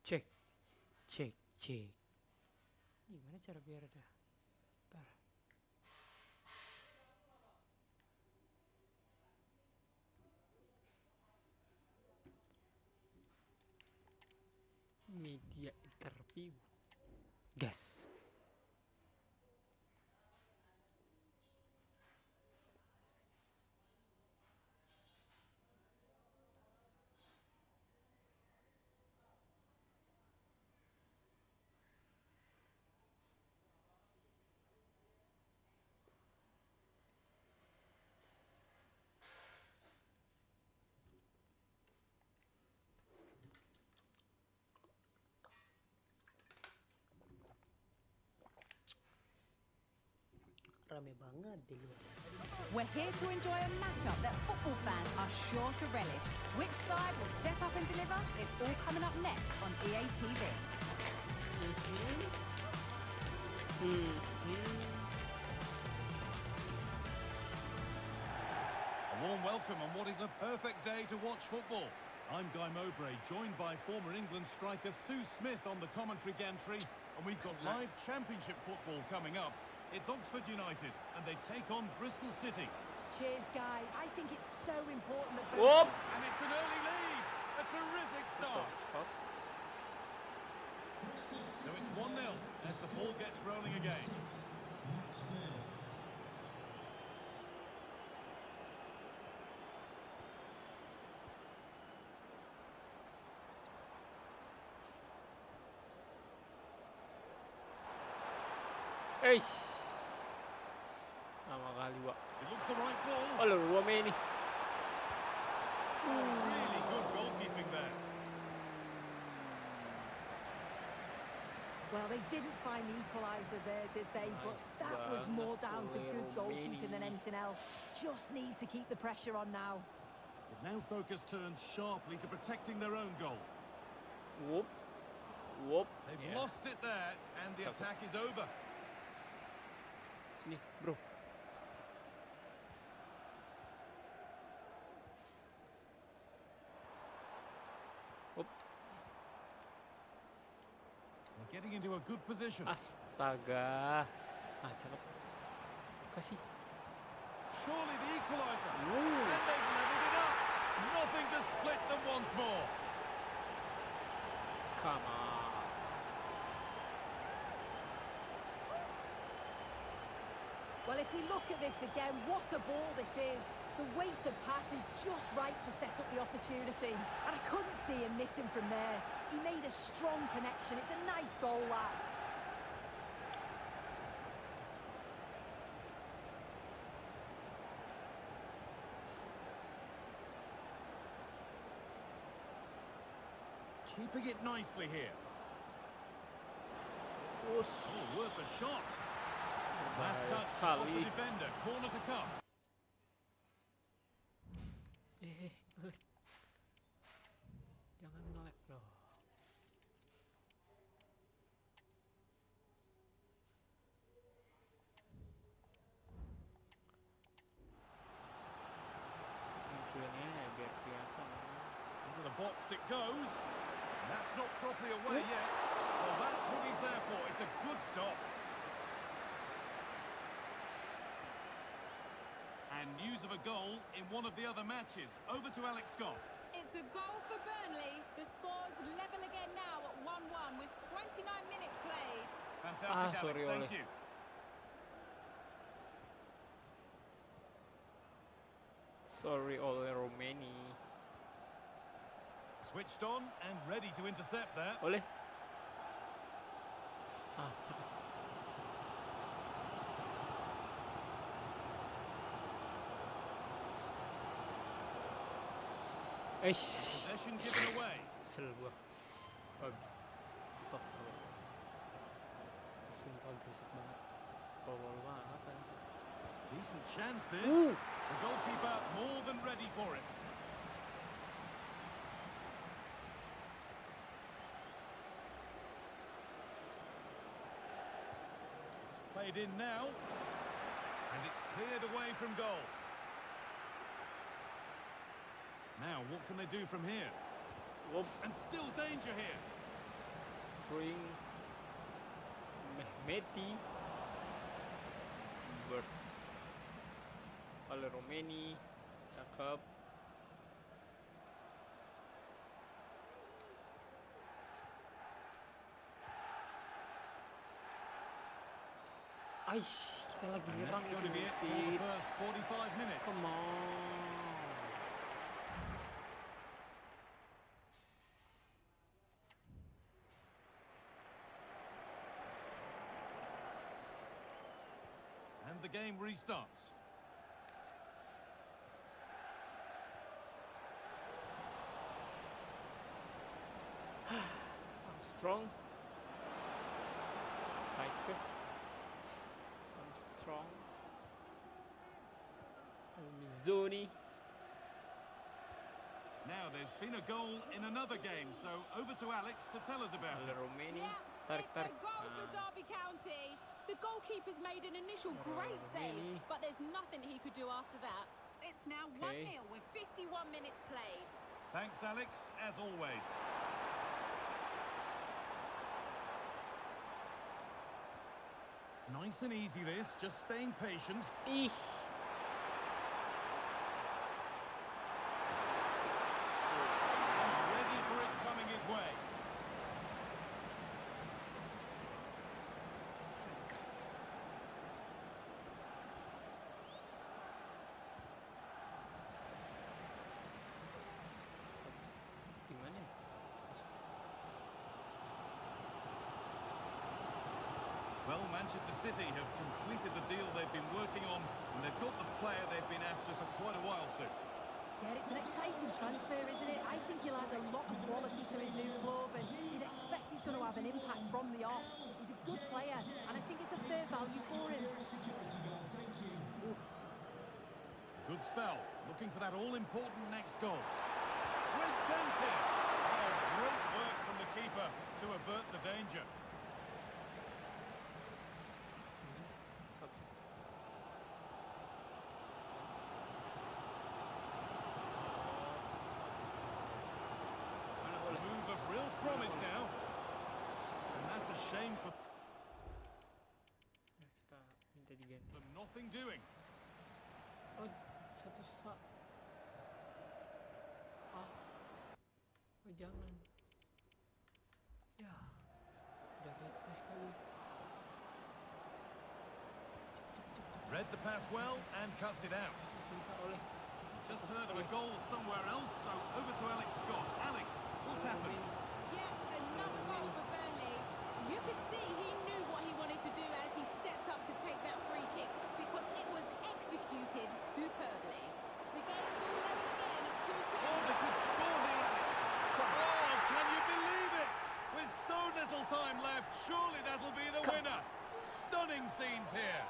Cek, cek, cek. Gimana cara biar ada? Ntar. Media interview. Gas. Rame banget di luar. We're here to enjoy a matchup that football fans are sure to relish. Which side will step up and deliver? It's all coming up next on EA TV. A warm welcome on what is a perfect day to watch football. I'm Guy Mowbray, joined by former England striker Sue Smith on the commentary gantry, and we've got live championship football coming up. It's Oxford United, and they take on Bristol City. Cheers, Guy. I think it's so important that... Whoop! And it's an early lead! A terrific start! Fuck. So it's 1-0 as the ball gets rolling again. Eish. Nama kali, Wak. It looks the right ball. Halo, Rome ini. Really good goalkeeping there. Well, they didn't find the equaliser there, did they? But Nice that was banget more down to good oleh goalkeeping than Romeni. anything else. Just need to keep the pressure on now. But now focus turns sharply to protecting their own goal. Whoop. Whoop. They've Ya. lost it there, and the Cakep. attack is over. Sini, bro. Whoop. They're getting into a good position. Astaga. Ah, cakep. Kasih. Surely the equaliser. Ooh. And they've leveled it up. Nothing to split them once more. Come on. Well, if we look at this again, what a ball this is. The weighted pass is just right to set up the opportunity. And I couldn't see him missing from there. He made a strong connection. It's a nice goal, that. Keeping it nicely here. Us. Oh, worth a shot. Last Bahaya touch off the sekali. defender. Corner to come. Ngelag. Jangan ngelag loh. Munculnya ya biar kelihatan. Into the box it goes. That's not properly away yet. Well, that's what he's there for. It's a good stop. And news of a goal in one of the other matches. Over to Alex Scott. It's a goal for Burnley. The score's level again now at 1-1 with 29 minutes played. Fantastic, sorry, Alex. Ole. Thank you. Sorry, oleh Romeni. Switched on and ready to intercept there. Oleh. Ah, cakep. Eish. Possession given away. Kesel gua. Bagus. Astagfirullah. Sumpah berisik banget. Tolol banget aja. Decent chance this. Ooh. The goalkeeper more than ready for it. It's played in now. And it's cleared away from goal. Now, what can they do from here? Whoop. And still danger here. throwing Mehmeti, Bert, oleh Romeni, cakep. Aish, kita lagi And nyerang that's going to itu be it for sih. the first 45 minutes. Come on. And the game restarts. Armstrong, Cycus, Armstrong, Mizoni. Now, there's been a goal in another game, so over to Alex to tell us about Oleh it. Romeni, Yeah, tarik it's a tarik. goal for Derby County. The goalkeeper's made an initial great save, but there's nothing he could do after that. It's now 1-0 with 51 minutes played. Thanks, Alex, as always. Nice and easy this, just staying patient. Ih, Ready for it coming his way. Cycus. Gimana? Well, Manchester City have completed the deal they've been working on, and they've got the player they've been after for quite a while soon. Yeah, it's an exciting transfer, isn't it? I think he'll add a lot of quality to his new club, and you'd expect he's going to have an impact from the off. He's a good player, and I think it's a fair value for him. Good spell, looking for that all-important next goal. Great chance here. Oh, great work from the keeper to avert the danger. Subs. Mana A boleh? move of real promise now. And that's a shame for Ya, kita minta diganti. them. Nothing doing. Oh, satu sak. Ah, oh jangan. Ya, udah request lagi. Read the pass well and cuts it out. Bisa oleh. Just heard of a goal somewhere else, so over to Alex Scott. Alex, what's happened? Yeah, another goal for Burnley. You could see he knew what he wanted to do as he stepped up to take that free kick because it was executed superbly. The game's all level again at 2-2. Oh, they could score here, Alex. Oh, can you believe it? With so little time left, surely that'll be the winner. Stunning scenes here.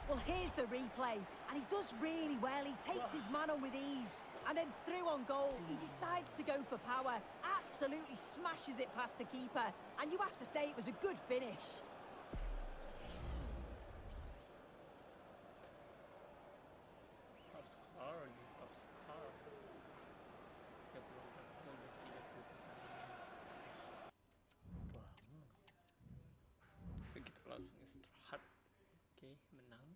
Well, here's the replay, and he does really well. He takes his man on with ease, and then through on goal, he decides to go for power, absolutely smashes it past the keeper, and you have to say it was a good finish. Top score nih, top score. 34 gol dari 30 pertandingan. Banget. Kita langsung istirahat. Oke, menang.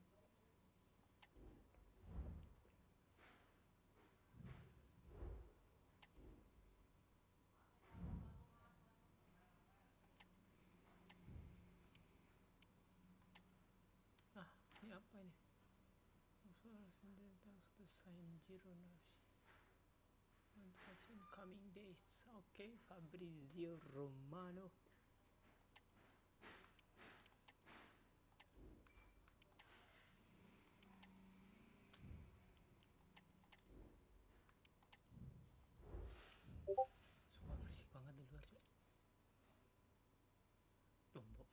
Ah, ini apa ini? Sign Giro nafsi. In coming days. Okay, Fabrizio Romano. Sumpah bersih banget di luar, Cok. Lombok.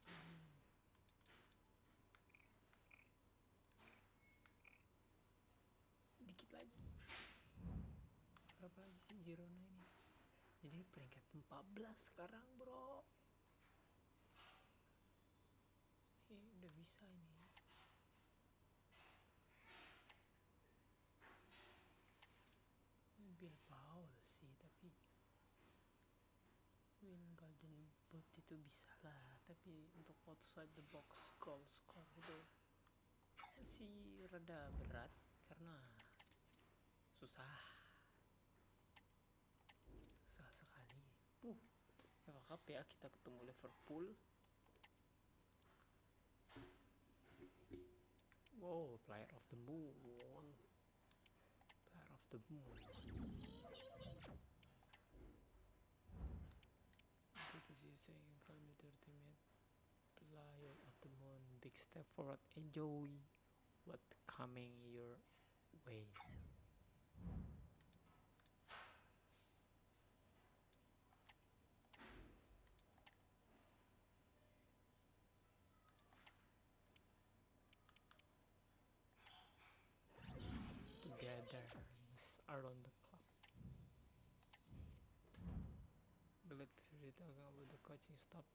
Dikit lagi. Berapa lagi sih Girona ini? Jadi peringkat 14 sekarang, bro. Udah bisa ini. Bilbao sih, tapi win golden boot itu bisa lah, tapi untuk outside the box goal score itu masih rada berat karena susah sekali. FA Cup ya, kita ketemu Liverpool. Wow, player of the moon. Good to see you saying you call me the ultimate player of the moon. Big step forward. Enjoy what coming your way. Togetherness around the club. Glad to hear it about the coaching staff.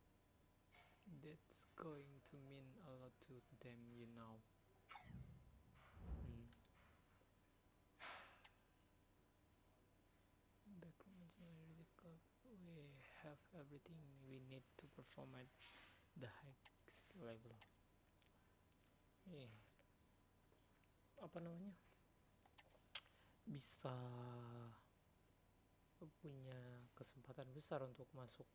That's going to mean a lot to them, you know. Backroom engineering club. We have everything we need to perform at the highest level. Apa namanya? Bisa punya kesempatan besar untuk masuk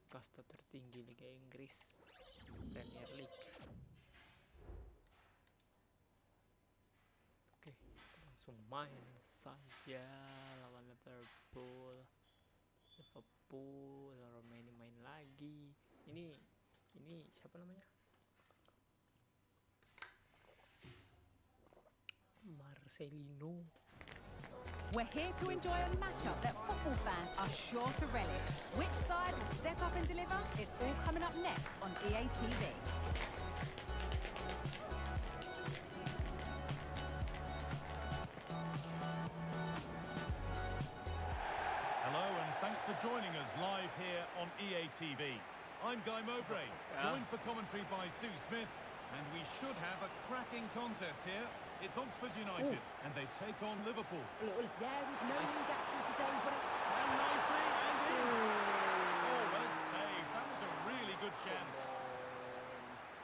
kasta tertinggi Liga Inggris, Premier League. Oke, langsung main saja lawan Liverpool. Romania main lagi. Ini siapa namanya? Marcelino. We're here to enjoy a matchup that football fans are sure to relish. Which side will step up and deliver? It's all coming up next on EA TV. Hello and thanks for joining us live here on EA TV. I'm Guy Mowbray, joined for commentary by Sue Smith, and we should have a cracking contest here. It's Oxford United, and they take on Liverpool. Yeah, with no news action today, but And nicely, and in. Oh, well saved. That was a really good chance.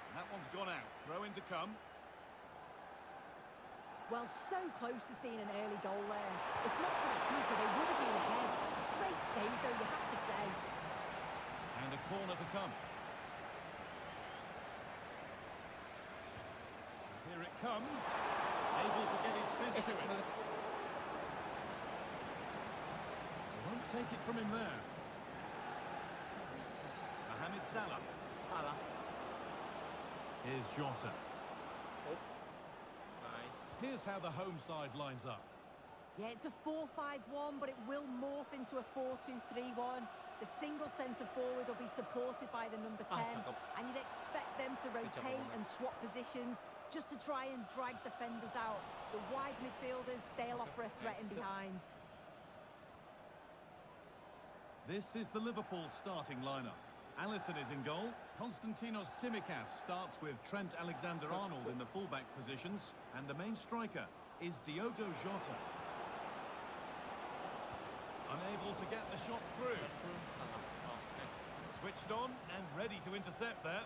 And that one's gone out. Throw in to come. well, so close to seeing an early goal there. If not for the keeper, they would have been ahead. Great save, though, you have to say. And a corner to come. Here it comes. Able to get his fist to it. Won't take it from him there. Mohamed Salah. Here's Jota. Nice. Here's how the home side lines up. Yeah, it's a 4-5-1, but it will morph into a 4-2-3-1. The single centre-forward will be supported by the number 10, and you'd expect them to rotate and swap positions just to try and drag defenders out. The wide midfielders, they'll offer a threat in behind. This is the Liverpool starting lineup. Alisson is in goal. Konstantinos Tsimikas starts with Trent Alexander-Arnold in the fullback positions, and the main striker is Diogo Jota. Unable to get the shot through. Switched on and ready to intercept there.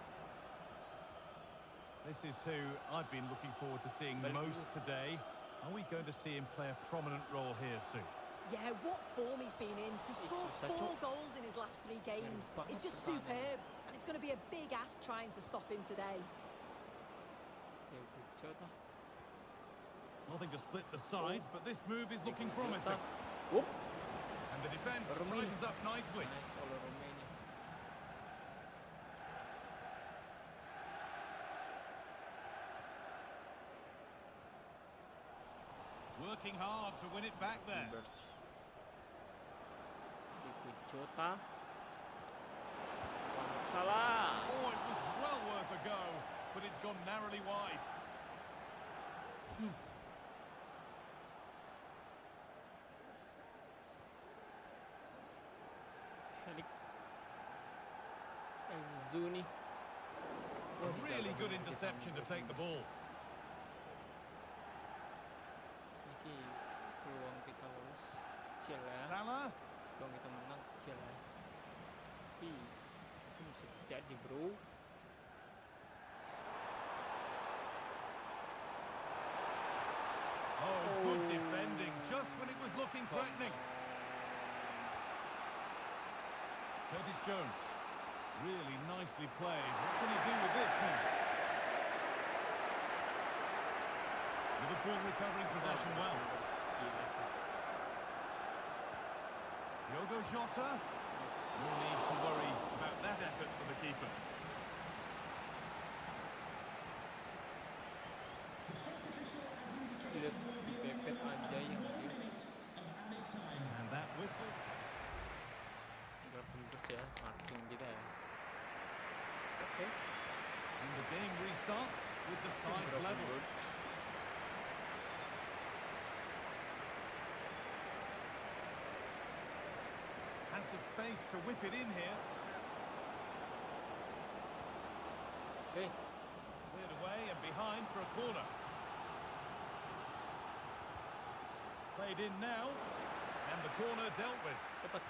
This is who I've been looking forward to seeing most today. Are we going to see him play a prominent role here soon? Yeah, what form he's been in. To score 4 goals in his last 3 games is just superb. And it's going to be a big ask trying to stop him today. Nothing to split the sides, but this move is looking promising. And the defence tightens up nicely. Nice oleh Romania. Working hard to win it back there. Jota. Salah. Oh, it was well worth a go, but it's gone narrowly wide. Zuni. A really good interception to take the ball. peluang kita menang kecil ya, tapi itu bisa terjadi bro. Oh, good defending, just when it was looking threatening. Curtis Jones, really nicely played. What can he do with this now? Liverpool recovering possession well. Diogo Jota, no need to worry about that effort for the keeper. Lihat dipepet aja yang dia. And that whistle. Terus ya, marking kita ya. Oke. And the game restarts with the sides level. Has the space to whip it in here. Oke. Cleared away and behind for a corner. It's played in now. And the corner dealt with. Cepat.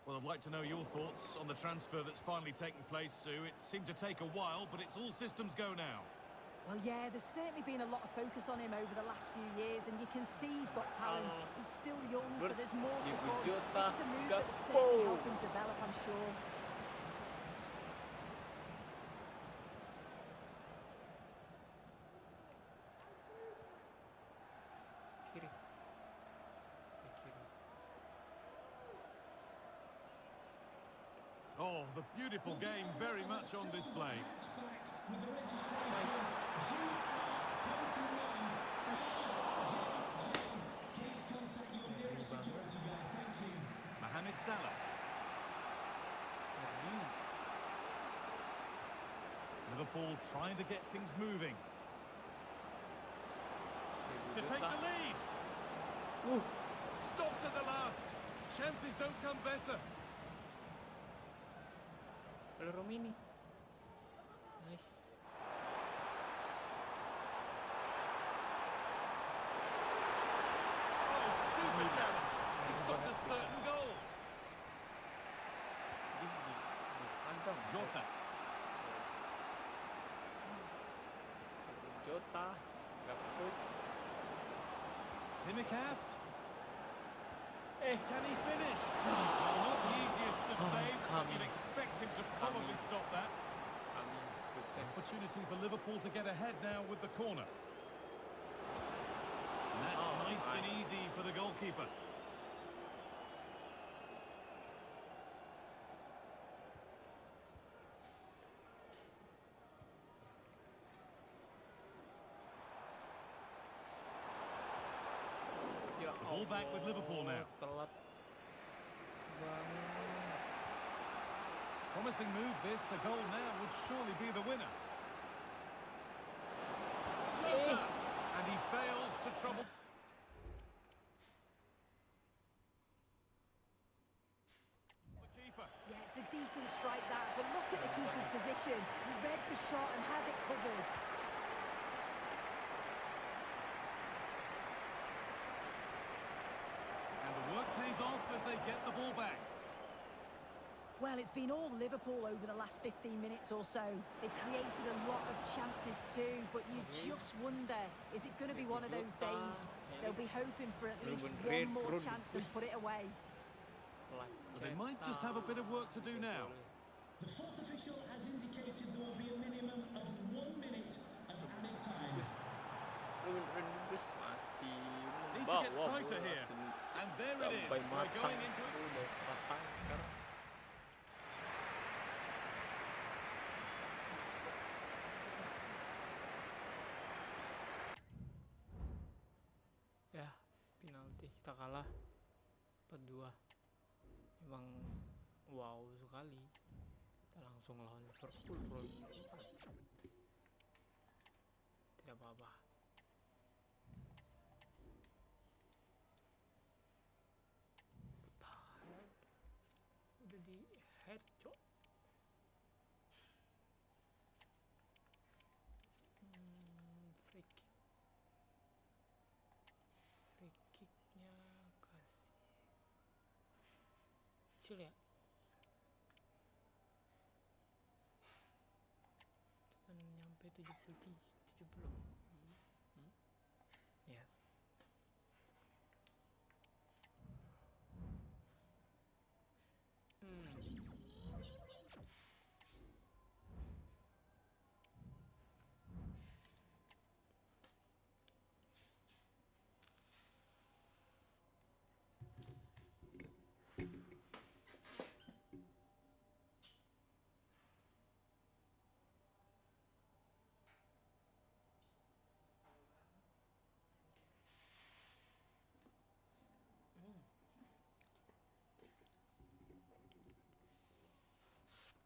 Well, I'd like to know your thoughts on the transfer that's finally taken place, Sue. It seemed to take a while, but it's all systems go now. Well, yeah, there's certainly been a lot of focus on him over the last few years, and you can see he's got talent. He's still young, so there's more to come. This is a move that will certainly help him develop, I'm sure. Kiri. Kiri. Oh, the beautiful game very much on display. Mohamed Salah. Liverpool trying to get things moving. To take the lead. Stopped at the last. Chances don't come better. Romini. Nice. Oh, super challenge. He stopped a certain goal. Jota. Jota. Gaaabuttt. Tsimikas. Can he finish? Well, not the easiest of saves, but you'd expect him to probably stop that. Good save. Opportunity for Liverpool to get ahead now with the corner. And that's nice and easy for the goalkeeper. Ball back with Liverpool now. Telat banget. Promising move this. A goal now would surely be the winner. And he fails to trouble. The keeper. Yeah, it's a decent strike that, but look at the keeper's position. He read the shot and had it covered. And the work pays off as they get the ball back. Well, it's been all Liverpool over the last 15 minutes or so. They've created a lot of chances too, but you just wonder, is it going to be one of those days? They'll be hoping for at least one more chance and put it away. But they might just have a bit of work to do now. The fourth official has indicated there will be a minimum of 1 minute of added time. Masih Need to get tighter here. And there it is. Sampai We're matang. going into it. Udah matang sekarang. Ya, penalti kita kalah 4-2. Emang wow sekali. Kita langsung lawan Liverpool bro. Tidak apa-apa. Udah di headshot. kecil ya. Cuman nyampe 70. Ya.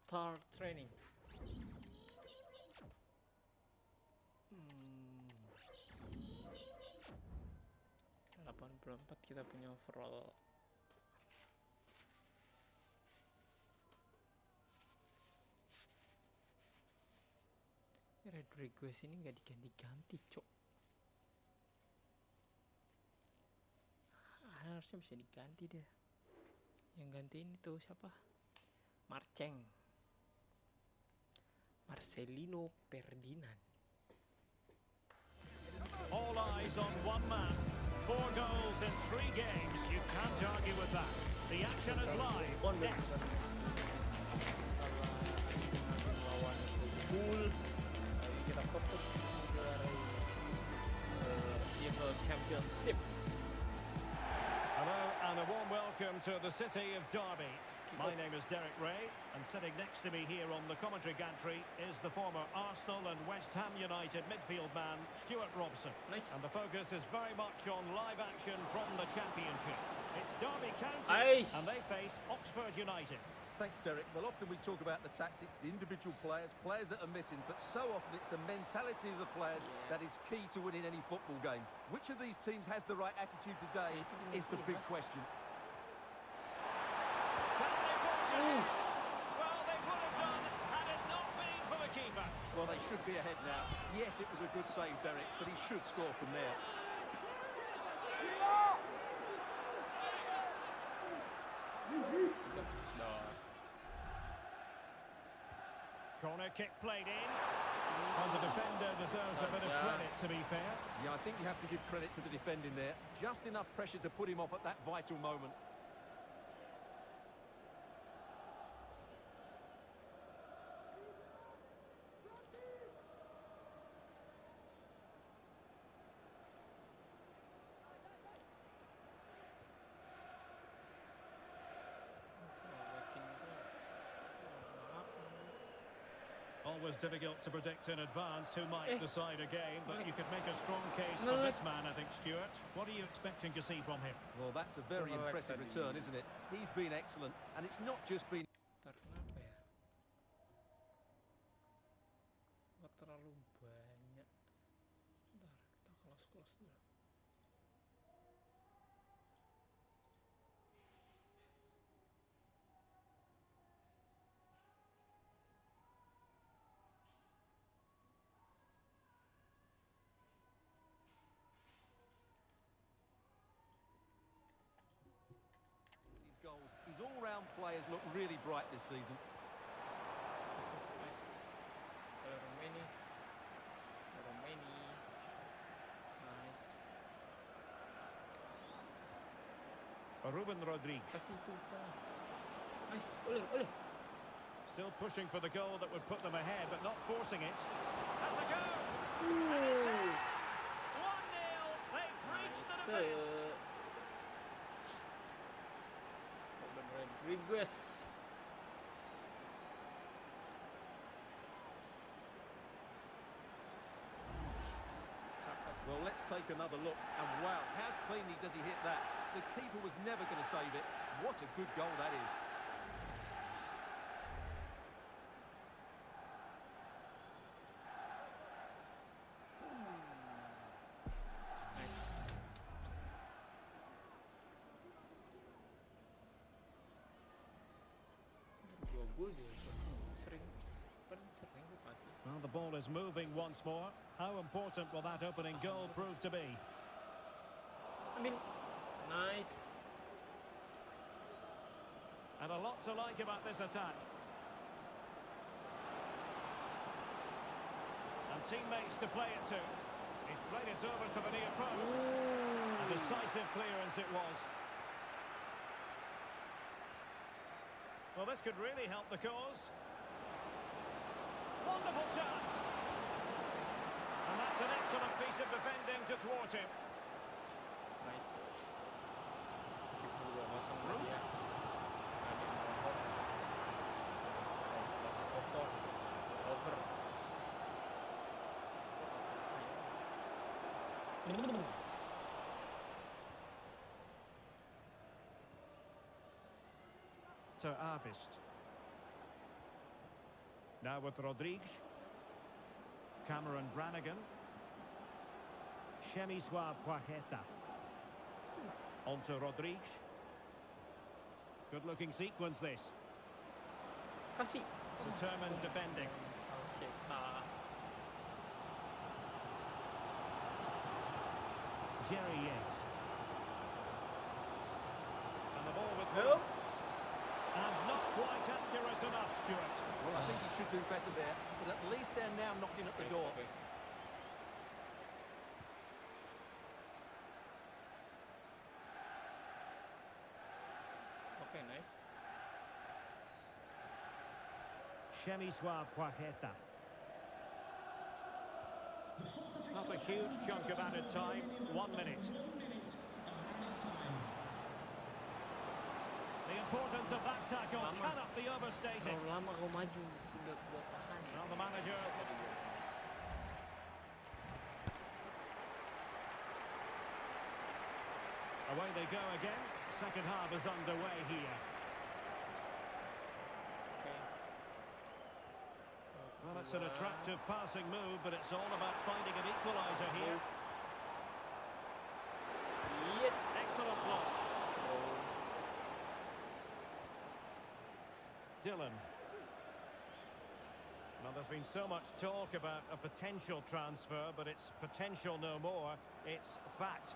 Start training. 84 kita punya overall. Rodriguez ini nggak diganti-ganti, cok. Harusnya bisa diganti deh. Yang gantiin itu siapa? Marcelino Ferdinand. All eyes on one man. 4 goals in 3 games. You can't argue with that. The action is live. Next. Lawan Liverpool. Kita fokus menjuarai UEFA Championship. Hello and a warm welcome to the city of Derby. My name is Derek Ray, and sitting next to me here on the commentary gantry is the former Arsenal and West Ham United midfield man, Stuart Robson. Nice. And the focus is very much on live action from the Championship. It's Derby County, and they face Oxford United. Thanks, Derek. Well, often we talk about the tactics, the individual players that are missing, but so often it's the mentality of the players that is key to winning any football game. Which of these teams has the right attitude today is the big question. Well, they would have done had it not been for the keeper. Well, they should be ahead now. Yes, it was a good save, Derek, but he should score from there. Corner kick played in. And the defender deserves a bit of credit, to be fair. Yeah, I think you have to give credit to the defending there. Just enough pressure to put him off at that vital moment. Always difficult to predict in advance who might decide a game, but you could make a strong case for this man, I think, Stuart. What are you expecting to see from him? Well, that's a very impressive return, isn't it? He's been excellent, and it's not just been... Kenapa ya? Nggak terlalu banyak. Bentar, kita close dulu. Goals. His all-round players look really bright this season. Nice. Romani. Nice. Ruben Rodriguez. Kasih itu kita. Nice. Oleh. Still pushing for the goal that would put them ahead, but not forcing it. Has the go! And it's in. 1-0. They breached the defence. Rodriguez. Well, let's take another look. And wow, how cleanly does he hit that? The keeper was never going to save it. What a good goal that is. Well, the ball is moving once more. How important will that opening goal prove to be? I mean, nice. And a lot to like about this attack. And teammates to play it to. He's played it over to the near post. A decisive clearance it was. Well, this could really help the cause. Wonderful chance. And that's an excellent piece of defending to thwart him. Nice. Meskipun 2-0 dia. Ada over. To Arvist. Now with Rodriguez. Cameron Brannigan. Chemiswa Poacheta. On to Rodriguez. Good looking sequence this. Kasih. Determined defending. Jerry Yates. And the ball with Wolf. And not quite accurate enough, Stuart. Well, I think he should do better there, but at least they're now knocking at the door. Okay, nice. Chemiswa Poacheta. Not a huge chunk of added time. 1 minute. The importance of that tackle cannot be overstated. Terlalu lama kau maju, udah buat tahan. Now the manager. Away they go again. Second half is underway here. Okay. Well, it's an attractive passing move, but it's all about finding an equaliser here. Excellent block. Dylan. Well, there's been so much talk about a potential transfer, but it's potential no more. It's fact.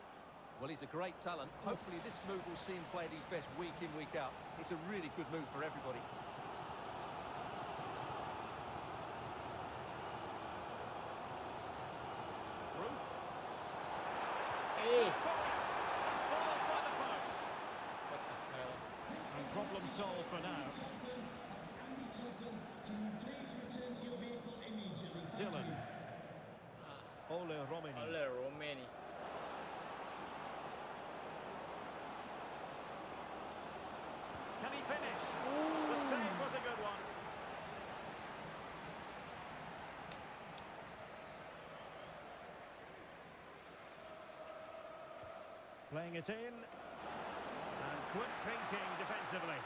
Well, he's a great talent. Hopefully this move will see him play at his best week in, week out. It's a really good move for everybody. Ruth. Hey! Followed by the post. What the hell? And problem solved for now. Dylan. Ole Romini. Ole Romani. Can he finish? The save was a good one. Playing it in. And quick thinking defensively.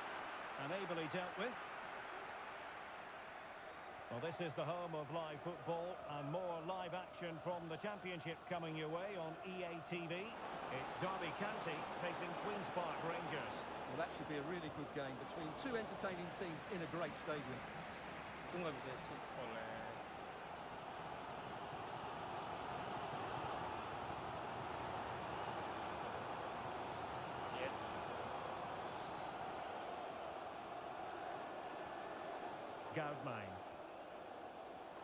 And ably dealt with. Well, this is the home of live football and more live action from the Championship coming your way on EA TV. It's Derby County facing Queen's Park Rangers. Well, that should be a really good game between two entertaining teams in a great stadium. Itu nggak bisa shoot oleh Yates. Gaaabuttt.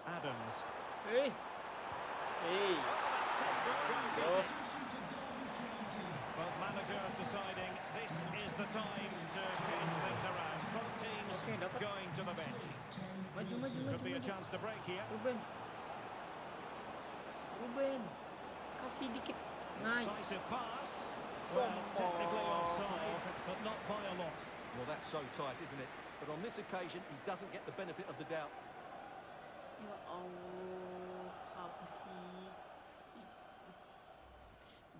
Adams. Hey! Hey! Oh. Both managers deciding this is the time to change things around. Both teams Okay, dapat. going to the bench. Maju. Could be a chance to break here. Ruben. Kasih dikit. Nice. Decisive pass. Well, technically offside, but not by a lot. Well, that's so tight, isn't it? But on this occasion, he doesn't get the benefit of the doubt. Ya Allah, apa sih?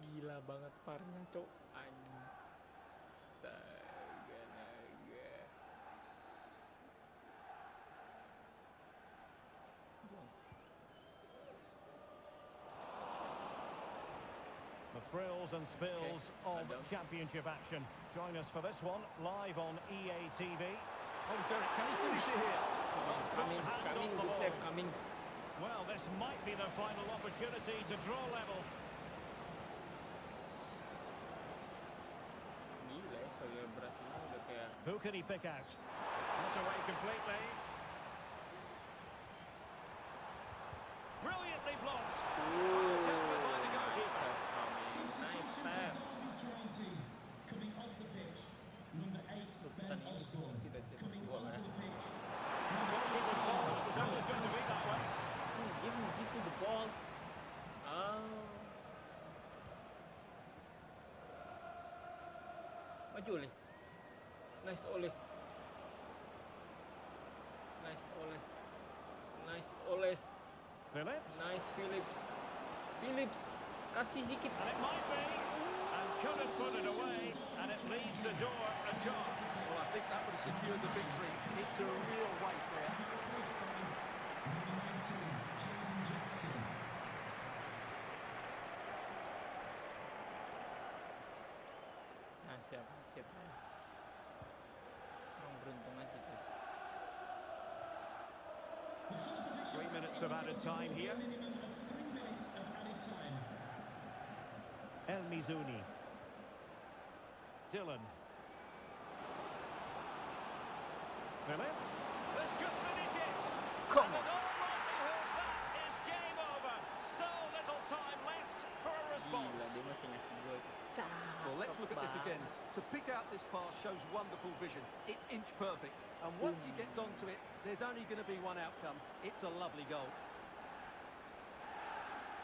Gila banget parnya, cok. Anjing. Astaga naga. The thrills and spills of Adams. Championship action. Join us for this one, live on EA TV. Oh, Derek, can he finish it here? Coming, good save, coming. Well, this might be the final opportunity to draw level. Gila ya, soalnya Brasilnya udah kayak Who can he pick out? Not away completely. Brilliantly blocked. Tackled by the goalkeeper. Nice save. Coming off the pitch, number 8, Ben Pertandingan itu Osborne. tidak cetak Coming gol onto ya. the pitch. Goalkeeper's ball. It was always going to be that way. Give me the ball. Maju oleh. Nice oleh. Nice oleh. Nice oleh. Phillips. Nice Phillips. Phillips. Kasih sedikit. And it might be. And couldn't put it away. And it leaves the door ajar. Well, I think that would have secured the victory. It's a real waste there. Number 19, Jaden Jackson. Nah, siapa? Orang beruntung aja tuh. 3 minutes of added time here. Minimum of 3 minutes of added time. El Mizuni. Dylan. Phillips. This could finish it. Come And on. in all likelihood, that is game over. So little time left for a response. Gila, dia masih ngasih gol tuh. Well, let's look at this again. To pick out this pass shows wonderful vision. It's inch perfect. And once he gets onto it, there's only going to be one outcome. It's a lovely goal.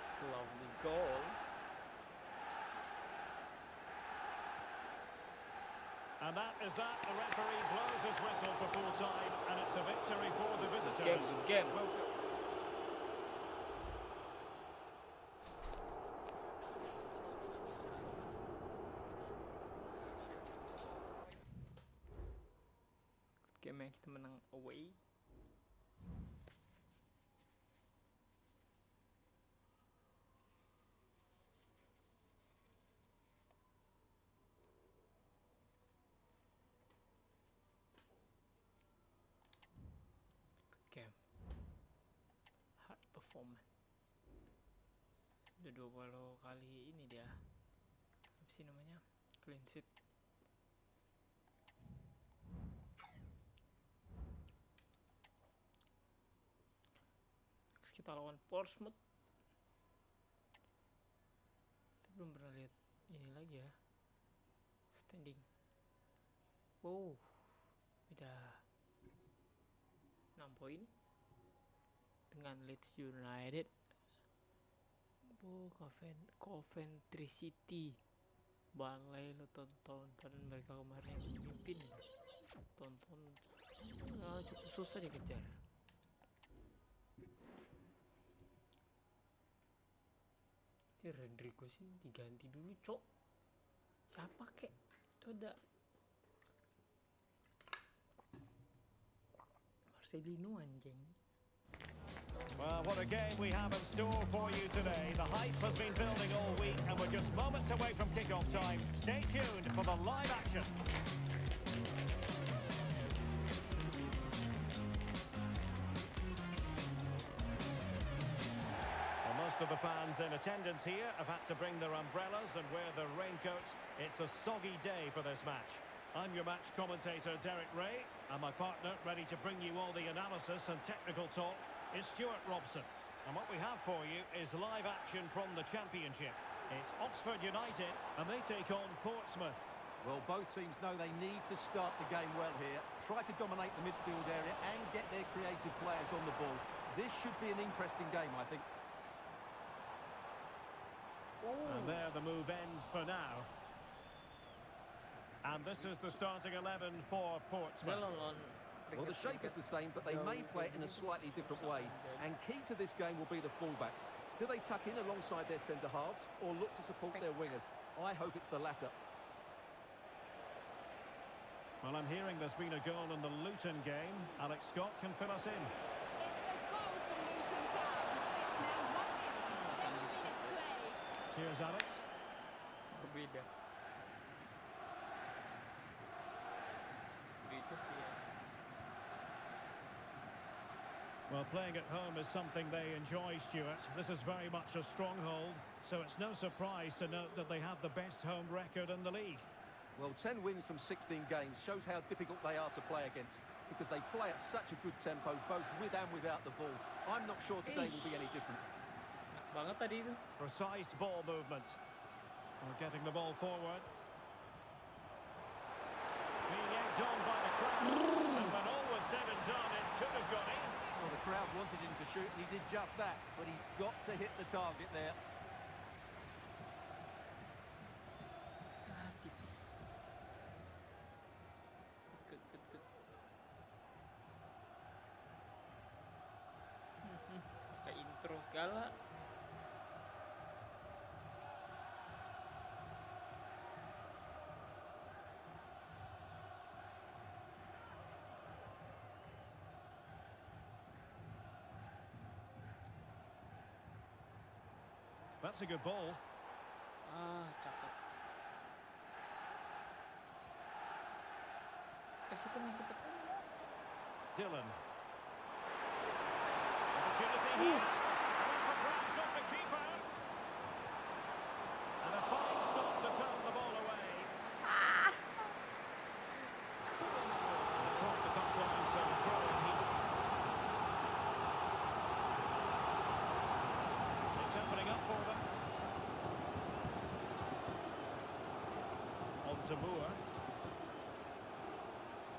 It's a lovely goal. And that is that. The referee blows his whistle for full time, and it's a victory for the visitors. Good game. Game yang kita menang away. Game. Hard performance. Udah 20 kali ini dia. Apa sih namanya? Clean sheet. Kita lawan Portsmouth. Kita belum pernah lihat ini lagi ya. Standing. Wow. Udah 6 poin dengan Leeds United. Oh, Coventry City. Balai lo tonton pada mereka kemarin yang memimpin. Tonton. Cukup susah dikejar. Rodrigo sih diganti dulu, cok. Siapa kek? Itu ada Marcelino anjing. Well, what a game we have in store for you today. The hype has been building all week, and we're just moments away from kick-off time. Stay tuned for the live action. Most of the fans in attendance here have had to bring their umbrellas and wear their raincoats. It's a soggy day for this match. I'm your match commentator, Derek Ray, and my partner, ready to bring you all the analysis and technical talk, is Stuart Robson. And what we have for you is live action from the Championship. It's Oxford United, and they take on Portsmouth. Well, both teams know they need to start the game well here, try to dominate the midfield area and get their creative players on the ball. This should be an interesting game, I think. And there the move ends for now. And this is the starting 11 for Portsmouth. Well, the shape is the same, but they may play it in a slightly different way. And key to this game will be the fullbacks. Do they tuck in alongside their centre-halves or look to support their wingers? I hope it's the latter. Well, I'm hearing there's been a goal in the Luton game. Alex Scott can fill us in. It's a goal for Luton Town. It's now 1-0, 7 minutes play. Cheers, Alex. Berbeda. Beda sih ya. Well, playing at home is something they enjoy, Stuart. This is very much a stronghold, so it's no surprise to note that they have the best home record in the league. Well, 10 wins from 16 games shows how difficult they are to play against, because they play at such a good tempo, both with and without the ball. I'm not sure today will be any different. Enak banget tadi itu. Precise ball movement. We're getting the ball forward. Being egged on by the crowd. And when all was said and done, it could have gone in. Well, the crowd wanted him to shoot, and he did just that. But he's got to hit the target there. Ah, tipis. Good. Pakai intro segala. That's a good ball. Ah, cakep. Kasih tengah cepet. Dylan. Opportunity here. And for grabs off the keeper. And a fine stop to turn the ball away. Across the touchline, some throwing here. It's opening up for them. On to Moore.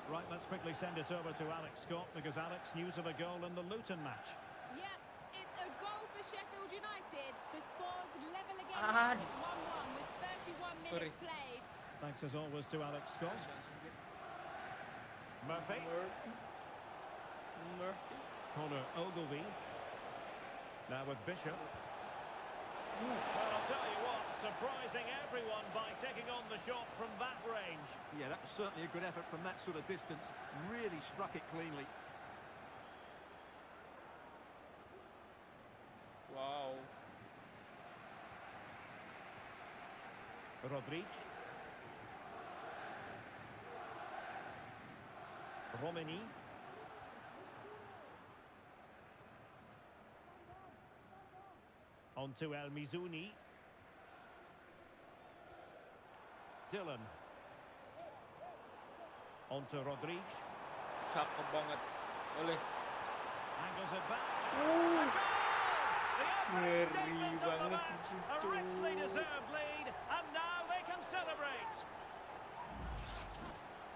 Right, let's quickly send it over to Alex Scott, because Alex news of a goal in the Luton match. Yep, it's a goal for Sheffield United. The score's level again Ah. at 1-1 with 31 minutes Sorry. played. Thanks as always to Alex Scott. Murphy. Murphy. Connor Ogilvie. Now with Bishop. Well, I'll tell you what, surprising everyone by taking on the shot from that range. Yeah, that was certainly a good effort from that sort of distance. Really struck it cleanly. Wow. Rodrigue. Romani. On to El Mizuni. Dylan. On to Rodrigue. Cakep banget. Oleh. Angles it back. Ngeri The opening statement of the banget match. di A situ. richly deserved lead, and now they can celebrate.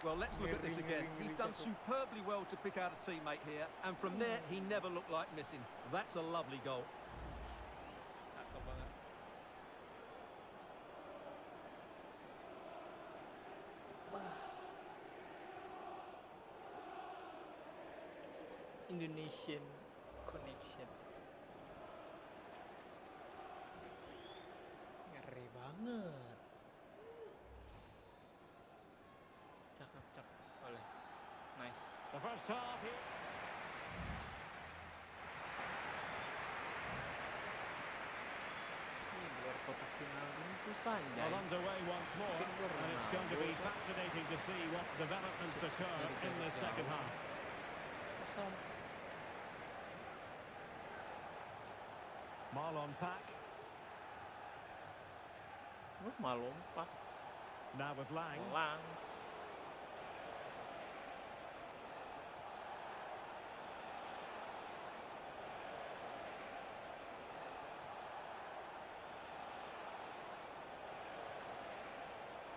Well, let's look at this again. Ngeri, He's done cakep. superbly well to pick out a teammate here, and from there, he never looked like missing. That's a lovely goal. Cakep banget. Indonesian connection. Ngeri banget. Cakep. Oleh. Nice. The first half here. Ini luar kotak final ini susah ya. Well, underway once more, and it's going to be fascinating to see what developments occur in the second half. Susah. Marlon Pack, Malompak. now with Lang. Lang.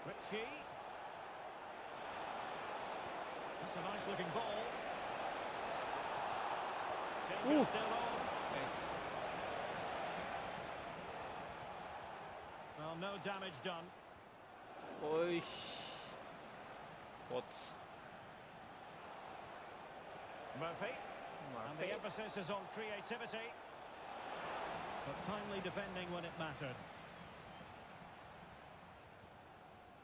Ritchie. That's a nice looking ball. Danger still on. Nice. Well, no damage done. Oish. Pots. Murphy. And the Murphy. emphasis is on creativity. But timely defending when it mattered.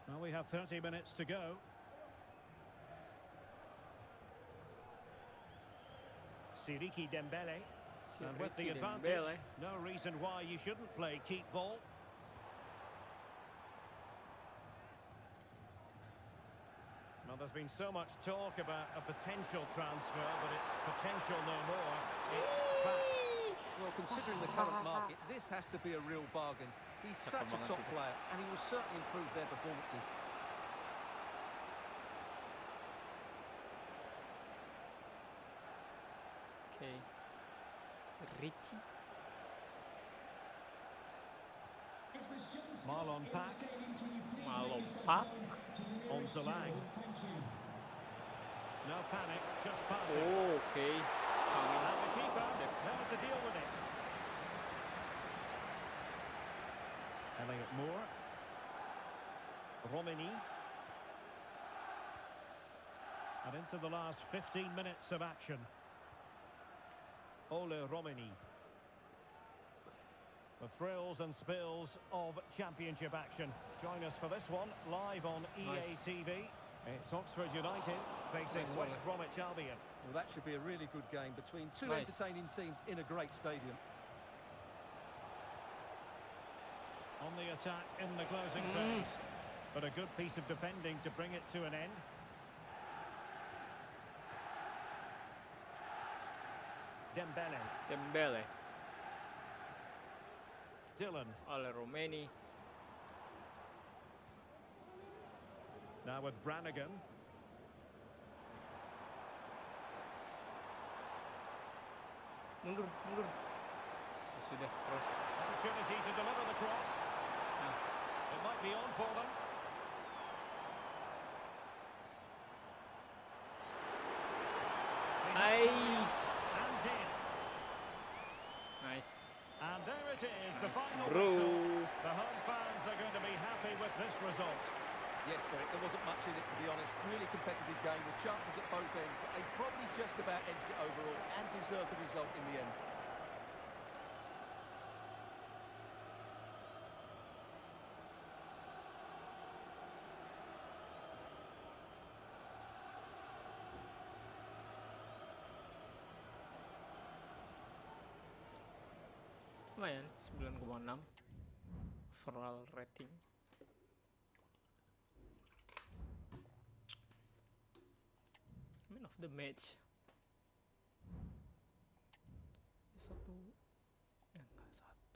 Well, we have 30 minutes to go. Siriki Dembele. And with the Siriki advantage, Dembele. no reason why you shouldn't play keep ball. Well, there's been so much talk about a potential transfer, but it's potential no more. It's fact. Well, considering the current market, this has to be a real bargain. He's such a top player, and he will certainly improve their performances. Okay. Richie. If there's John Scott Marlon in the Pack. stadium, can you please Marlon make yourself Pack. known to the On nearest Zalang. steward? Thank you. No panic, just passing. Oh, okay. Coming. And the keeper Check. there to deal with it. Elliot Moore. Romini. And into the last 15 minutes of action. Ole Romini. The thrills and spills of championship action. Join us for this one, live on EA Nice. TV. It's Oxford United facing Nice West one. Bromwich Albion. Well, that should be a really good game between two Nice. entertaining teams in a great stadium. On the attack in the closing phase. But a good piece of defending to bring it to an end. Dembele. Dembele. Dylan. Ole Romani. Now with Brannigan. Mundur. Ya sudah, cross. Opportunity to deliver the cross. Nah. It might be on for them. Nice. And in. Nice. And there it is, the final Bro. whistle. The home fans are going to be happy with this result. Yes, Derek, there wasn't much in it, to be honest. Really competitive game with chances at both ends, but they probably just about edged it overall and deserved the result in the end. Lumayan, 9,6 overall rating. Man of the match. Satu, enggak satu.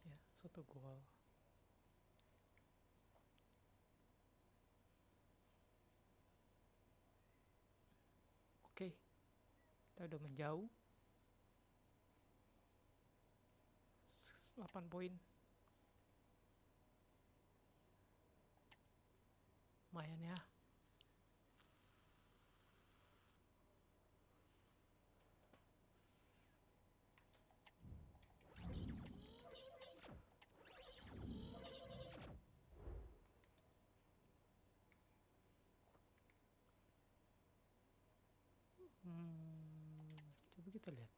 Ya, satu gol. Oke, kita udah menjauh. 8 poin. Lumayan ya. Coba kita lihat.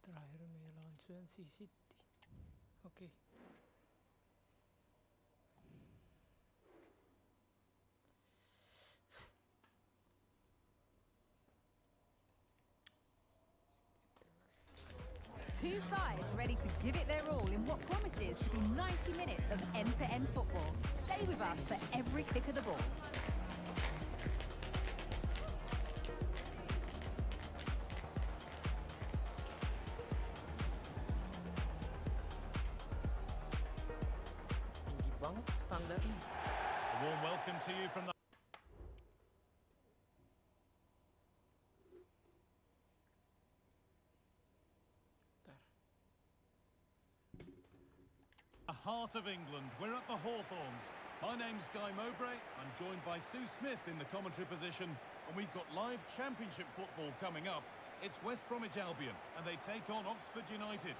Terakhir melawan Swansea City. Oke. Two sides ready to give it their all in what promises to be 90 minutes of end-to-end football. Stay with us for every kick of the ball. Tinggi banget standarnya. A warm welcome to you from the... Bentar. The heart of England. We're at the Hawthorns. My name's Guy Mowbray. I'm joined by Sue Smith in the commentary position, and we've got live championship football coming up. It's West Bromwich Albion, and they take on Oxford United.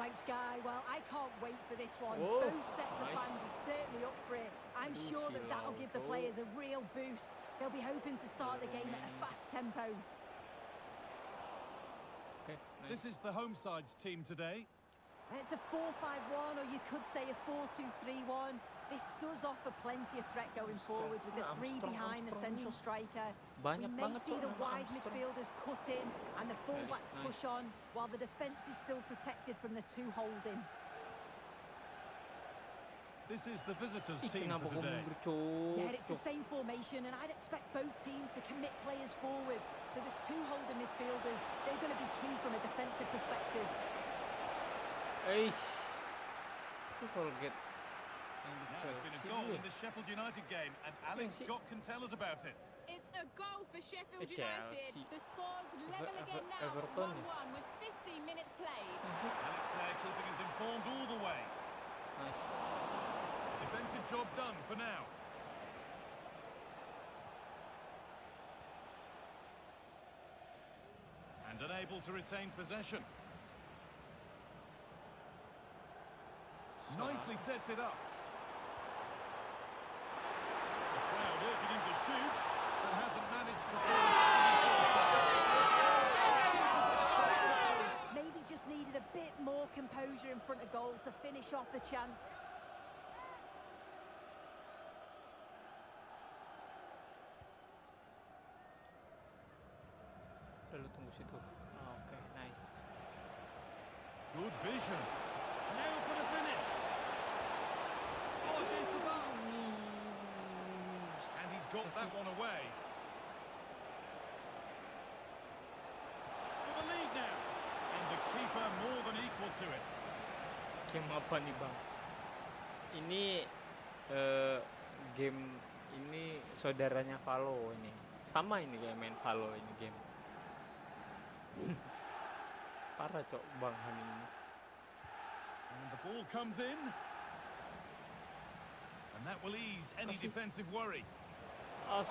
Thanks, Guy. Well, I can't wait for this one. Whoa, Both sets of nice. fans are certainly up for it. I'm Lucy sure that that'll give the Lau. players a real boost. They'll be hoping to start the game at a fast tempo. Okay, nice. This is the home side's team today. It's a 4-5-1, or you could say a 4-2-3-1. This does offer plenty of threat going forward with the three behind the central striker. Banyak We may banget see tuh the nama wide Armstrong. midfielders cut in and the fullbacks nice. push on, while the defence is still protected from the two holding. This is the visitors' Ih, team kenapa for kau today. mundur, Cuk? Yeah, it's the same formation, and I'd expect both teams to commit players forward. So the two holding midfielders, they're going to be key from a defensive perspective. Eish. Itu kalau get There's been a Chelsea goal dulu in the Sheffield United game, and Alex sih? Scott can tell us about it. It's a goal for Sheffield Chelsea. United. The score's level again now at Everton 1-1 with 15 minutes played. Yang sih? Alex there keeping us informed all the way. Nice. Defensive job done for now. And unable to retain possession. Nicely sets it up. The crowd urging him to shoot, but hasn't managed to. Maybe just needed a bit more composure in front of goal to finish off the chance. Lalu tunggu situ. Oke, nice. Good vision. Now for the finish. Oh, against the bar. And he's got that one away. For the lead now. And the keeper more than equal to it. Game apa nih bang? Ini game ini saudaranya Valo ini. Sama ini kayak main Valo ini game. Parah cok bang hari ini. And the ball comes in. And that will ease any defensive worry. Oh,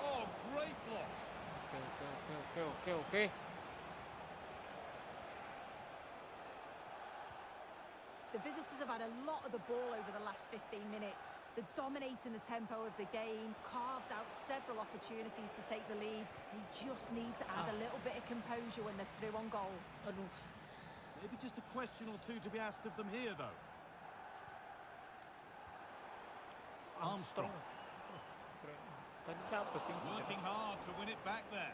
great block. Oke. The visitors have had a lot of the ball over the last 15 minutes. They're dominating the tempo of the game, carved out several opportunities to take the lead. They just need to add a little bit of composure when they're through on goal. Aduh. Maybe just a question or two to be asked of them here, though. Armstrong. Tadi siapa sih? Working hard to win it back there.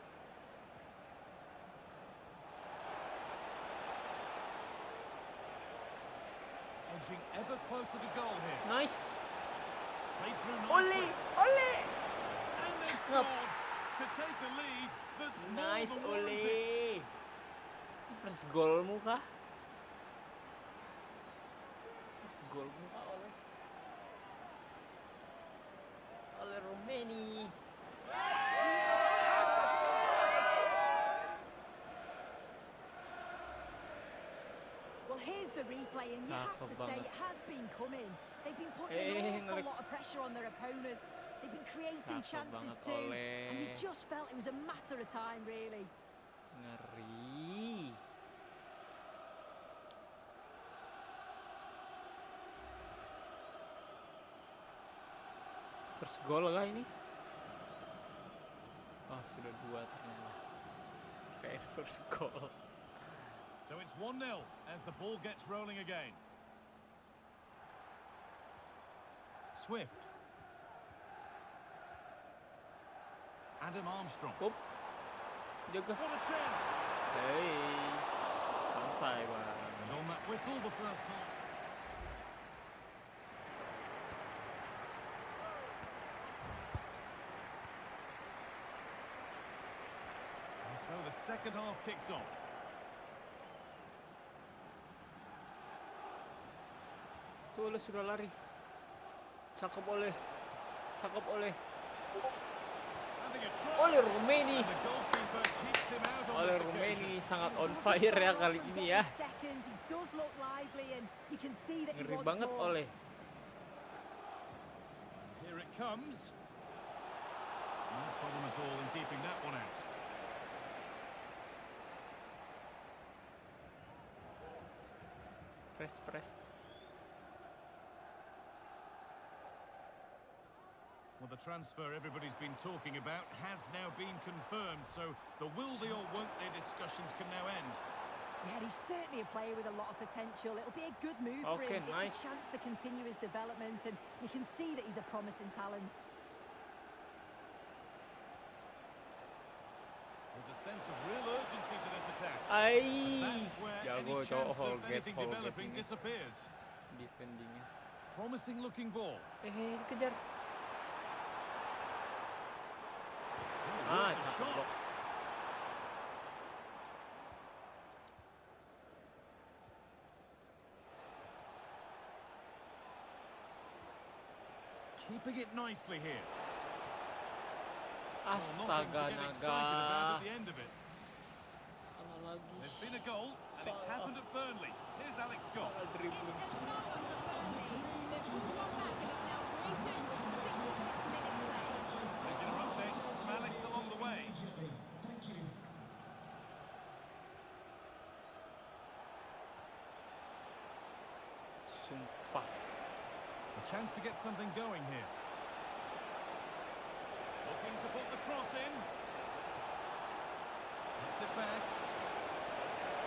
Edging ever closer to goal here. Nice. Played through Ole, nicely. ole. And they Cakep. scored to take a lead that's Nice, more than warranted. Ole. First goalmu kah? First goalmu kah, Ole? Ole Romeni. Well, here's the replay, and you have to say it has been coming. They've been putting an awful lot of pressure on their opponents. They've been creating chances too, and you just felt it was a matter of time, really. Ngeri. First goal kah ini? Oh, sudah 2 ternyata. Kayak first goal. So it's 1-0 as the ball gets rolling again. Swift. Adam Armstrong. Up. Jaga. What a chance! Hei, santai bang. And on that whistle, the first half. And so the second half kicks off. Tuh Ole sudah lari. Cakep Ole. Cakep Ole. Having a try. Ole Romeni. And the goalkeeper keeps him out on Ole this Romeni occasion. sangat on fire ya kali ini ya. Seconds, he does look lively, and you can see that he Ngeri wants banget more. Ole. Here it comes. No problem at all in keeping that one out. Press. Well, the transfer everybody's been talking about has now been confirmed, so the will they or won't they discussions can now end. Yeah, he's certainly a player with a lot of potential. It'll be a good move for Okay, him. nice. It's a chance to continue his development, and you can see that he's a promising talent. There's a sense of real urgency to this attack. Ai, That's where jago any cowok chance of Holgate anything developing ini disappears. defendingnya. Promising looking ball. Dikejar. What a Cakep shot. blok. Keeping it nicely here. Astaga, Nothing to get excited naga. about at the end of it. Salah lagi. There's been a goal, and it's happened at Burnley. Here's Alex Scott. Salah dribbling. It's a foul for Burnley. They've brought one back and it's now 3-2 with 66 minutes played. Regular updates from Alex along the way. Thank you. Sumpah. A chance to get something going here. Looking to put the cross in. Puts it back.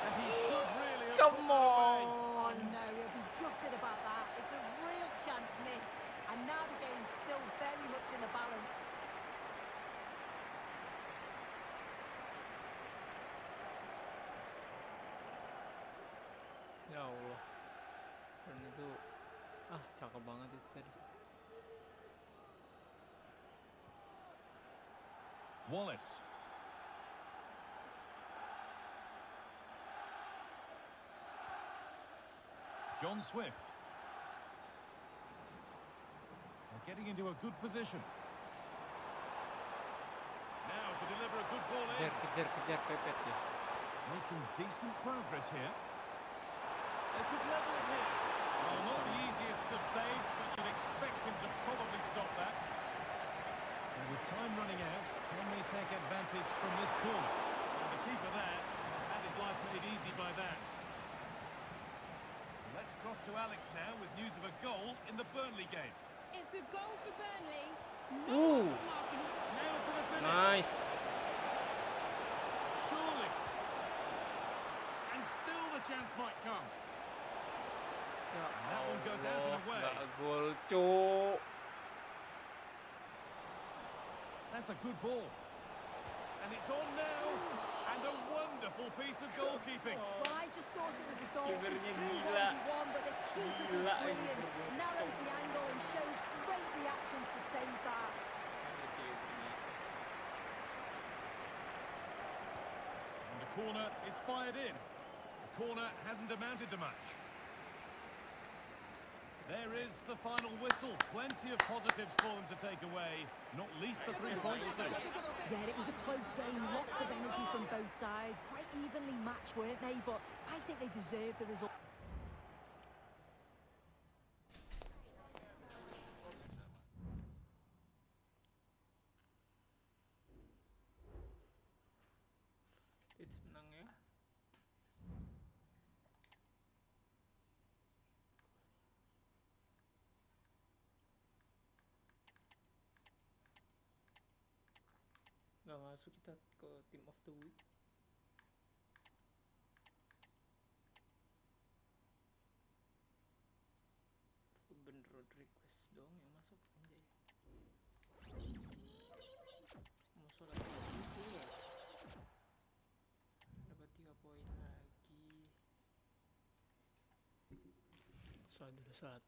And he should really have Come put that away. Oh on. no, he'll be gutted about that. It's a real chance missed. And now the game's still very much in the balance. Ya Allah. Dan itu cakep banget itu tadi. Wallace. John Swift. They're getting into a good position. Now to deliver a good ball in. Kejar pepet ya. Making decent progress here. They could level it here. Well, not the easiest of saves, but you'd expect him to probably stop that. And with time running out, can they take advantage from this corner? And the keeper there has had his life made easy by that. Let's cross to Alex now with news of a goal in the Burnley game. It's a goal for Burnley. Ooh. No one's marking it. Now for the finish. Nice. Surely. And still the chance might come. Ya That one goes out and away. Nggak gol, cuk. That's a good ball. And it's on now. And a wonderful piece of goalkeeping. Well, I just thought it was a goal. Keepernya It's still gila. 1v1, but the keeper Gila just brilliant. ini. Narrows the angle and shows great reactions to save that. And the corner is fired in. The corner hasn't amounted to much. There is the final whistle. Plenty of positives for them to take away. Not least the 3 points. Yeah, it was a close game. Lots of energy from both sides. Quite evenly matched, weren't they? But I think they deserved the result. It's menang ya. Nggak masuk kita ke Team of the Week. Ruben Rodriguez dong yang masuk, anjay. Musuh lagi yes. Dapat 3 poin lagi. Salat dulu, salat.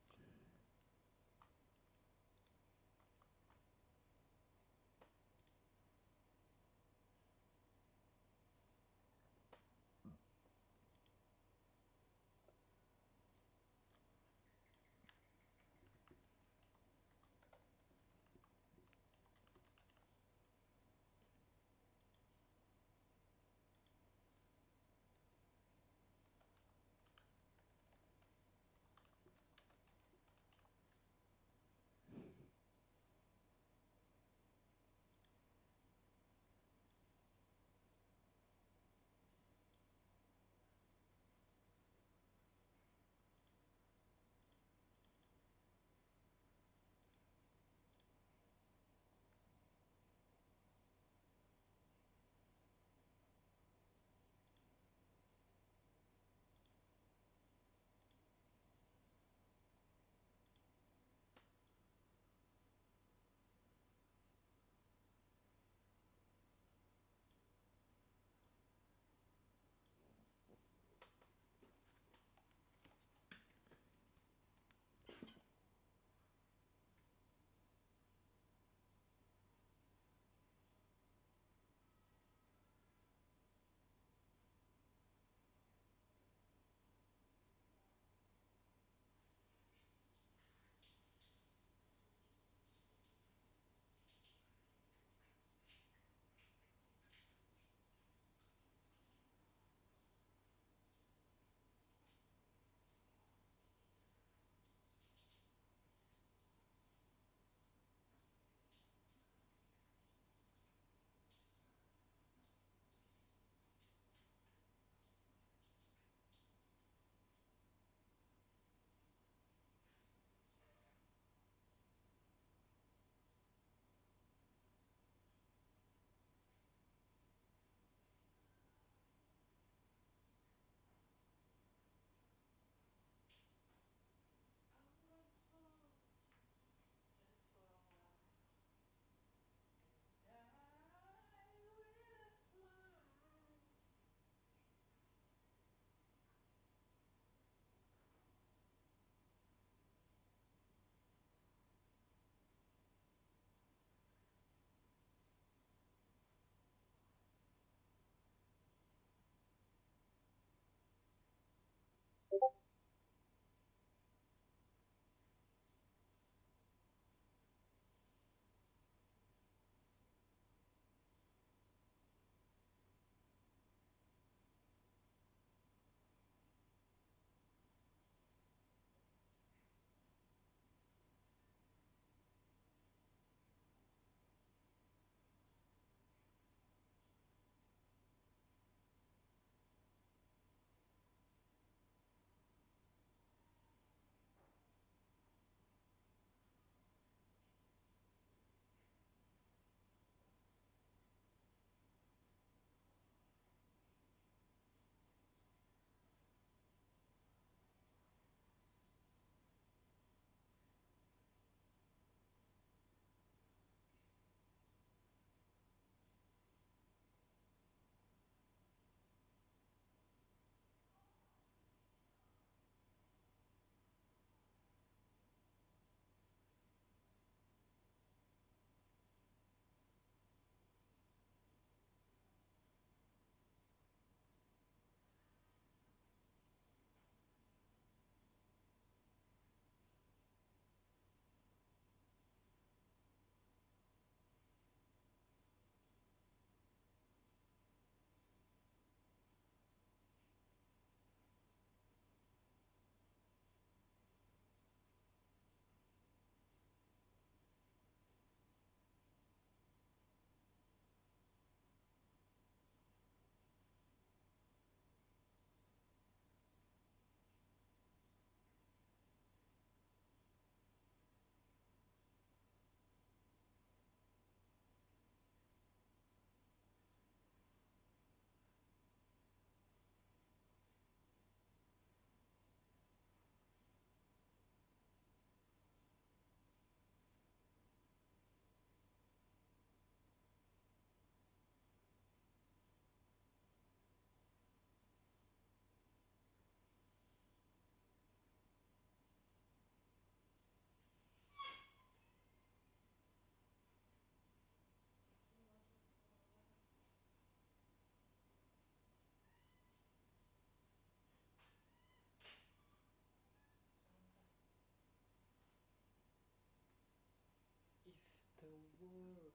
world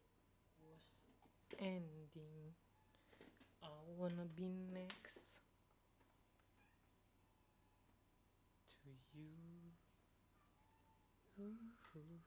was ending, I wanna be next to you. Ini 3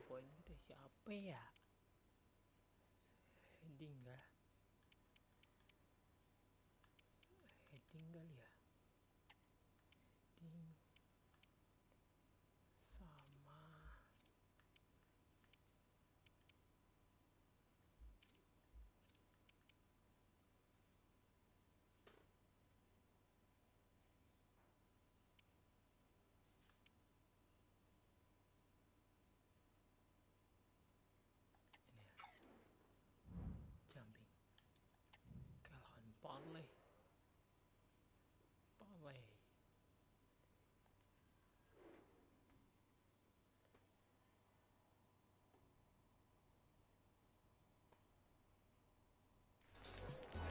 poin kita siapa ya? Heading kah? Heading kali ya? Heading sama jumping. Kalahkan Parley.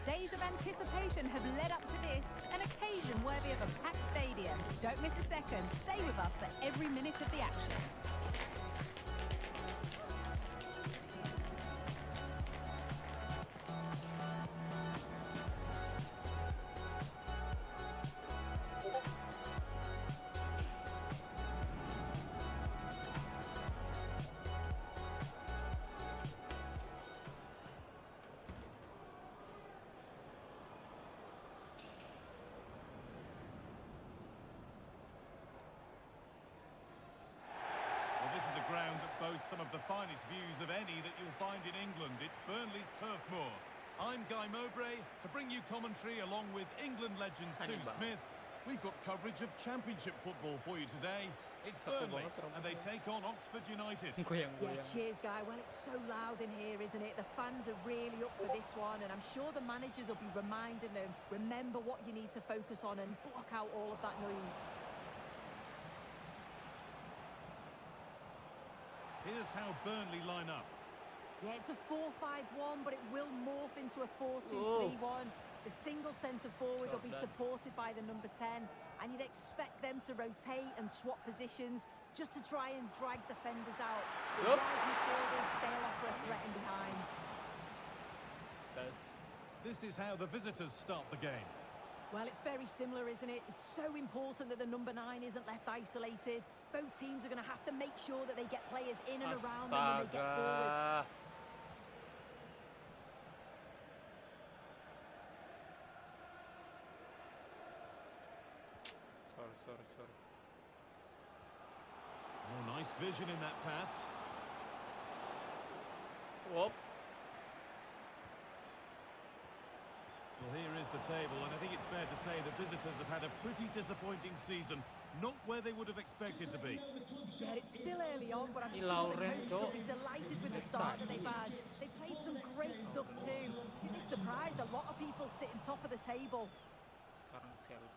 Days of anticipation have led up to this, an occasion worthy of a packed stadium. Don't miss a second. Stay with us for every minute of the action. Boasts some of the finest views of any that you'll find in England. It's Burnley's Turf Moor. I'm Guy Mowbray to bring you commentary along with England legend Sue Smith. We've got coverage of Championship football for you today. It's Burnley and they take on Oxford United. Yeah, cheers, Guy. Well, it's so loud in here, isn't it? The fans are really up for this one, and I'm sure the managers will be reminding them, remember what you need to focus on and block out all of that noise. Here's how Burnley line up. Yeah, it's a 4-5-1, but it will morph into a 4-2-3-1. The single centre forward will be supported by the number 10, and you'd expect them to rotate and swap positions just to try and drag defenders out. The wide midfielders, they'll offer a threat in behind. This is how the visitors start the game. Well, it's very similar, isn't it? It's so important that the number 9 isn't left isolated. Both teams are going to have to make sure that they get players in and around them when they get forward. Sorry. Oh, nice vision in that pass. Whoop. Well, here is the table, and I think it's fair to say the visitors have had a pretty disappointing season. Not where they would have expected to be. Yeah, it's still early on, but I'm sure the coach will be delighted with the start that they've had. They've played some great stuff too. They've surprised a lot of people sitting top of the table. Sekarang Selby.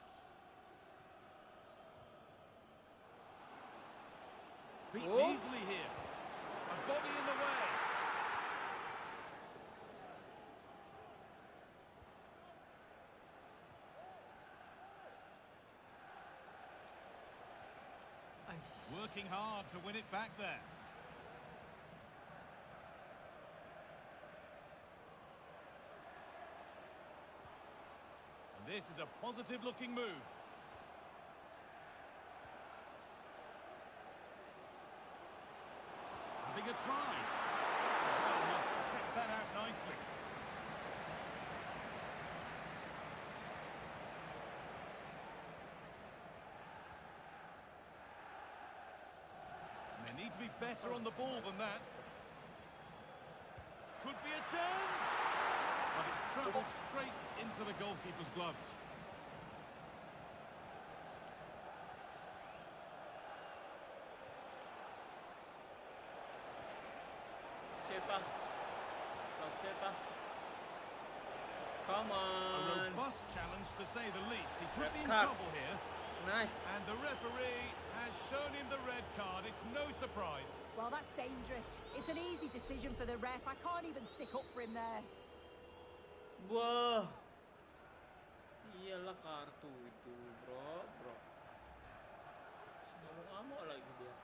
Beat easily here. A body in the way. Working hard to win it back there. And this is a positive-looking move. Having a try. He's kept that out nicely. They need to be better on the ball than that. Could be a chance! But it's travelled straight into the goalkeeper's gloves. Come A on. robust challenge to say the least. He could be in Red card. trouble here. Nice. And the referee has shown him the red card. It's no surprise. Well, that's dangerous. It's an easy decision for the ref. I can't even stick up for him there. Wah. Iyalah kartu itu, bro. Ngamuk lagi dia.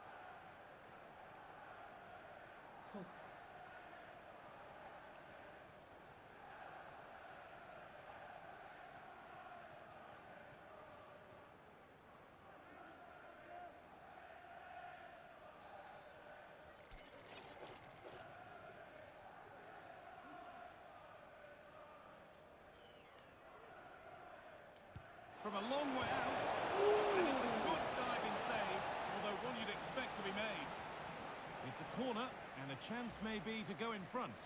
From a long way out. And it's a good diving save, although one you'd expect to be made. It's a corner, and a chance may be to go in front.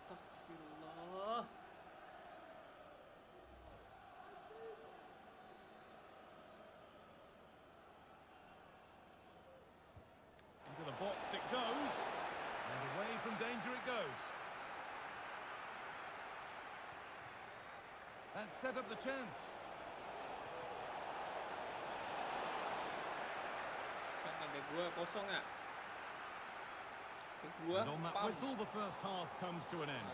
Astagfirullah. Into the box it goes. And away from danger it goes. That set up the chance. Kan ada gua kosong ya. Ke gua. And on that whistle, the first half comes to an end.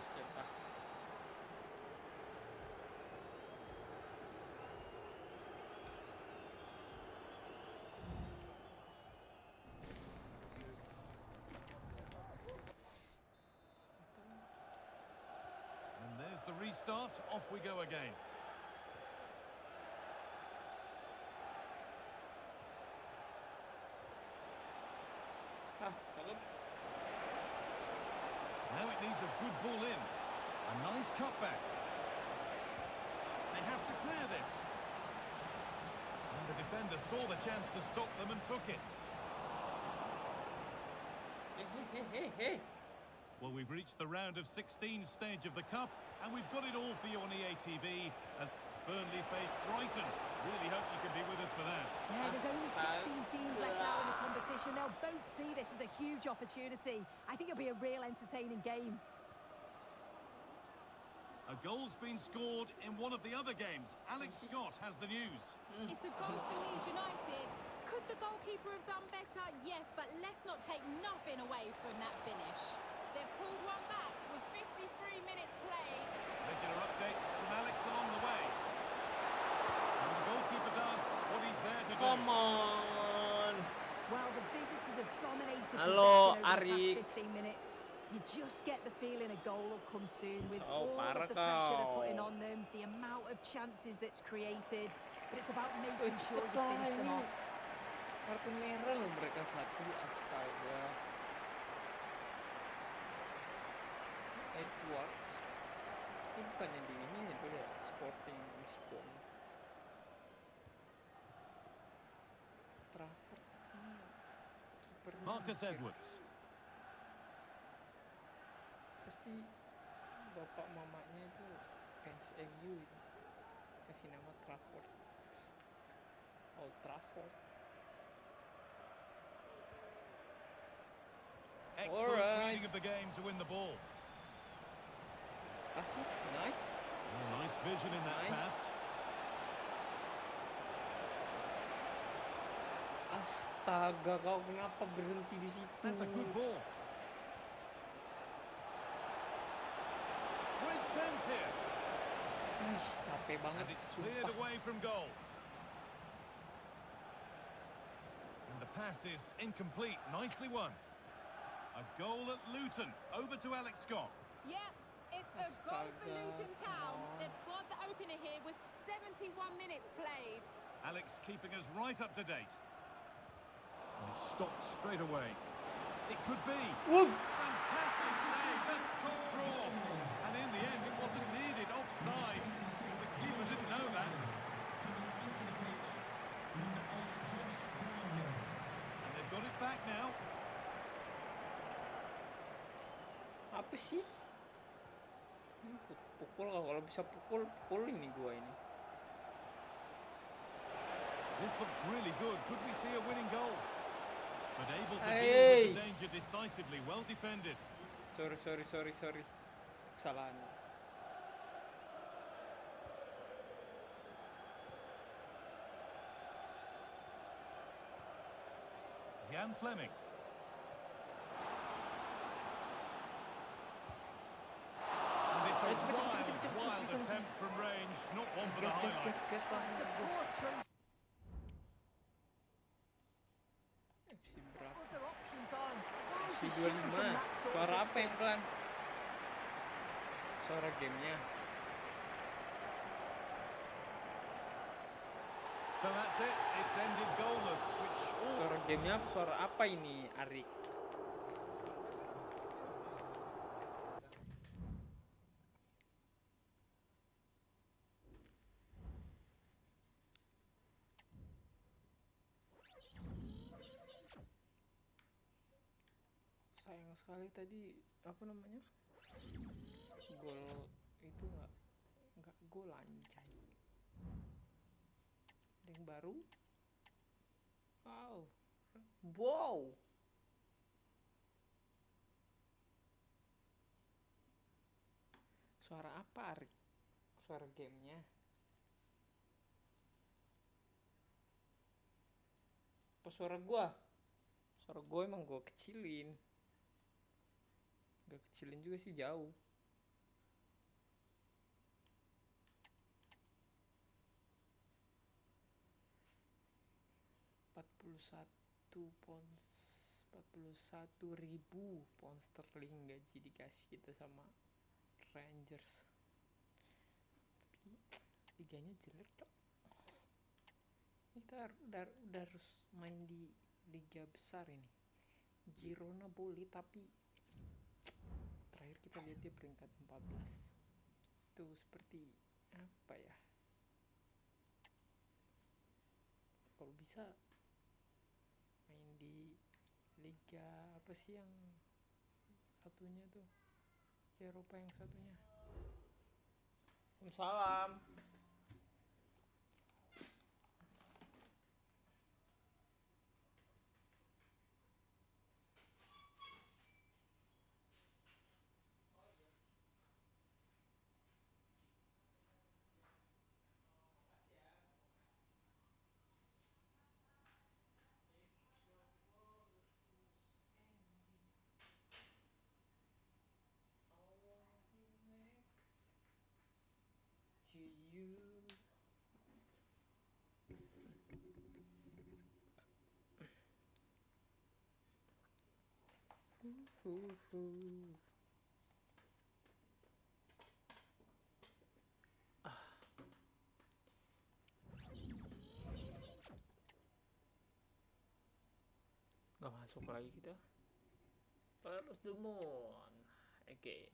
And there's the restart. Off we go again. Now it needs a good ball in. A nice cutback. They have to clear this. And the defender saw the chance to stop them and took it. Hey. Well, we've reached the round of 16 stage of the Cup, and we've got it all for you on EA TV as Burnley faced Brighton. Really hope you can be with us for that. Yeah, there's only 16 teams left now in the competition. They'll both see this as a huge opportunity. I think it'll be a real entertaining game. A goal's been scored in one of the other games. Alex Scott has the news. It's a goal for Leeds United. Could the goalkeeper have done better? Yes, but let's not take nothing away from that finish. They've pulled one back with 53 minutes played. Regular updates from Alex along the way. And the goalkeeper does what he's there to do. Come on. Well, the visitors have dominated Halo, possession over the Arik. past 15 minutes. You just get the feeling a goal will come soon with Oh, all parah of the pressure they're kau. putting on them, the amount of chances that's created. But it's about making sure Cepet you lah finish them ini. off. Kartu merah loh mereka satu. Astaga. Edwards. Ini bukan yang di ini ya, boleh ya? Sporting Lisbon. Trafford. Kipernya Marcus hancur. Edwards. Pasti bapak mamanya itu fans MU itu. Kasih nama Trafford. Old Trafford. Excellent Alright. reading of the game to win the ball. Kasih, nice. Oh, nice vision in that Nice. pass. Astaga, kau kenapa berhenti di situ? That's a good ball. Great chance here. Aish, capek banget. And it's cleared Sumpah. away from goal. And the pass is incomplete. Nicely won. A goal at Luton. Over to Alex Scott. Yep, it's a goal for Astaga, Luton come Town. on. They've scored the opener here with 71 minutes played. Alex keeping us right up to date. And it stopped straight away. It could be. Woo! Fantastic save. That's top draw. And in the end, it wasn't needed. Offside. The keeper didn't know that. And they've got it back now. Apa sih? Ini pukul kalau bisa pukul ini gua ini. This looks really good. Could we see a winning goal? But able to deal Hey! with the danger decisively. Well defended. Sorry. Kesalahan. Jan Fleming. And it's a wild attempt from range, not one for the highlights. Gas lah. It's a poor choice. FC berapa? Other options on. FC 25. Suara apa yang pelan? Suara gamenya. So that's it. It's ended goalless, which all... Suara gamenya apa? Suara apa ini, Arik? Sayang sekali tadi apa namanya? Gol itu nggak gol anjay. Ada yang baru? Wow. Suara apa, Arik? Suara gamenya. Apa suara gua? Suara gua emang gua kecilin. Gak kecilin juga sih, jauh. £41.000 sterling gaji dikasih kita sama Rangers. Tapi liganya jelek, cok. Kita udah harus main di liga besar ini. Girona boleh, tapi terakhir kita lihat dia peringkat 14. Itu seperti apa ya? Kalau bisa main di liga apa sih yang satunya tuh? Eropa yang satunya. Waalaikumsalam. To you. Gak masuk lagi kita. First the moon again.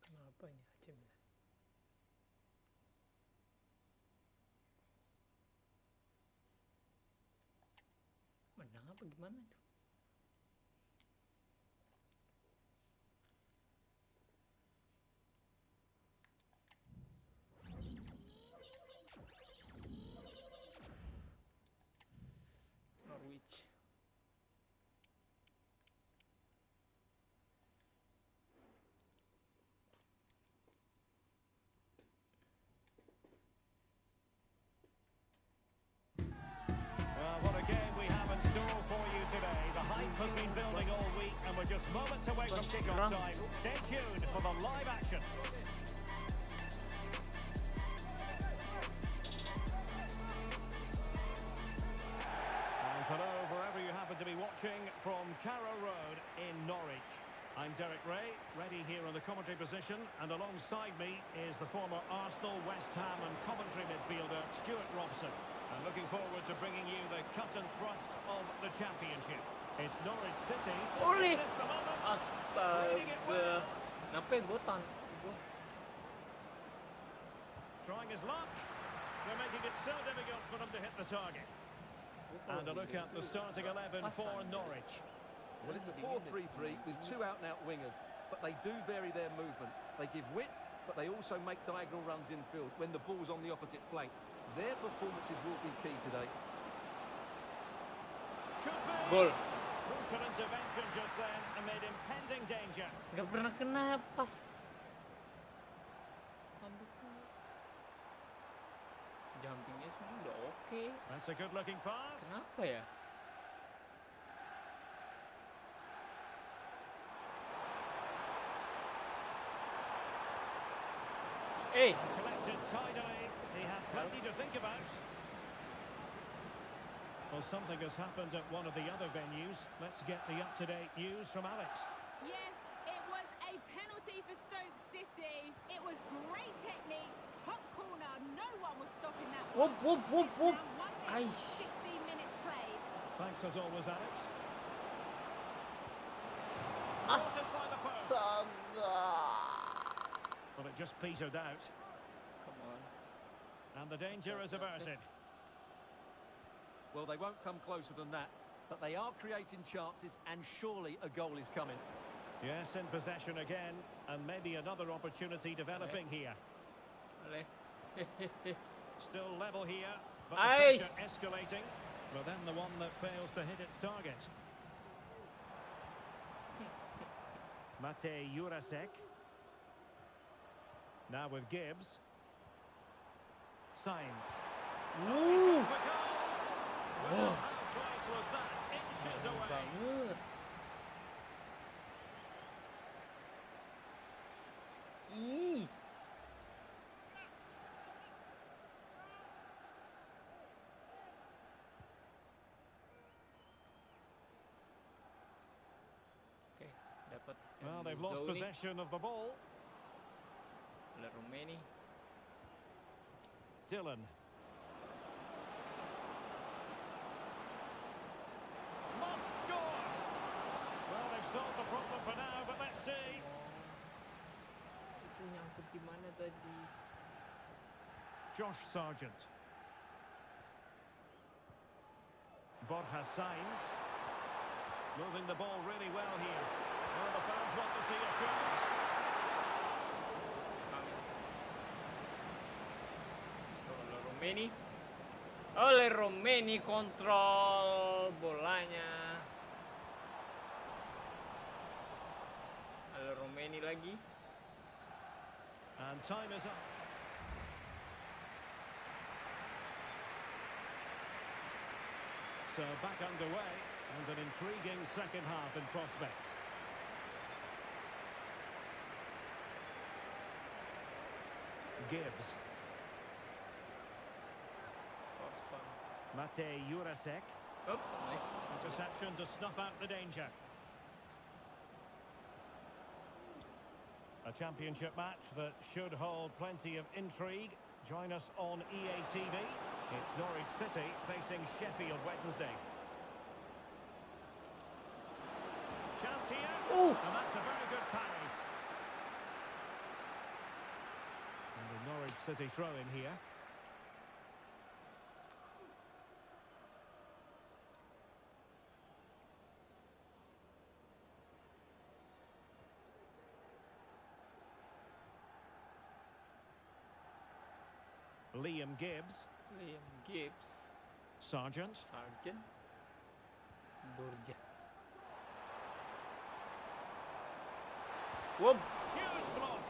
Kenapa ini aja Milan? Menang apa gimana itu? Norwich. Well, what a game we have in store for you today. The hype has been building all week, and we're just moments away from kickoff time. Stay tuned for the live action. And hello, wherever you happen to be watching from Carrow Road in Norwich. I'm Derek Ray, ready here on the commentary position, and alongside me is the former Arsenal, West Ham and Coventry midfielder Stuart Robson. And looking forward to bringing you the cut and thrust of the championship. It's Norwich City. Oleh. This is the moment. Astaga. Kenapa gue Trying his luck. They're making it so difficult for them to hit the target. And a look at the starting 11 for Norwich. Well, it's a 4-3-3 with two out-and-out wingers, but they do vary their movement. They give width, but they also make diagonal runs infield when the ball's on the opposite flank. Their performances will be key today. Could be. Gol. Crucial intervention just then amid impending danger. Gak pernah kena pas. Tanduknya. Jumpingnya sebenarnya udah oke. That's a good-looking pass. Kenapa ya? Collected tidily. He had plenty to think about. Well, something has happened at one of the other venues. Let's get the up-to-date news from Alex. Yes, it was a penalty for Stoke City. It was great technique, top corner. No one was stopping that one. Whoop. It's now 1-0, 16 minutes played. Thanks as always, Alex. Astaga. Well, it just petered out. Come on. And the danger is averted. Well, they won't come closer than that, but they are creating chances, and surely a goal is coming. Yes, in possession again, and maybe another opportunity developing here. Boleh. Still level here, but Nice. the pressure escalating. But then the one that fails to hit its target. Mate Jurasek. Now with Gibbs. Signs. Wuh. Well, how close was that? Inches away. Banget. Ih. Oke, dapat. Well, they've lost Zoni. possession of the ball. Oleh Romeni. Dylan. Must score! Well, they've solved the problem for now, but let's see. Itu nyangkut di mana tadi? Josh Sargent. Borja Sainz. Moving the ball really well here. Well, the fans want to see a chance. Oleh Romeni kontrol bolanya. Oleh Romeni lagi. And time is up. So back underway, and an intriguing second half in prospect. Gibbs. Mate Jurasek. Oh, nice. Interception to snuff out the danger. A championship match that should hold plenty of intrigue. Join us on EA TV. It's Norwich City facing Sheffield Wednesday. Chance here. Ooh. And that's a very good parry. And the Norwich City throw in here. Liam Gibbs. Sargent. Borja. Whoop. Huge block.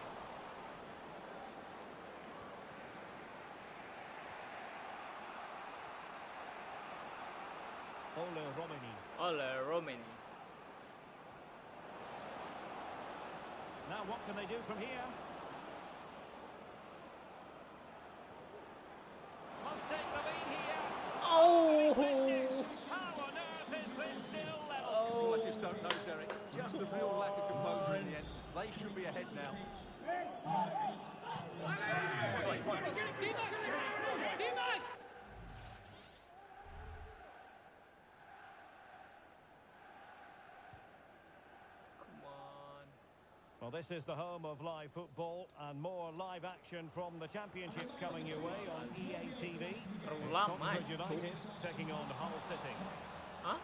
Oleh Romeni. Now what can they do from here? Must take the lead here. Oh. How on earth is this still level? Oh, I just don't know, Derek. Just a real lack of composure in the end. They should be ahead now. Come on. Well, this is the home of live football and more live action from the championship coming your way on EA TV. Terlalu It's lama, Oxford United taking on Hull City. Hah?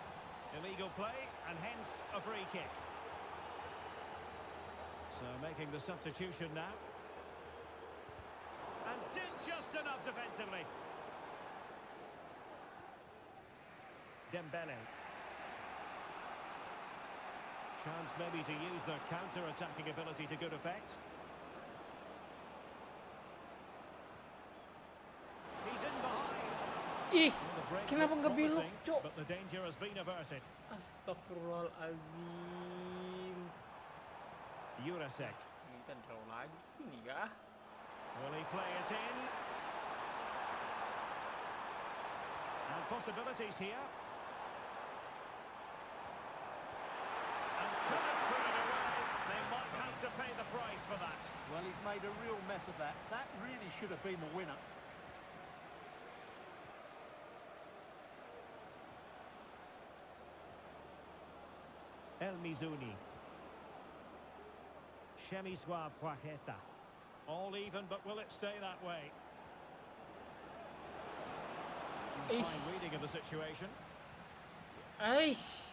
Illegal play and hence a free kick. So making the substitution now. And did just enough defensively. Dembele. Chance maybe to use their counter-attacking ability to good effect. He's in behind. Ih, Well, the break kenapa looked nggak belok, promising, Cok? but the danger has been averted. Astagfirullahaladzim. Jurasek. Ini kita draw lagi nih kah? Will he play it in? And possibilities here. And couldn't put it away. They might have to pay the price for that. Well, he's made a real mess of that. That really should have been the winner. El Mizuni. Shemiswa Pwaheta. All even, but will it stay that way? Fine reading of the situation. Aish.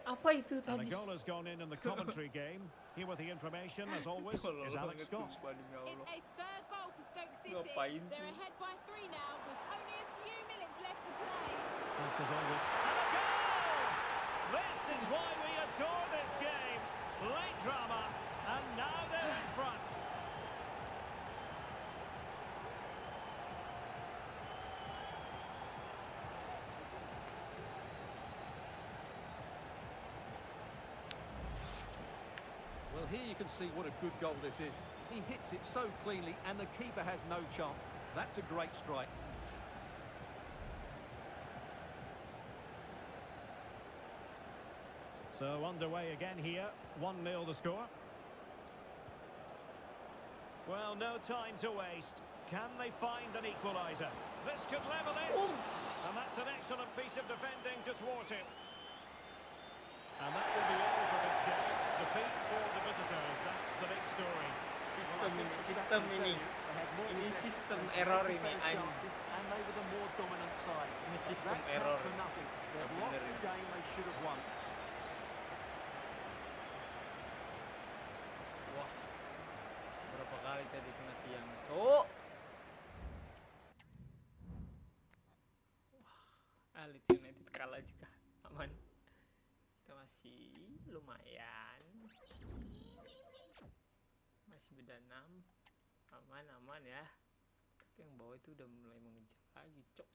Apa itu And the tadi? goal has gone in the commentary game. Here with the information, as always, is Alex Scott. It's a third goal for Stoke City. Ngapain They're sih? ahead by 3 now with only a few minutes left to play. That's as always. And a goal! This is why we adore this game. Late drama, and now they're in front. Well, here you can see what a good goal this is. He hits it so cleanly, and the keeper has no chance. That's a great strike. So underway again here. 1-0 the score. Well, no time to waste. Can they find an equaliser? This could level it. And that's an excellent piece of defending to thwart it. And that will be all for this game. Defeat for the visitors. That's the big story. Sistem ini. Ini sistem error ini. And they were the more dominant side. Ini sistem That error. counts for nothing. They've lost the game they should have won. Wah, berapa kali tadi kena tiang? Oh. Wah, Leeds United kalah juga. Aman. Kita masih lumayan. Masih beda 6. Aman ya. Tapi yang bawah itu udah mulai mengejar lagi, Cok.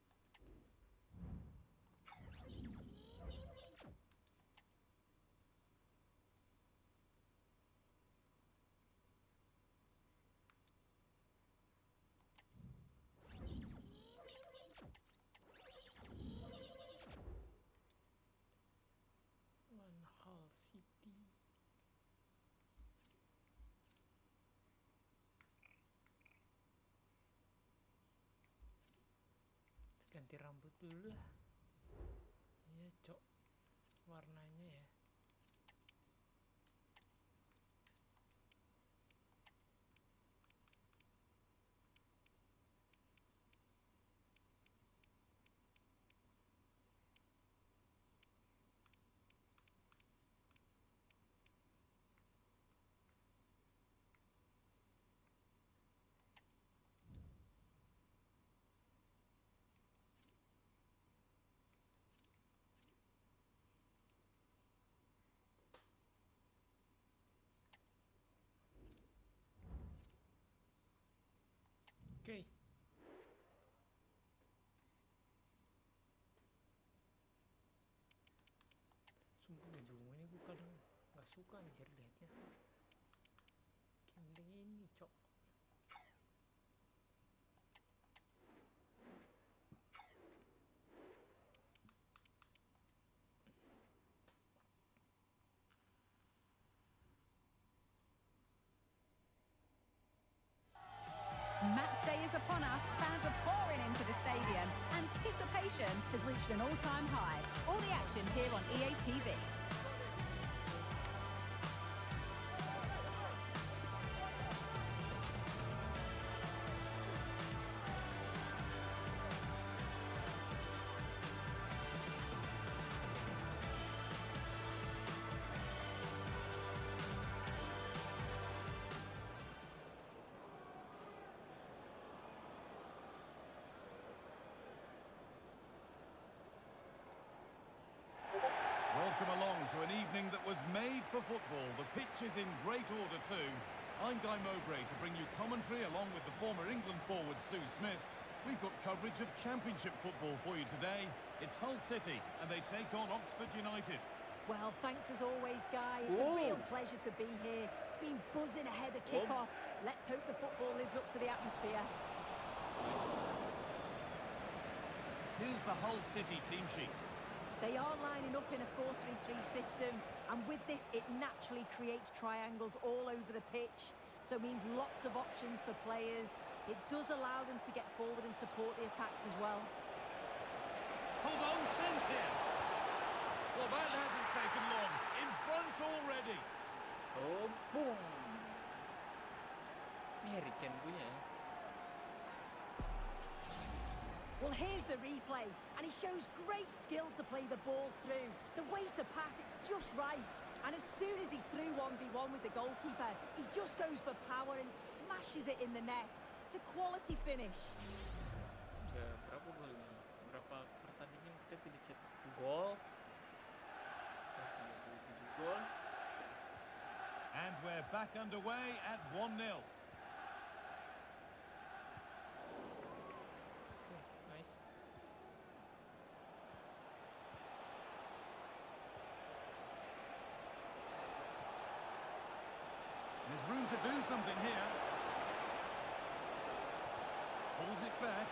Hull City. Ganti rambut dulu lah. Iya, Cok. Warnanya ya. Oke. Sumpah baju ini gue kadang nggak suka anjir liatnya. Mending ini, Cok. Match day is upon us. Fans are pouring into the stadium. Anticipation has reached an all-time high. All the action here on EA TV. Welcome was made for football. The pitch is in great order too. I'm Guy Mowbray to bring you commentary along with the former England forward Sue Smith. We've got coverage of Championship football for you today. It's Hull City and they take on Oxford United. Well, thanks as always, Guy. It's a real pleasure to be here. It's been buzzing ahead of kick-off. Let's hope the football lives up to the atmosphere. Here's the Hull City team sheet. They are lining up in a 4-3-3 system, and with this, it naturally creates triangles all over the pitch. So it means lots of options for players. It does allow them to get forward and support the attacks as well. Hold on, sense here. Well, that hasn't taken long. In front already. Oh, boom. Mengerikan punya. Well, here's the replay, and he shows great skill to play the ball through. The way to pass, it's just right. And as soon as he's through 1v1 with the goalkeeper, he just goes for power and smashes it in the net. It's a quality finish. Berapa golnya? Berapa pertandingan kita tidak cetak gol? 37 gol. And we're back underway at 1-0. Nice. There's room to do something here. Pulls it back.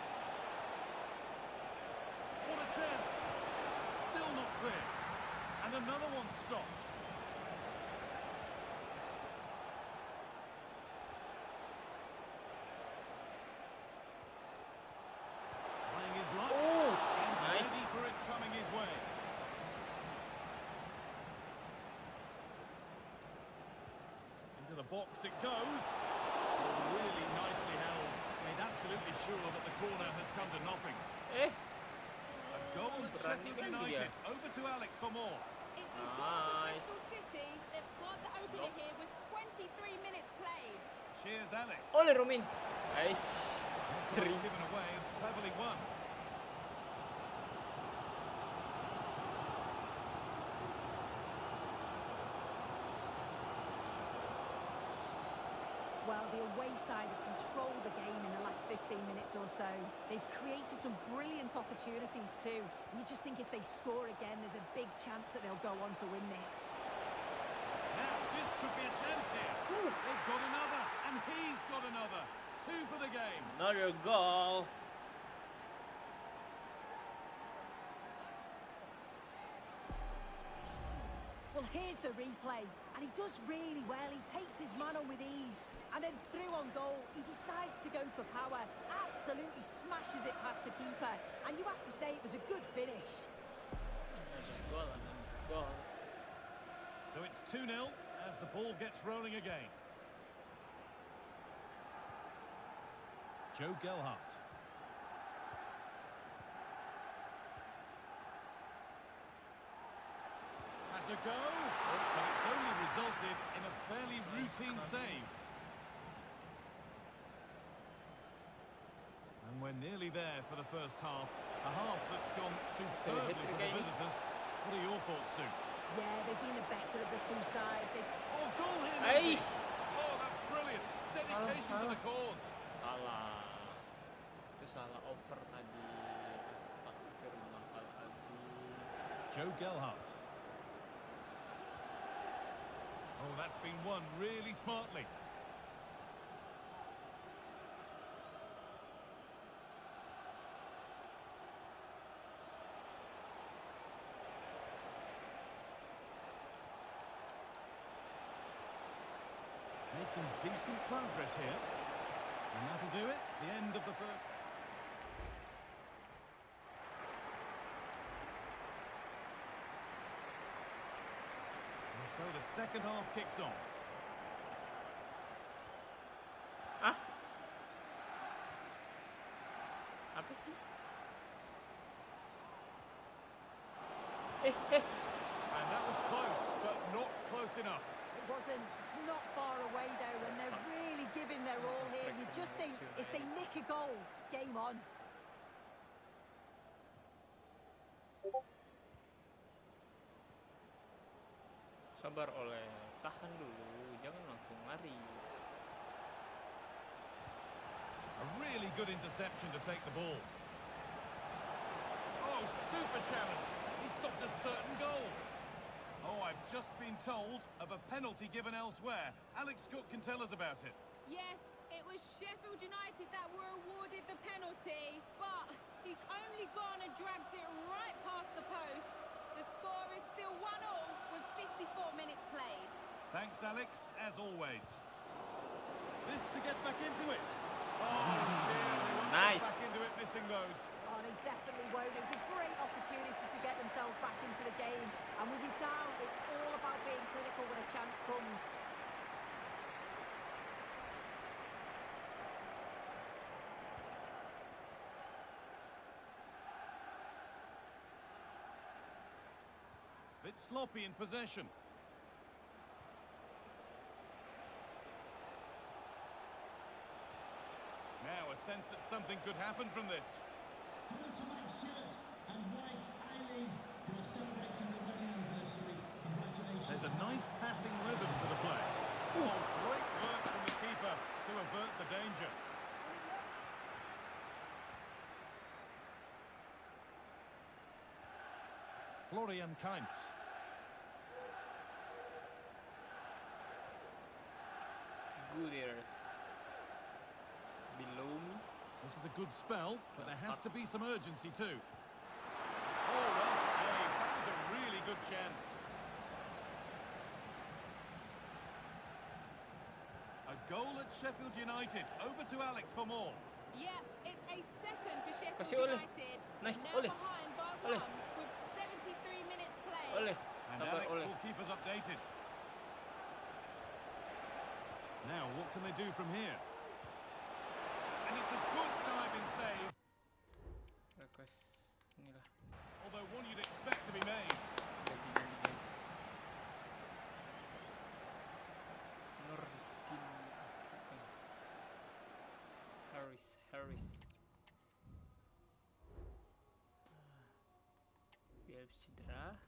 What a chance! Still not clear. And another one stopped. Trying his luck. And nice. ready for it coming his way. Into the box it goes. Really nicely held. Made absolutely sure that the corner has come to nothing. A goal at Sheffield United. Over to Alex for more. It's a goal for Bristol City. They've scored the opener here with 23 minutes played. Cheers, Alex. Oleh Romin. Nice. Seri. Given away as cleverly won. Well, the away side have controlled the game in the last 15 minutes or so. They've created some brilliant opportunities too. And you just think if they score again, there's a big chance that they'll go on to win this. Now, this could be a chance here. They've got another, and he's got another. 2 for the game. Another goal. Well, here's the replay, and he does really well. He takes his man on with ease, and then through on goal, he decides to go for power, absolutely smashes it past the keeper, and you have to say it was a good finish. Another goal, another goal. So it's 2-0 as the ball gets rolling again. Joe Gelhardt. Has a go, but it's only resulted in a fairly routine save. And we're nearly there for the first half. A half that's gone superbly for the visitors. What are your thoughts, Sue? Yeah, they've been the better of the two sides. Oh, goal here! Nice. Oh, that's brilliant. Dedication to the cause. Salah. Itu salah over tadi. Astagfirullahaladzim. Joe Gelhardt. Oh, that's been won really smartly. Making decent progress here. And that'll do it. The end of the first. And so the second half kicks off. Ah. Apa sih? And that was close, but not close enough. It wasn't. It's not far away though, and they're really giving their all here. You just think if they nick a goal, it's game on. Sabar oleh, tahan dulu, jangan langsung lari. A really good interception to take the ball. Oh, super challenge. He stopped a certain goal. Oh, I've just been told of a penalty given elsewhere. Alex Cook can tell us about it. Yes, it was Sheffield United that were awarded the penalty, but he's only gone and dragged it right past the post. The score is still 1-1 with 54 minutes played. Thanks, Alex, as always. This to get back into it. Oh, dear. Nice. Back into it, missing those. Oh, they definitely won't. It was a great opportunity to get themselves back into the game. And with you down, it's all about being clinical when a chance comes. Bit sloppy in possession. Now a sense that something could happen from this. Hello to Mike Stewart and wife Eileen, who are celebrating the wedding anniversary. Congratulations. There's a nice passing rhythm to the play. Oh, great work from the keeper to avert the danger. Florian Kainz. Gooders. Below me. This is a good spell, but there has to be some urgency too. Oh, well saved. That was a really good chance. A goal at Sheffield United. Over to Alex for more. Yeah, it's a second for Sheffield Kasih oleh. United. Nice, Now oleh. behind by Oleh. one with 73 minutes played. Oleh. And Sabar Alex oleh. will keep us updated. Now, what can they do from here? And it's a good diving save, Request inilah. although one you'd expect to be made. Ganti. Nurdin. Harris. Dia habis cedera.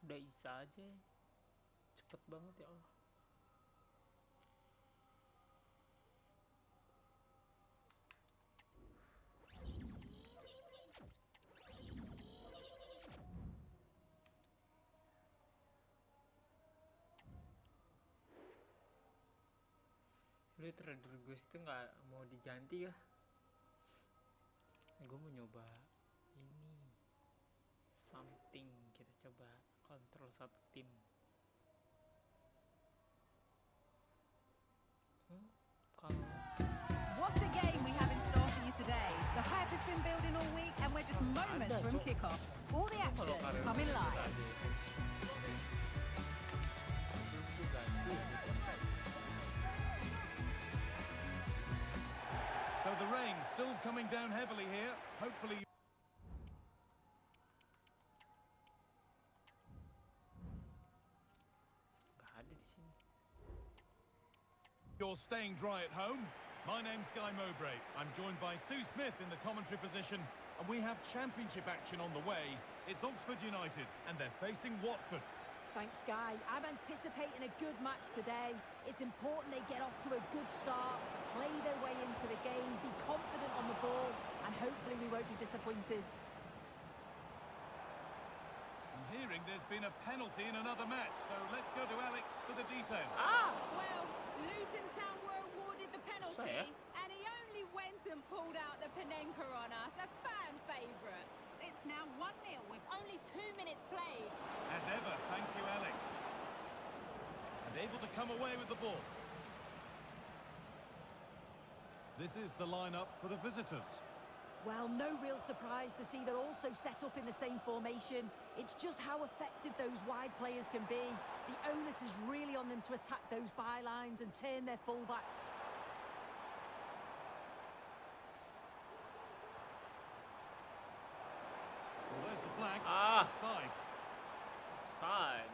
Udah Isa aja. Cepet banget ya Allah. Lihat Rodriguez itu nggak mau diganti ya. Gue mau nyoba ini something, kita coba kontrol satu tim. Kalau What a game we have in store for you today. The hype has been building all week and we're just moments from kickoff. All the action coming live. So the rain still coming down heavily here. Hopefully nggak ada di sini. you're staying dry at home. My name's Guy Mowbray. I'm joined by Sue Smith in the commentary position, and we have championship action on the way. It's Oxford United, and they're facing Watford. Thanks, Guy. I'm anticipating a good match today. It's important they get off to a good start, play their way into the game, be confident on the ball, and hopefully we won't be disappointed. I'm hearing there's been a penalty in another match, so let's go to Alex for the details. Well, Luton Town were awarded the penalty, and he only went and pulled out the Panenka on us, a fan favourite. It's now 1-0 with only 2 minutes played. As ever, thank you, Alex. And able to come away with the ball. This is the lineup for the visitors. Well, no real surprise to see they're also set up in the same formation. It's just how effective those wide players can be. The onus is really on them to attack those bylines and turn their fullbacks. Well, there's the flag. Offside. Side.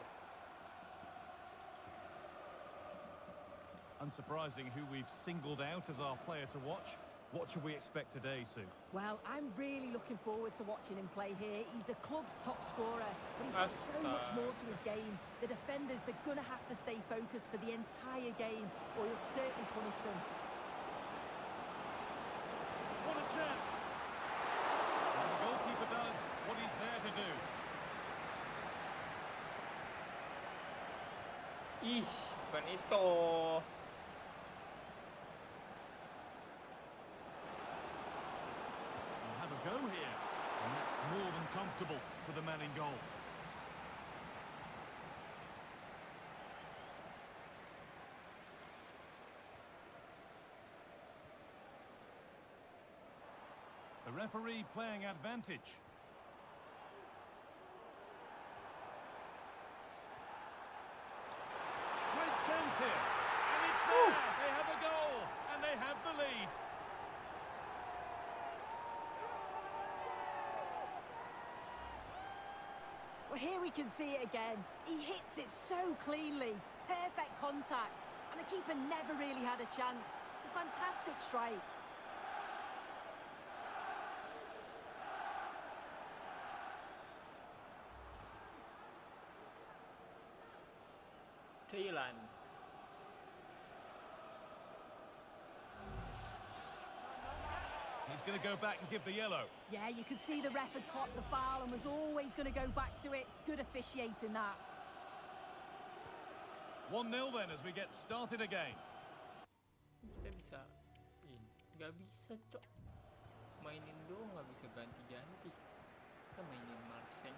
Unsurprising who we've singled out as our player to watch. What should we expect today, Sue? Well, I'm really looking forward to watching him play here. He's the club's top scorer, but he's got so much more to his game. The defenders, they're going to have to stay focused for the entire game, or he'll certainly punish them. What a chance! And the goalkeeper does what he's there to do. Ih, bukan itu. Go here, and that's more than comfortable for the man in goal. The referee playing advantage. Great chance here, and it's there. They have a goal, and they have the lead. Well, here we can see it again. He hits it so cleanly. Perfect contact. And the keeper never really had a chance. It's a fantastic strike. Thailand. He's going to go back and give the yellow. Yeah, you could see the ref had caught the foul and was always going to go back to it. Good officiating that. 1-0 then as we get started again. Kita bisa nggak bisa, Cok. Mainin doang, nggak bisa ganti-ganti. Kita mainin Marseille.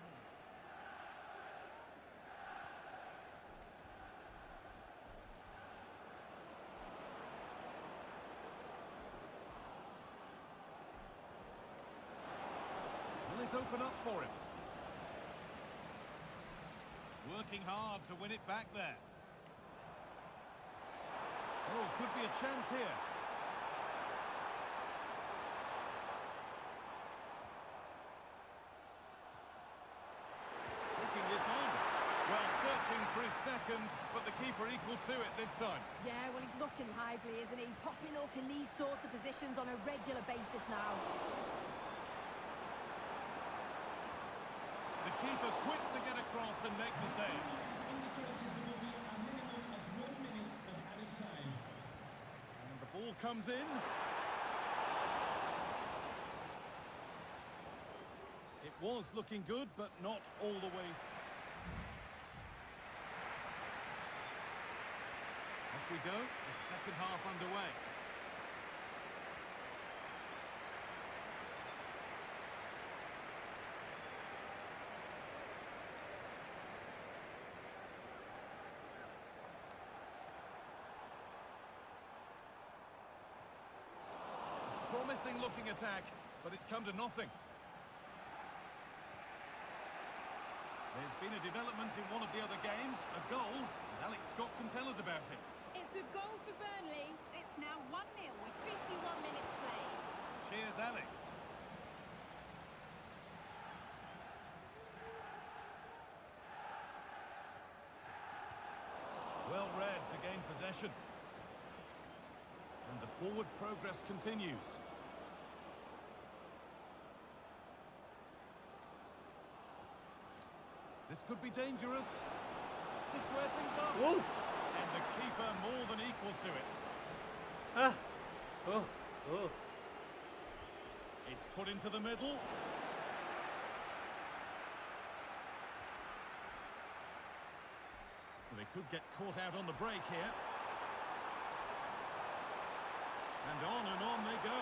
Will it open up for him? Working hard to win it back there. Oh, could be a chance here. Taking this on. Well, searching for his second, but the keeper equal to it this time. Yeah, well, he's looking lively, isn't he? Popping up in these sorts of positions on a regular basis now. The keeper quick to get across and make the save. And the ball comes in. It was looking good, but not all the way. Off we go, the second half underway. Promising looking attack, but it's come to nothing. There's been a development in one of the other games, a goal, and Alex Scott can tell us about it. It's a goal for Burnley. It's now 1-0 with 51 minutes played. Cheers, Alex. Well read to gain possession. And the forward progress continues. This could be dangerous. Just where things are. Whoa! And the keeper more than equal to it. Ah! Oh! Oh! It's put into the middle. They could get caught out on the break here. And on they go.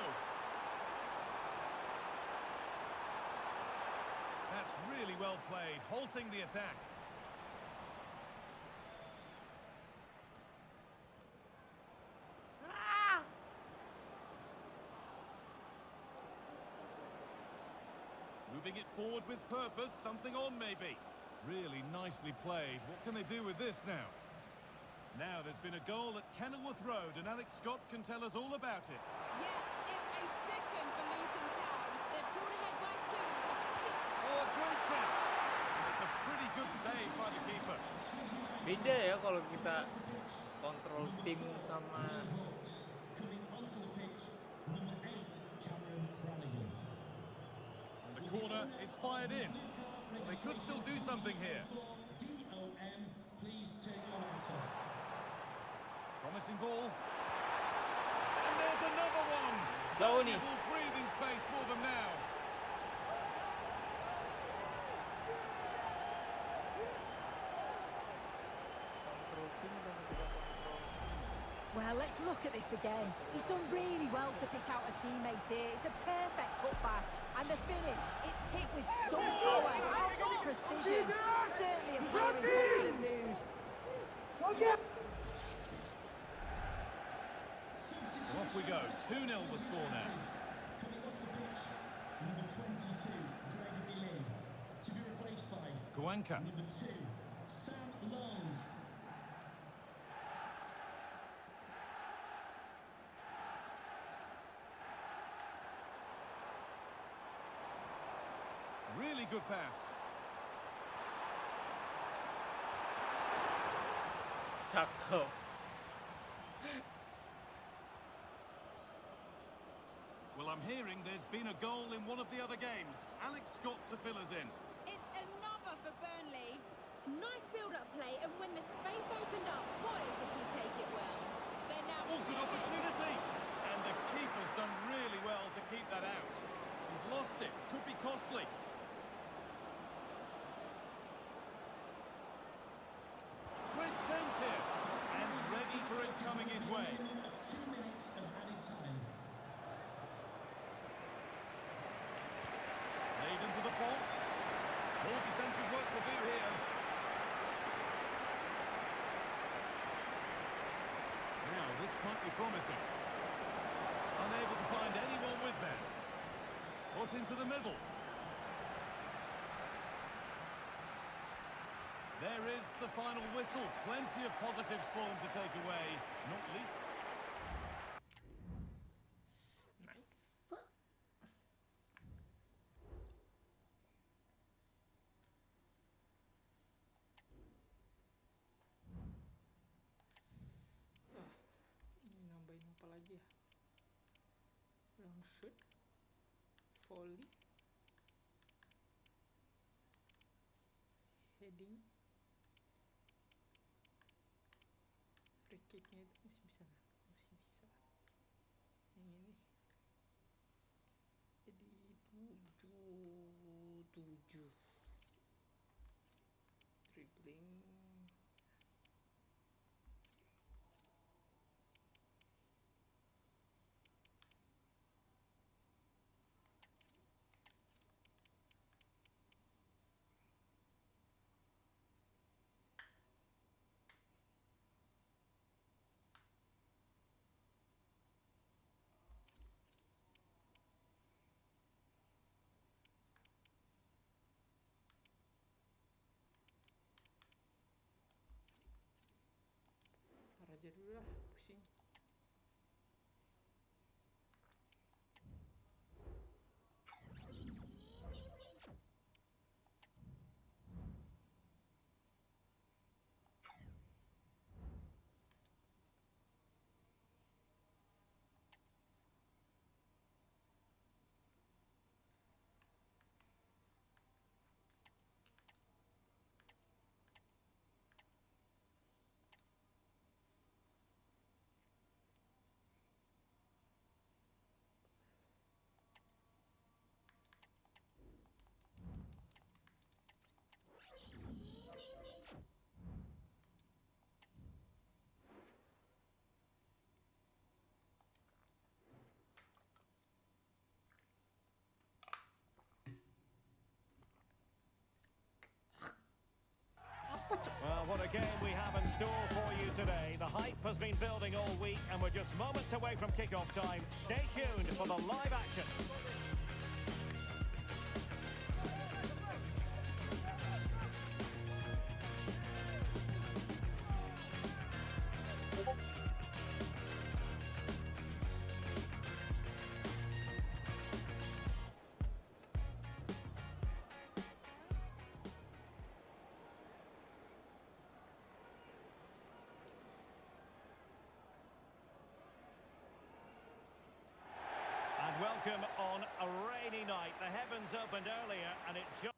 That's really well played, halting the attack. Driving it forward with purpose, something on maybe. Really nicely played. What can they do with this now? Now there's been a goal at Kenilworth Road, and Alex Scott can tell us all about it. Yeah, it's a second for Luton Town. They've pulled ahead by 2 with 6. Oh, a great chance. It's a pretty good save by the keeper. Beda ya kalau kita kontrol tim sama Coming onto the pitch, number 8, Cameron Brannigan. And the corner is fired in. Well, they could still do something here. DOM, please take your lights off. Promising ball. And there's another one. Zoni. Valuable breathing space for them now. kontrol tim sama tidak kontrol. Well, let's look at this again. He's done really well to pick out a teammate here. It's a perfect cutback. And the finish, it's hit with some power, some precision. Certainly a player in confident mood. Off we go. 2-0 the score now. Coming off the pitch, number 22, Gregory Lee. To be replaced by Gaaabuttt. number 2, Sam Long. Really good pass. Cakep. Well, I'm hearing there's been a goal in one of the other games. Alex Scott to fill us in. It's another for Burnley. Nice build-up play, and when the space opened up, boy, did he take it well. They're now Oh, good opportunity. And the keeper's done really well to keep that out. He's lost it. Could be costly. Great chance here. And ready for it coming his way. Minimum of 2 minutes of added time. Laid into the box. More defensive work to do here. Now, this might be promising. Unable to find anyone with them. Put into the middle. There is the final whistle. Plenty of positives for them to take away. Not least. Nice. Ini nambahin apa lagi ya? Long shoot, volley, heading, free kicknya itu masih bisa nggak? Masih bisa. Yang ini jadi 7 dribbling. Ntar aja dulu lah, pusing. Well, what a game we have in store for you today. The hype has been building all week, and we're just moments away from kick-off time. Stay tuned for the live action. rainy night. The heavens opened earlier and it just...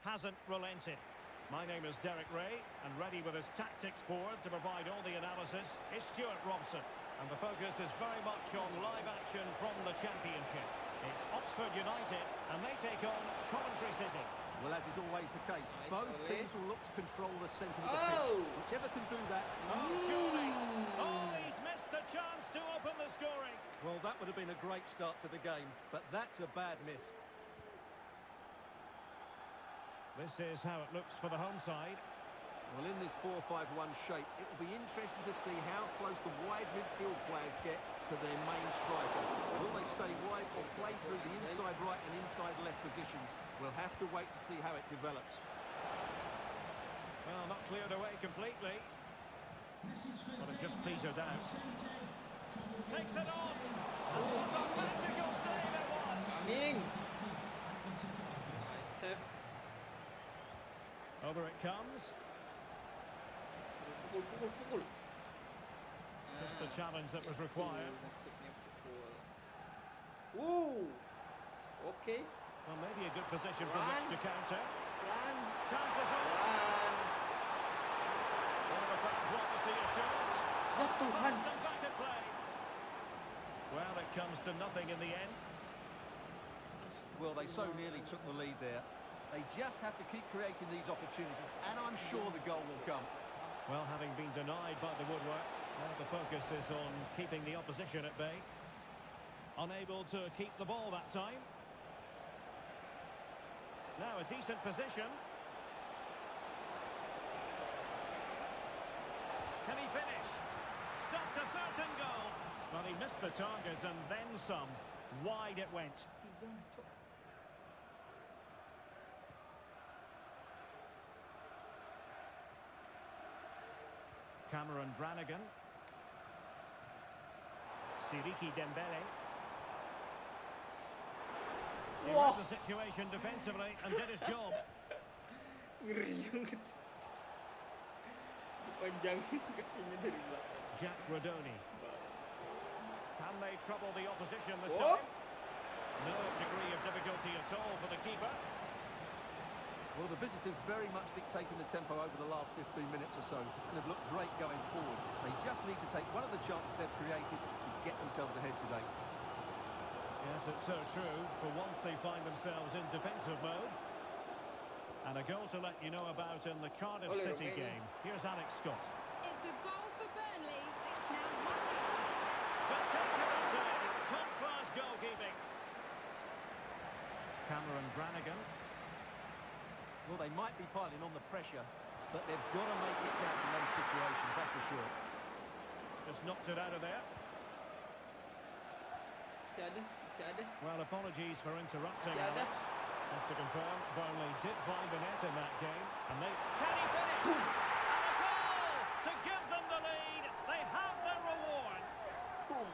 hasn't relented. My name is Derek Ray, and ready with his tactics board to provide all the analysis is Stuart Robson. And the focus is very much on live action from the Championship. It's Oxford United, and they take on Coventry City. Well, as is always the case, both teams will look to control the centre of the pitch. Whichever can do that. Oh, surely. Oh, he's missed the chance to open the scoring. Well, that would have been a great start to the game, but that's a bad miss. This is how it looks for the home side. Well, in this 4-5-1 shape, it will be interesting to see how close the wide midfield players get to their main striker. Will they stay wide or play through the inside right and inside left positions? We'll have to wait to see how it develops. Well, not cleared away completely, but it just petered out. Takes it on. And what a magical save it was. Coming. Save. Over it comes. Pukul. Just the challenge that was required. Ooh. Okay. Well, maybe a good position from which to counter. Run. Chances on. Run. One of the fans want to see a shot. Ya Tuhan. Constant back at play. Well, it comes to nothing in the end. Well, they so nearly took the lead there. They just have to keep creating these opportunities, and I'm sure the goal will come. Well, having been denied by the woodwork, the focus is on keeping the opposition at bay. Unable to keep the ball that time. Now a decent position. Can he finish? Stopped a certain goal. Well, he missed the target and then some. Wide it went. Cameron Brannigan. Siriki Dembele. He read the situation defensively and did his job. Ngeri banget. Dipanjangin kakinya dari belakang. Jack Rodoni. Can they trouble the opposition this Oh. time? No degree of difficulty at all for the keeper. Well, the visitors very much dictating the tempo over the last 15 minutes or so and have looked great going forward. They just need to take one of the chances they've created to get themselves ahead today. Yes, it's so true. For once they find themselves in defensive mode. And a goal to let you know about in the Cardiff Ole, City Romelu. game. Here's Alex Scott. It's a goal for Burnley. It's now 1-0. Spectacular save. Top-class goalkeeping. Cameron Brannigan. Well, they might be piling on the pressure. but they've got to make it count in those situations, that's for sure. Just knocked it out of there. Masih ada. Well, apologies for interrupting, Masih ada. Alex. Just to confirm, Burnley did find the net in that game, and they... Can he finish? And a goal to give them the lead. They have their reward. Boom.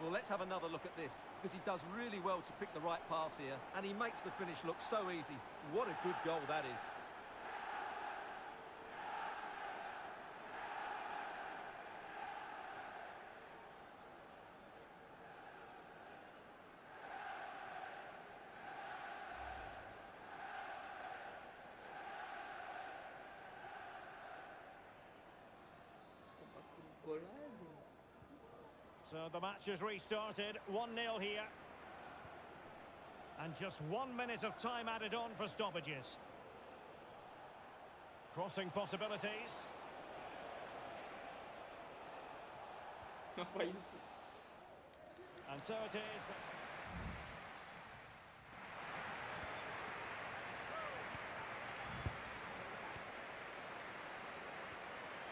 Well, let's have another look at this, because he does really well to pick the right pass here, and he makes the finish look so easy. What a good goal that is. Gol aja nih. So the match has restarted, 1-0 here. And just 1 minute of time added on for stoppages. Crossing possibilities. Ngapain sih? And so it is.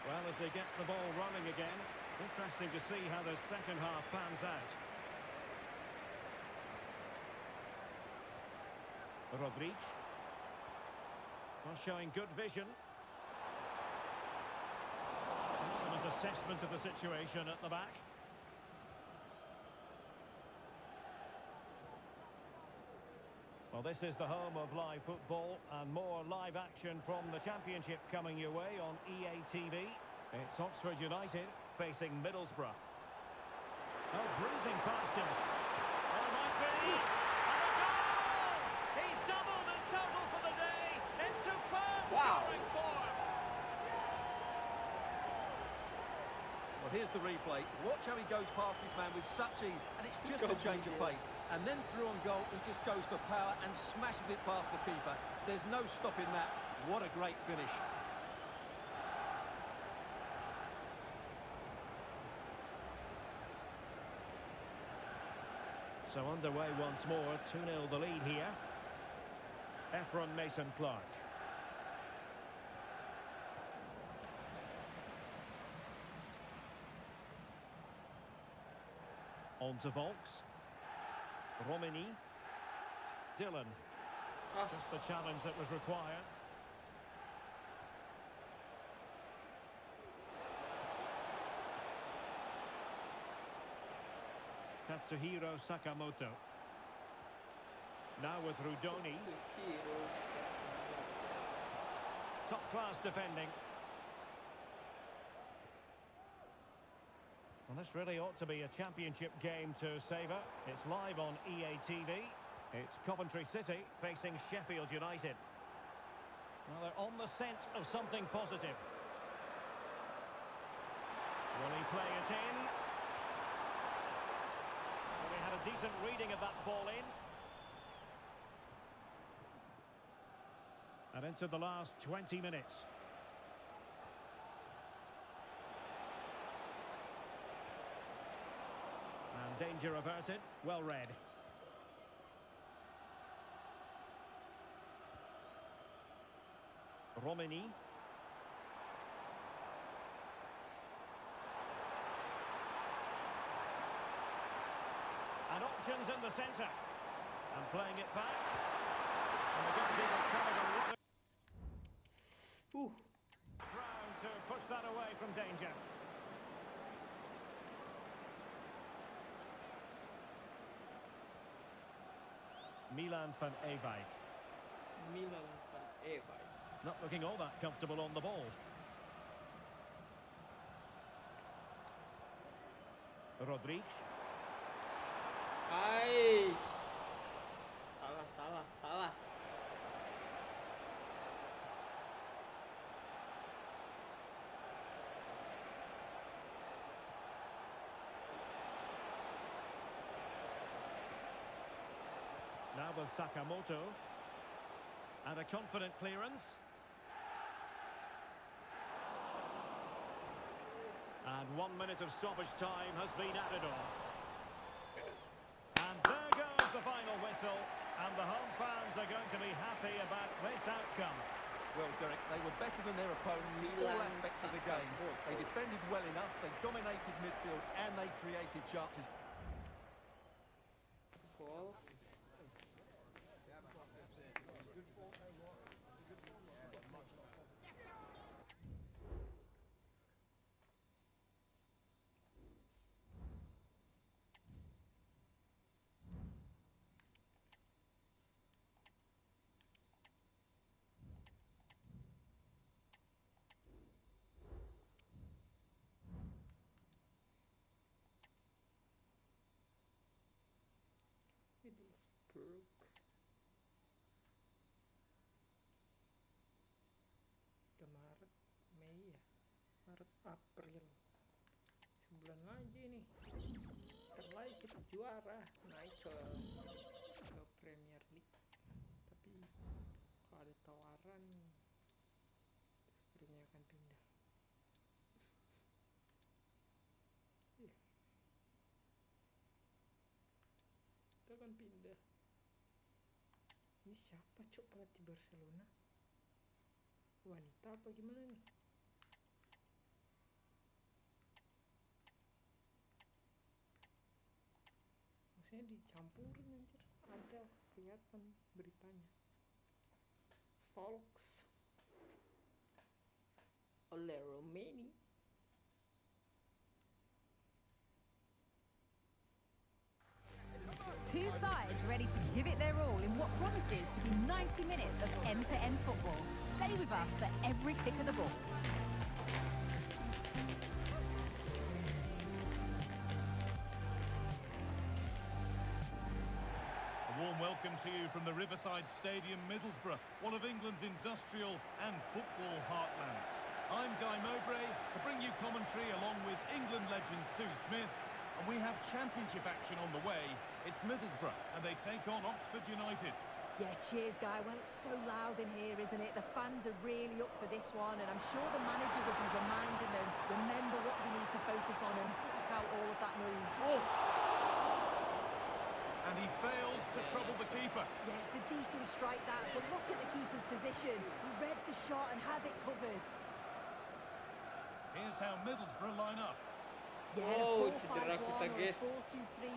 Well, as they get the ball running again, interesting to see how the second half pans out. Rodríguez. Well, showing good vision. Excellent assessment of the situation at the back. Well, this is the home of live football, and more live action from the Championship coming your way on EA TV. It's Oxford United facing Middlesbrough. Oh, breezing past him. Oh, it might be. And a goal! He's doubled his total for the day in superb scoring form. Well, here's the replay. Watch how he goes past his man with such ease, and it's just a change of pace. And then through on goal, he just goes for power and smashes it past the keeper. There's no stopping that. What a great finish. So underway once more, 2-0 the lead here. Efron Mason-Clark. On to Volks. Romini. Dylan. Just the challenge that was required. Katsuhiro Sakamoto. Now with Rudoni. Top-class defending. Well, this really ought to be a championship game to savour. It's live on EA TV. It's Coventry City facing Sheffield United. Well, they're on the scent of something positive. Will he play it in? Well, he had a decent reading of that ball in. And into the last 20 minutes. And danger averted. Well read. Romini. And options in the centre. And playing it back. And the goalkeeper covered a lot. Brown to push that away from danger. Milan van Ewijk. Milan van Ewijk. Not looking all that comfortable on the ball. Rodríguez. Aish. Salah. Now with Sakamoto. And a confident clearance. And 1 minute of stoppage time has been added on. And there goes the final whistle. And the home fans are going to be happy about this outcome. Well, Derek, they were better than their opponents in all aspects of the game. They defended well enough, they dominated midfield, and they created chances. Gol. Middlesbrough. Udah Maret, Mei ya. Maret, April. Sebulan lagi nih. Terlai kita juara, naik ke Premier League. Tapi kalau ada tawaran, sepertinya akan pindah. Iya. Kita akan pindah. Ini siapa cok pelatih Barcelona? Wanita apa gimana nih? Maksudnya dicampurin anjir. Ada kelihatan beritanya. Volks oleh Romani. Two sides ready to give it their all in what promises to be 90 minutes of end-to-end football. Stay with us for every kick of the ball. A warm welcome to you from the Riverside Stadium, Middlesbrough, one of England's industrial and football heartlands. I'm Guy Mowbray to bring you commentary along with England legend Sue Smith, and we have championship action on the way. It's Middlesbrough, and they take on Oxford United. Yeah, cheers, Guy. Well, it's so loud in here, isn't it? The fans are really up for this one, and I'm sure the managers will be reminding them, remember what you need to focus on and block out all of that noise. Oh! And he fails to trouble the keeper. Yeah, it's a decent strike, that, but look at the keeper's position. He read the shot and had it covered. Here's how Middlesbrough line up. Yeah, Oh, a 4-5-1 cedera kita, or a guys.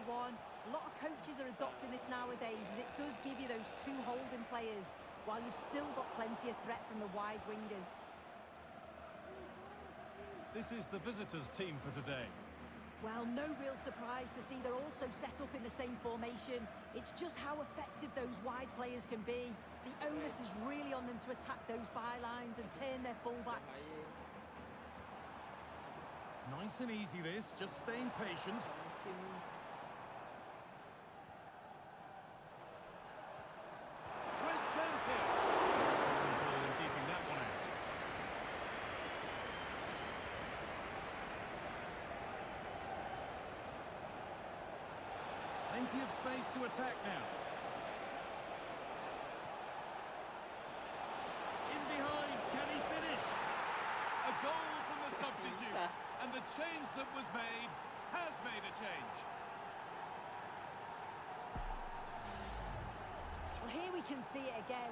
4-2-3-1. A lot of coaches are adopting this nowadays, as it does give you those two holding players, while you've still got plenty of threat from the wide wingers. This is the visitors' team for today. Well, no real surprise to see they're also set up in the same formation. It's just how effective those wide players can be. The onus is really on them to attack those bylines and turn their fullbacks. Nice and easy this, just staying patient. Great chance here. Control in keeping that one out. Plenty of space to attack now. In behind, can he finish? A goal from the substitute. And the change that was made has made a change. Well, here we can see it again.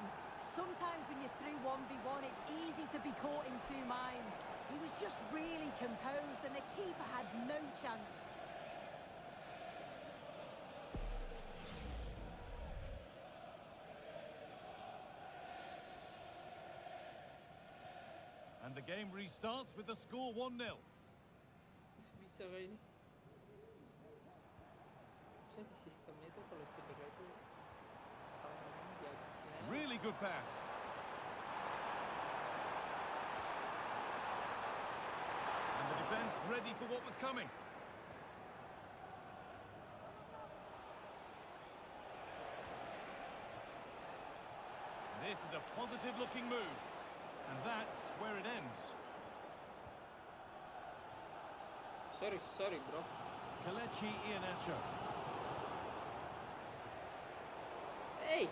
Sometimes when you're through 1v1, it's easy to be caught in two minds. He was just really composed, and the keeper had no chance. And the game restarts with the score 1-0. Bisa kayak ini. Bisa di sistemnya itu kalau cedera itu setahun ini dihabisin aja. Really good pass. And the defence ready for what was coming. This is a positive-looking move. And that's where it ends. Sorry, bro. Kelechi Iheanacho. Hey!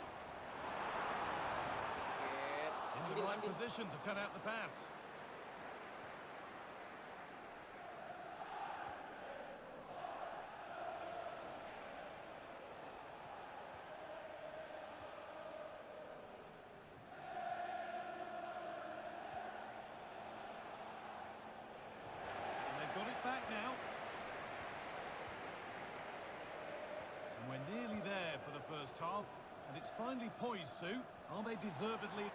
In the right position to cut out the pass. half, and it's finally poised, Sue. Are they deservedly...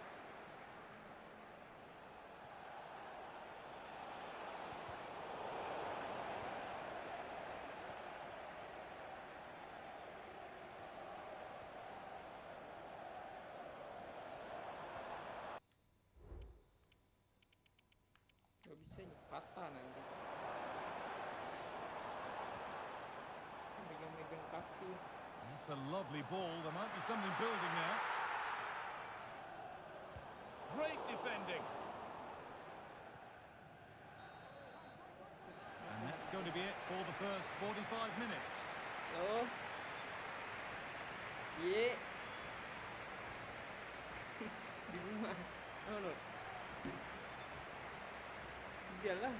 Gak bisa ini patah nanti. Megang-megang kaki. That's a lovely ball. There might be something building there. Great defending. And that's going to be it for the first 45 minutes. Oh. Ye. Di rumah. Oh, no. Tidaklah.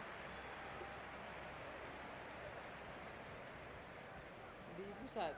Di pusat.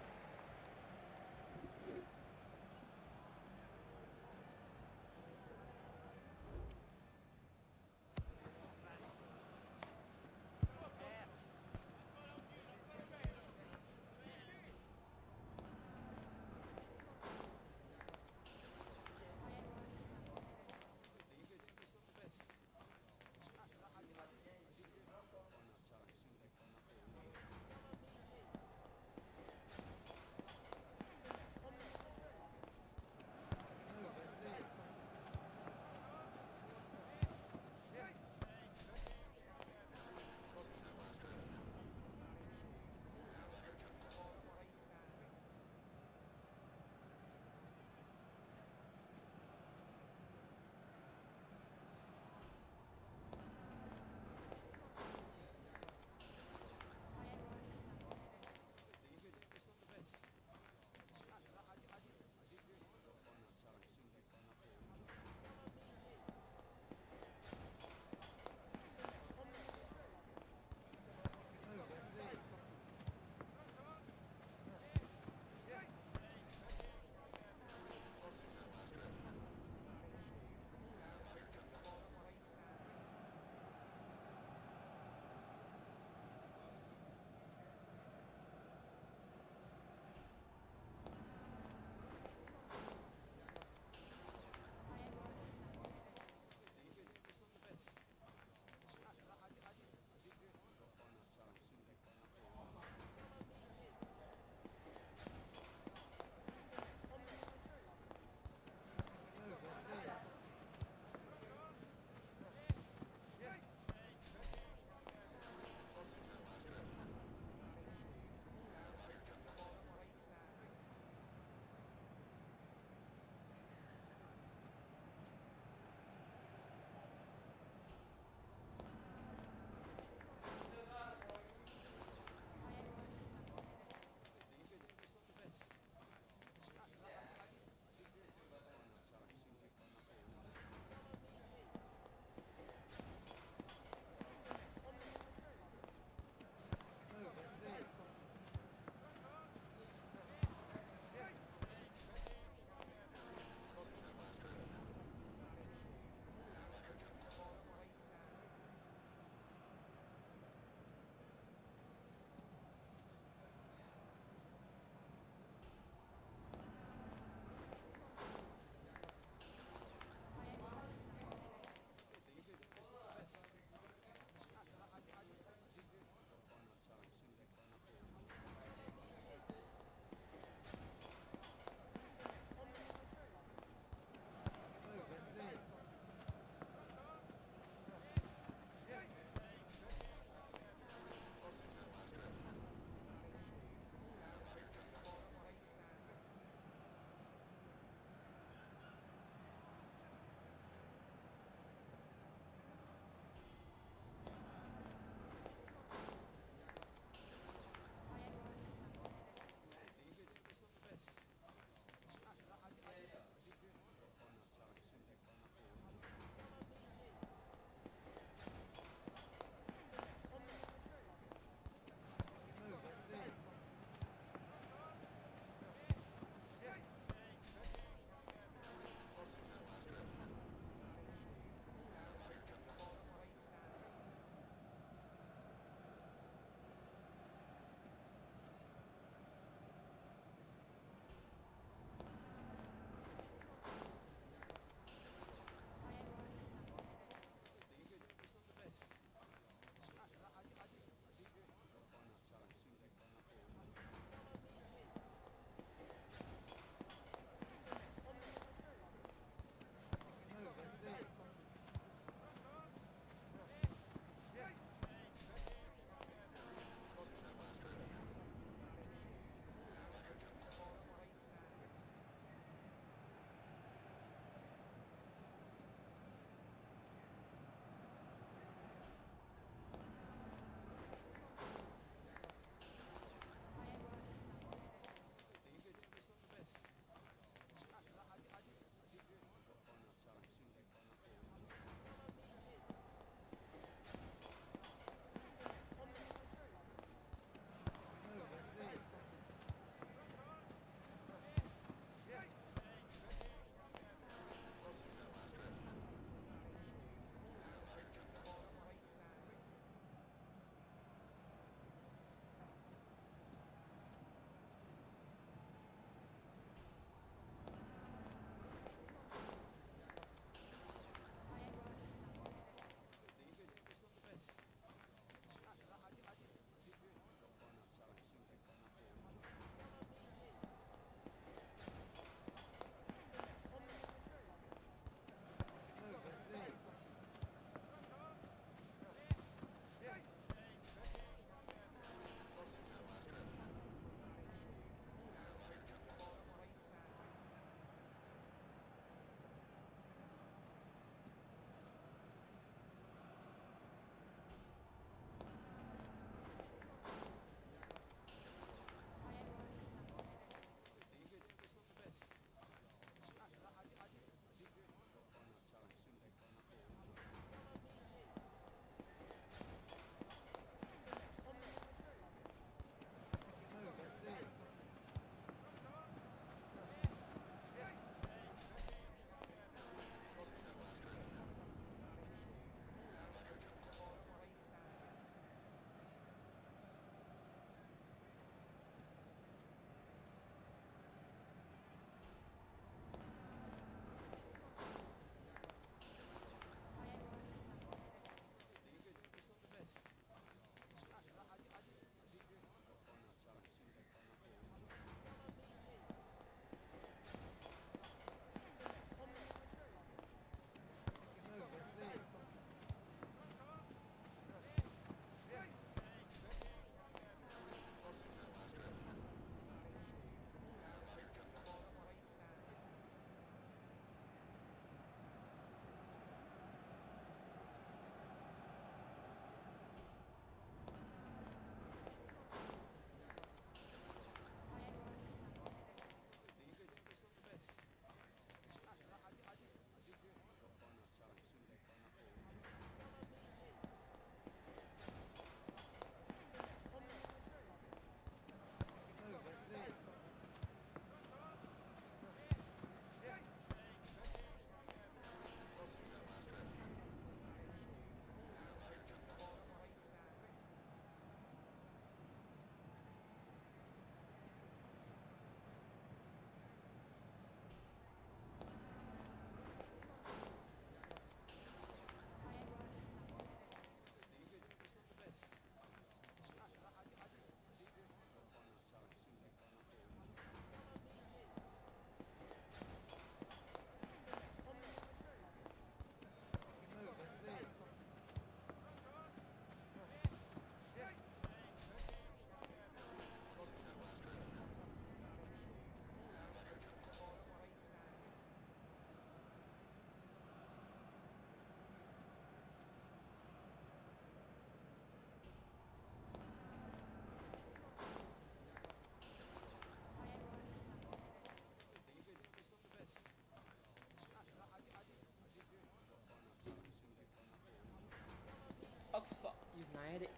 United.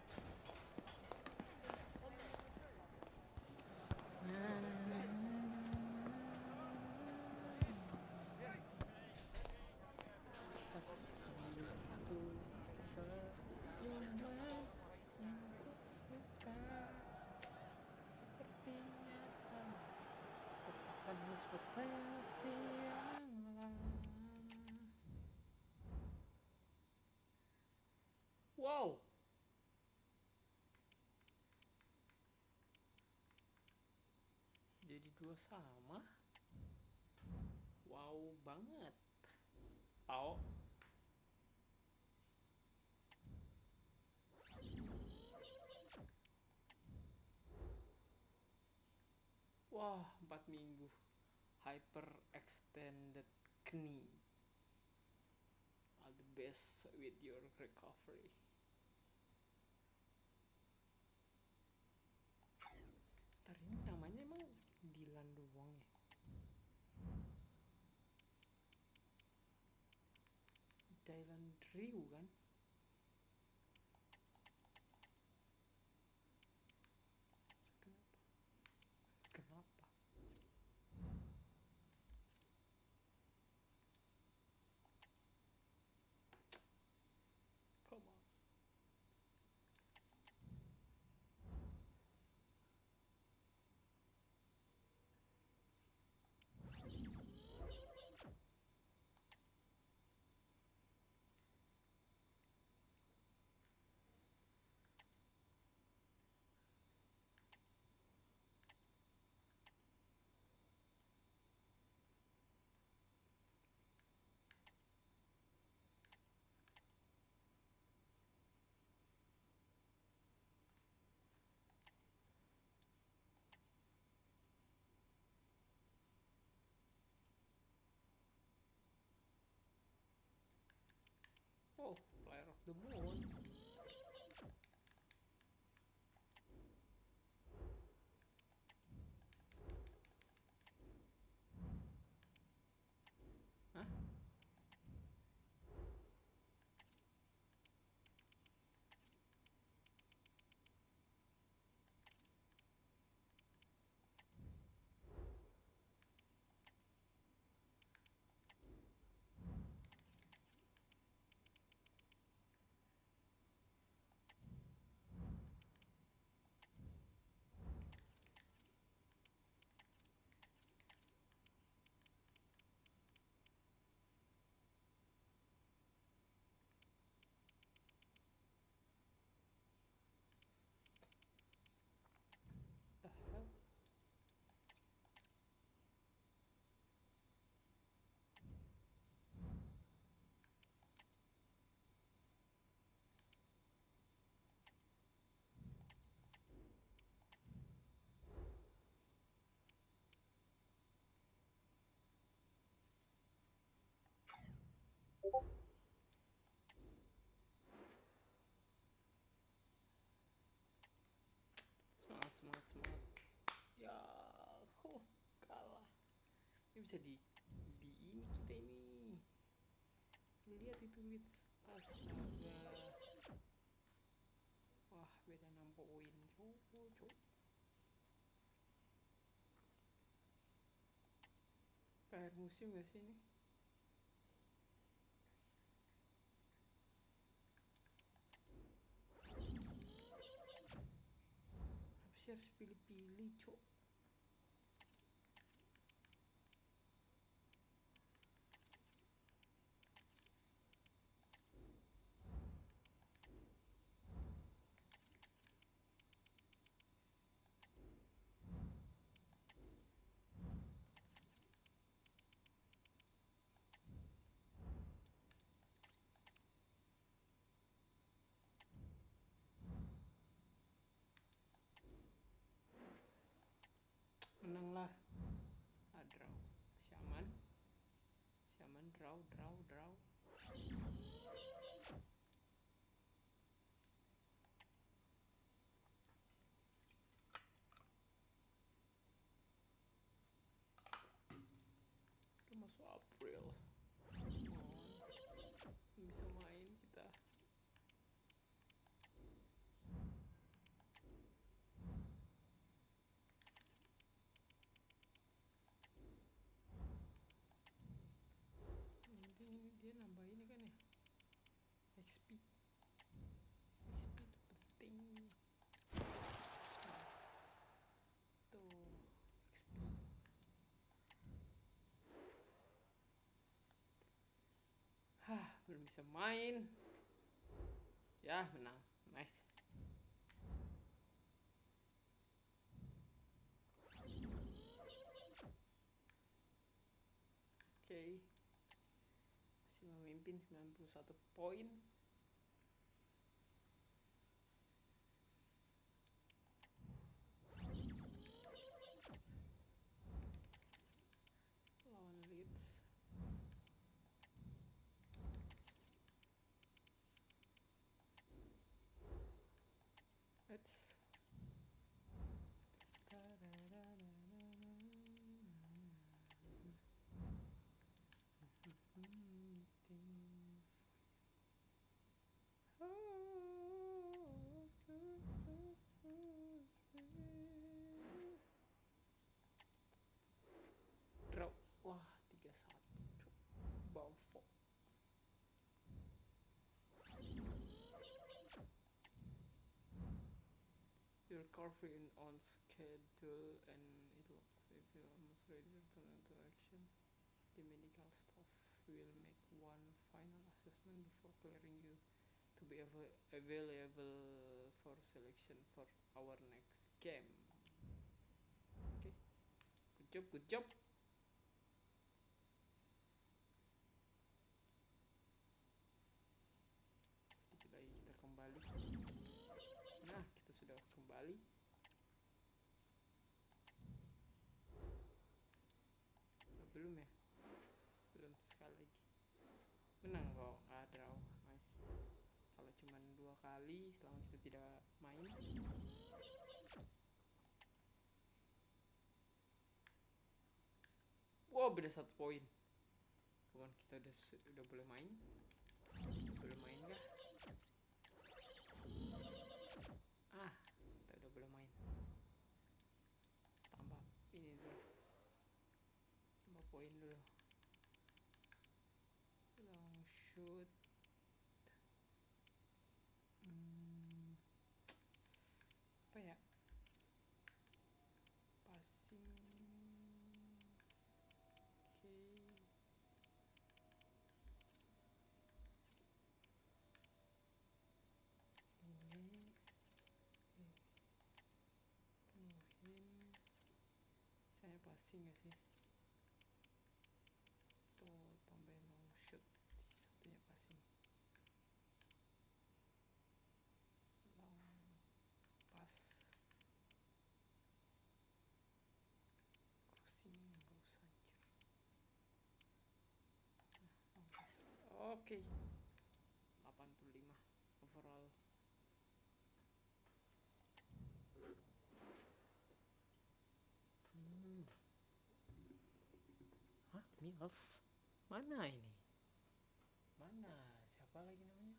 Sepertinya sama, tetapkan ekspektasi yang lama. Wow. Jadi 2 sama. Wow banget. Oh. Wah, 4 minggu. Hyper extended knee. All the best with your recovery. Ntar ini namanya emang Dilan doang ya? Dylan Drew kan? Kenapa? Come on. Oh, player of the moon. Hah? The hell? Semangat, semangat, semangat. Ya, kalah. Ini bisa di ini kita ini. Lihat itu Wits. Astaga. Wah, beda 6 poin. Cuk. Akhir musim gak sih ini? Apa sih harus pilih-pilih, cuk? Menanglah. Draw. Siaman draw. Udah masuk April. Bisa main kita. bisa main. Ya, menang. Nice. Oke. Masih memimpin 91 poin. Lawan Leeds. Let's draw. Wah, 3-1. Bawfo. You're currently on schedule and it looks like you're almost ready to return into action. The medical staff will make one final assessment before clearing you to be available for selection for our next game. Okay, good job. Sedikit lagi kita kembali. Nah, kita sudah kembali. Belum ya? Belum, sekali lagi. Menang kok, nggak draw. Nice. Kalau cuma 2 kali selama kita tidak main. Wow, beda 1 poin. Kawan kita udah boleh main. Boleh main nggak? Ah, kita udah boleh main. Tambah ini dulu. Tambah poin dulu. Long shoot. Apa ya? Passing. Oke. Ini penuhin. Saya passing gak sih? Tuh, tambahin long shoot. Satunya passing. Long pass. Crossing gak usah anjir. Nah, long pass. Oke. 85 overall. Hah? Mills? Mana ini? Mana? Siapa lagi namanya?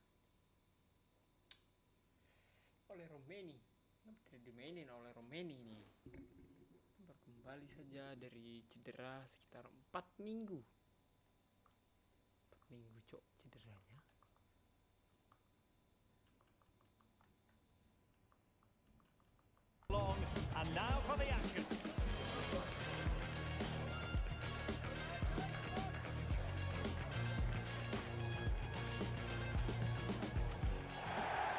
Oleh Romeni. Kenapa tidak dimainin oleh Romeni ini? Baru kembali saja dari cedera sekitar 4 minggu. 4 minggu, cok, cederanya. Long, and now for the action.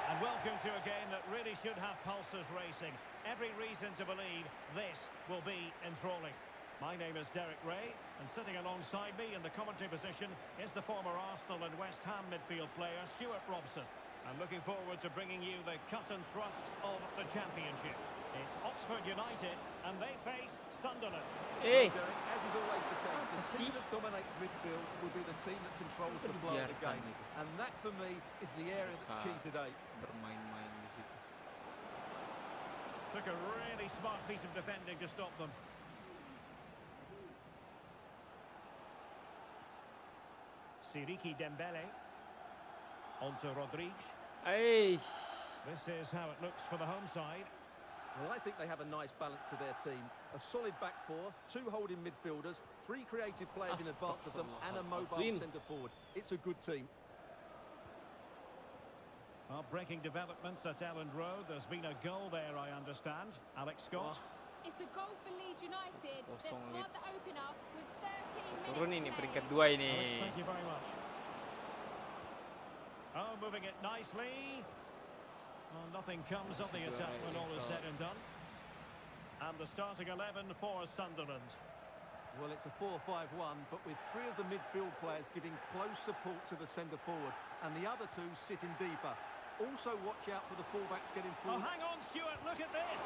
And welcome to a game that really should have pulses racing. Every reason to believe this will be enthralling. My name is Derek Ray, and sitting alongside me in the commentary position is the former Arsenal and West Ham midfield player Stuart Robson. I'm looking forward to bringing you the cut and thrust of the championship. It's Oxford United, and they face Sunderland. Eh, Derek, as is always the case, the Apa team sih? that dominates midfield will be the team that controls the flow of the Dibiarkan game. itu. And that, for me, is the area that's key today. Bermain-main di situ. Took a really smart piece of defending to stop them. Siriki Dembele. On to Rodriguez. Aish. This is how it looks for the home side. Well, I think they have a nice balance to their team. A solid back four, 2 holding midfielders, 3 creative players in advance of them, and a mobile Astaghfirullahaladzim. centre forward. It's a good team. Breaking developments at Elland Road. There's been a goal there, I understand. Alex Scott. It's a goal for Leeds United. They've scored the opener with 13 minutes Turun ini to play. peringkat 2 ini. Alex, thank you very much. Oh, moving it nicely. Well, nothing comes of the attack when all is said and done. And the starting 11 for Sunderland. Well, it's a 4-5-1, but with 3 of the midfield players giving close support to the centre forward, and the other 2 sitting deeper. Also, watch out for the fullbacks getting Oh, forward. hang on, Stuart, look at this.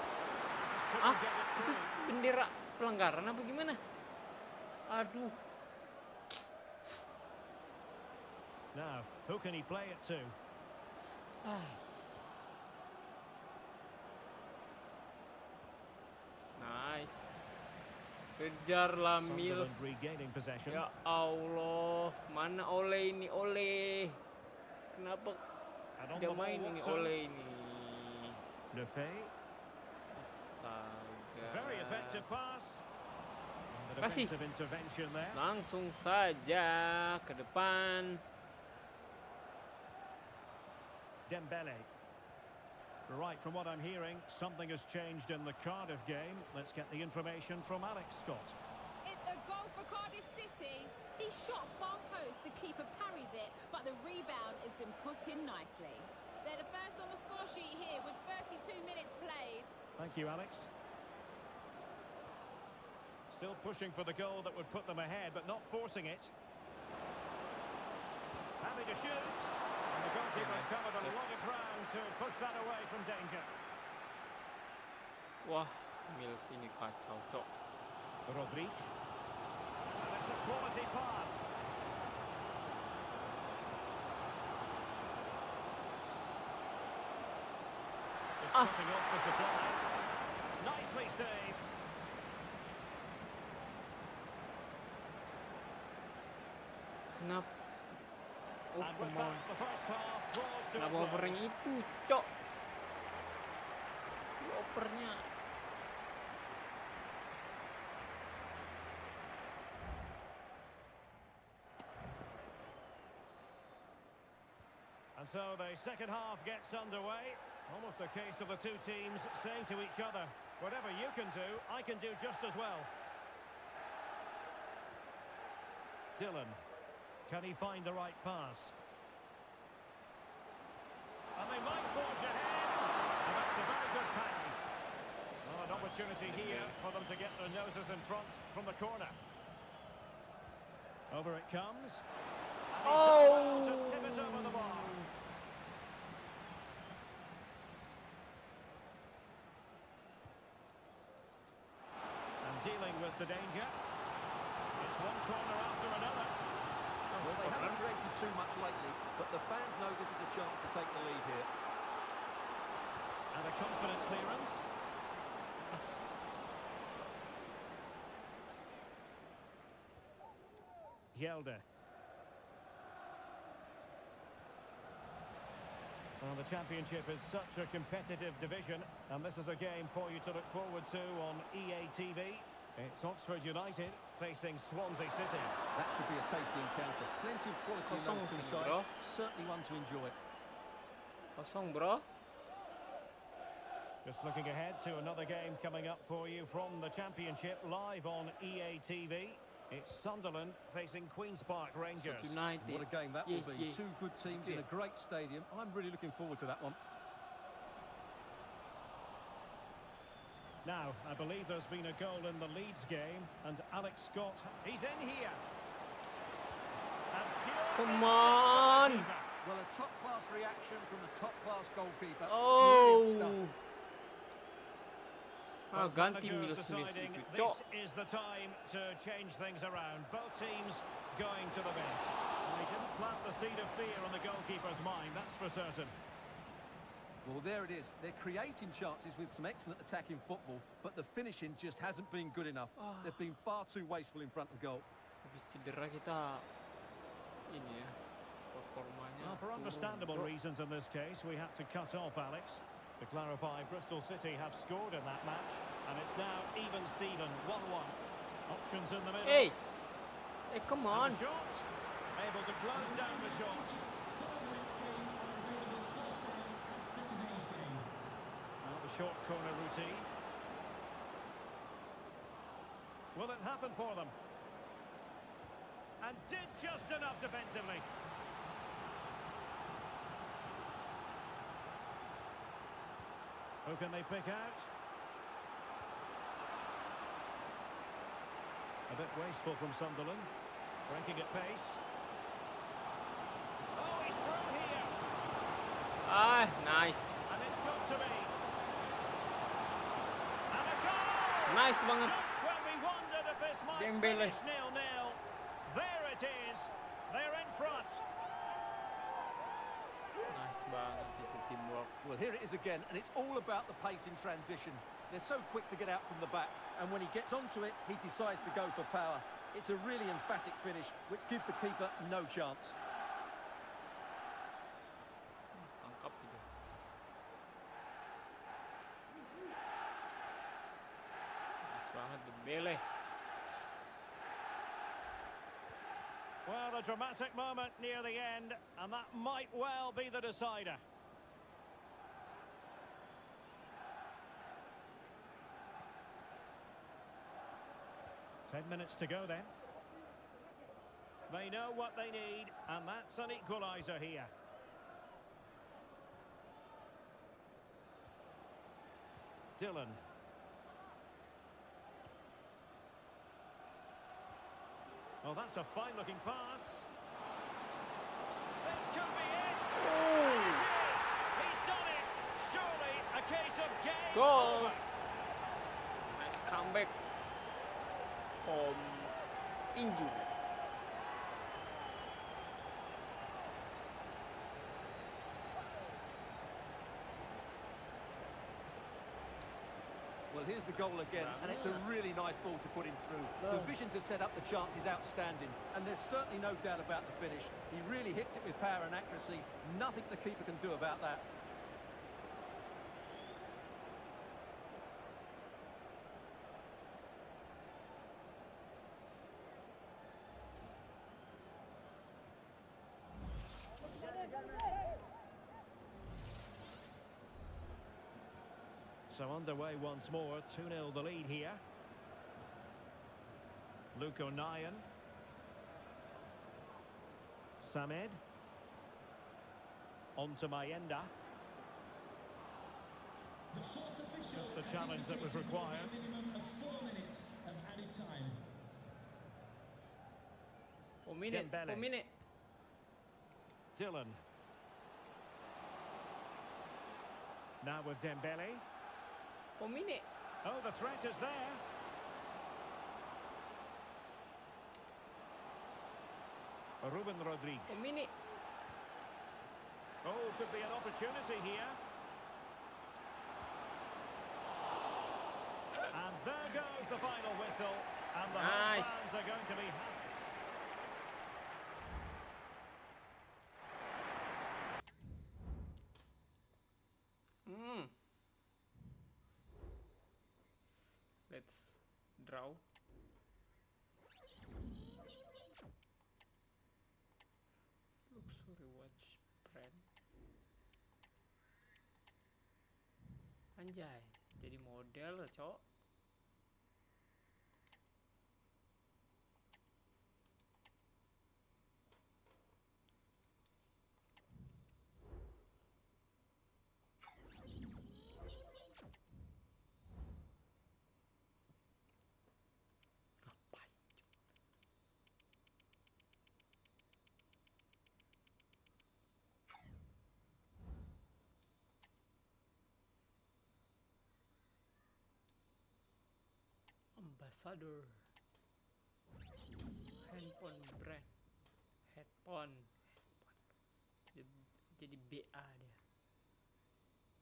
Ah, itu bendera pelanggaran apa gimana? Aduh. Now, who can he play it to? Nice. Kejarlah Mills. Sunderland regaining possession. Ya Allah, mana Ole ini, Ole? Kenapa And on tidak the ball, main ini Watson. Ole ini? Lefebvre. Astaga. Very effective pass. And the Kasih. defensive intervention there. Langsung saja ke depan. Dembele. Right, from what I'm hearing, something has changed in the Cardiff game. Let's get the information from Alex Scott. It's a goal for Cardiff City. He shot far post, the keeper parries it, but the rebound has been put in nicely. They're the first on the score sheet here with 32 minutes played. Thank you, Alex. Still pushing for the goal that would put them ahead, but not forcing it. Happy to shoot. And the goalkeeper covered a lot of ground to push that away from danger. Wah, Mills ini kacau, cok. Rodrigue. And it's a quality pass. Just cutting off the supply. Nicely saved. Kenapa? Oh, And with come on. that, the first half draws to a Kenapa close. overnya itu, cok? Opernya. And so the second half gets underway. Almost a case of the two teams saying to each other, whatever you can do, I can do just as well. Dylan. Can he find the right pass? And they might forge ahead. And that's a very good pass. Well, an opportunity here for them to get their noses in front from the corner. Over it comes. And he's done well to tip it over the bar. And dealing with the danger. It's one corner after another. Well, they haven't created too much lately, but the fans know this is a chance to take the lead here. And a confident clearance. Yelder. Well, the Championship is such a competitive division, and this is a game for you to look forward to on EA TV. It's Oxford United facing Swansea City. That should be a tasty encounter. Plenty of quality in those two sides. Certainly one to enjoy. Kosong, bro. Just looking ahead to another game coming up for you from the Championship live on EA TV. It's Sunderland facing Queen's Park Rangers. United. What a game that will be. Two good teams in a great stadium. I'm really looking forward to that one. Now, I believe there's been a goal in the Leeds game, and Alex Scott, he's in here. And Come on. Well, a top-class reaction from the top-class goalkeeper. Oh. Well, Ganti manager Mills deciding itu, this cok. is the time to change things around. Both teams going to the bench. And he didn't plant the seed of fear on the goalkeeper's mind, that's for certain. Well, there it is. They're creating chances with some excellent attacking football, but the finishing just hasn't been good enough. They've been far too wasteful in front of goal. Habis cedera kita ini ya performanya. Well, for understandable turun, cok. reasons in this case, we had to cut off Alex. To clarify, Bristol City have scored in that match, and it's now even Steven, 1-1. Options in the middle. Hey, come And on. the shot. Able to close down the shot. Now the short corner routine. Will it happen for them? And did just enough defensively. Who can they pick out? A bit wasteful from Sunderland. Breaking at pace. Oh, he's through here. Ah, nice. And it's got to be. And a goal! Nice banget. Just when we wondered if this might Dembele. finish 0-0. There it is. They're in front. Nice banget itu teamwork. Well, here it is again, and it's all about the pace in transition. They're so quick to get out from the back, and when he gets onto it, he decides to go for power. It's a really emphatic finish, which gives the keeper no chance. Tangkap gitu. Nice banget Dembele. Well, a dramatic moment near the end, and that might well be the decider. Ten minutes to go then. They know what they need, and that's an equaliser here. Dylan. Well, that's a fine-looking pass. This could be it. And it is. He's done it. Surely a case of game Goal. over. Nice comeback from injury. Well, here's the goal again, and it's a really nice ball to put him through. The vision to set up the chance is outstanding, and there's certainly no doubt about the finish. He really hits it with power and accuracy. Nothing the keeper can do about that. So underway once more, 2-0 the lead here. Luke O'Nien. Samed. On to Mayenda. Just the challenge that was required. A minimum of 4 minutes of added time. 4 minutes. Dembele. 4 minutes. Dylan. Now with Dembele. 4 minutes. Oh, the threat is there. Ruben Rodriguez. 4 minutes. Oh, could be an opportunity here. And there goes the final whistle. And the home Nice. fans are going to be happy. Let's draw. Luxury watch brand. Anjay, jadi model lah, cok. Ambassador. Handphone brand. Headphone. Jadi BA dia.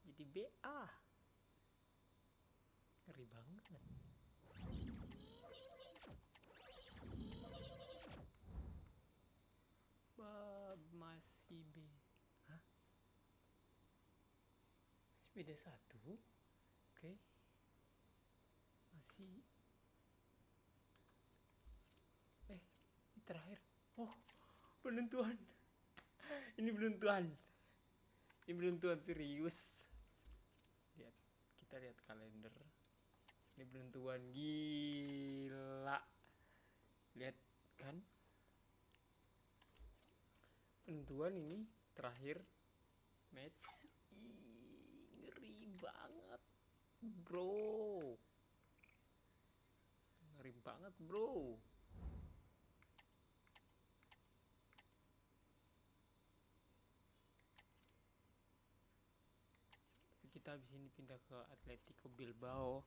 Jadi BA. Ngeri banget. Bab masih B. Hah? Beda satu. Oke. Masih. Ini terakhir. Oh, penentuan. Ini penentuan. Ini penentuan serius. Lihat, kita lihat kalender. Ini penentuan gila. Lihat kan? Penentuan ini terakhir match. Ih, ngeri banget, bro. Ngeri banget, bro. Tapi kita habis ini pindah ke Atletico Bilbao.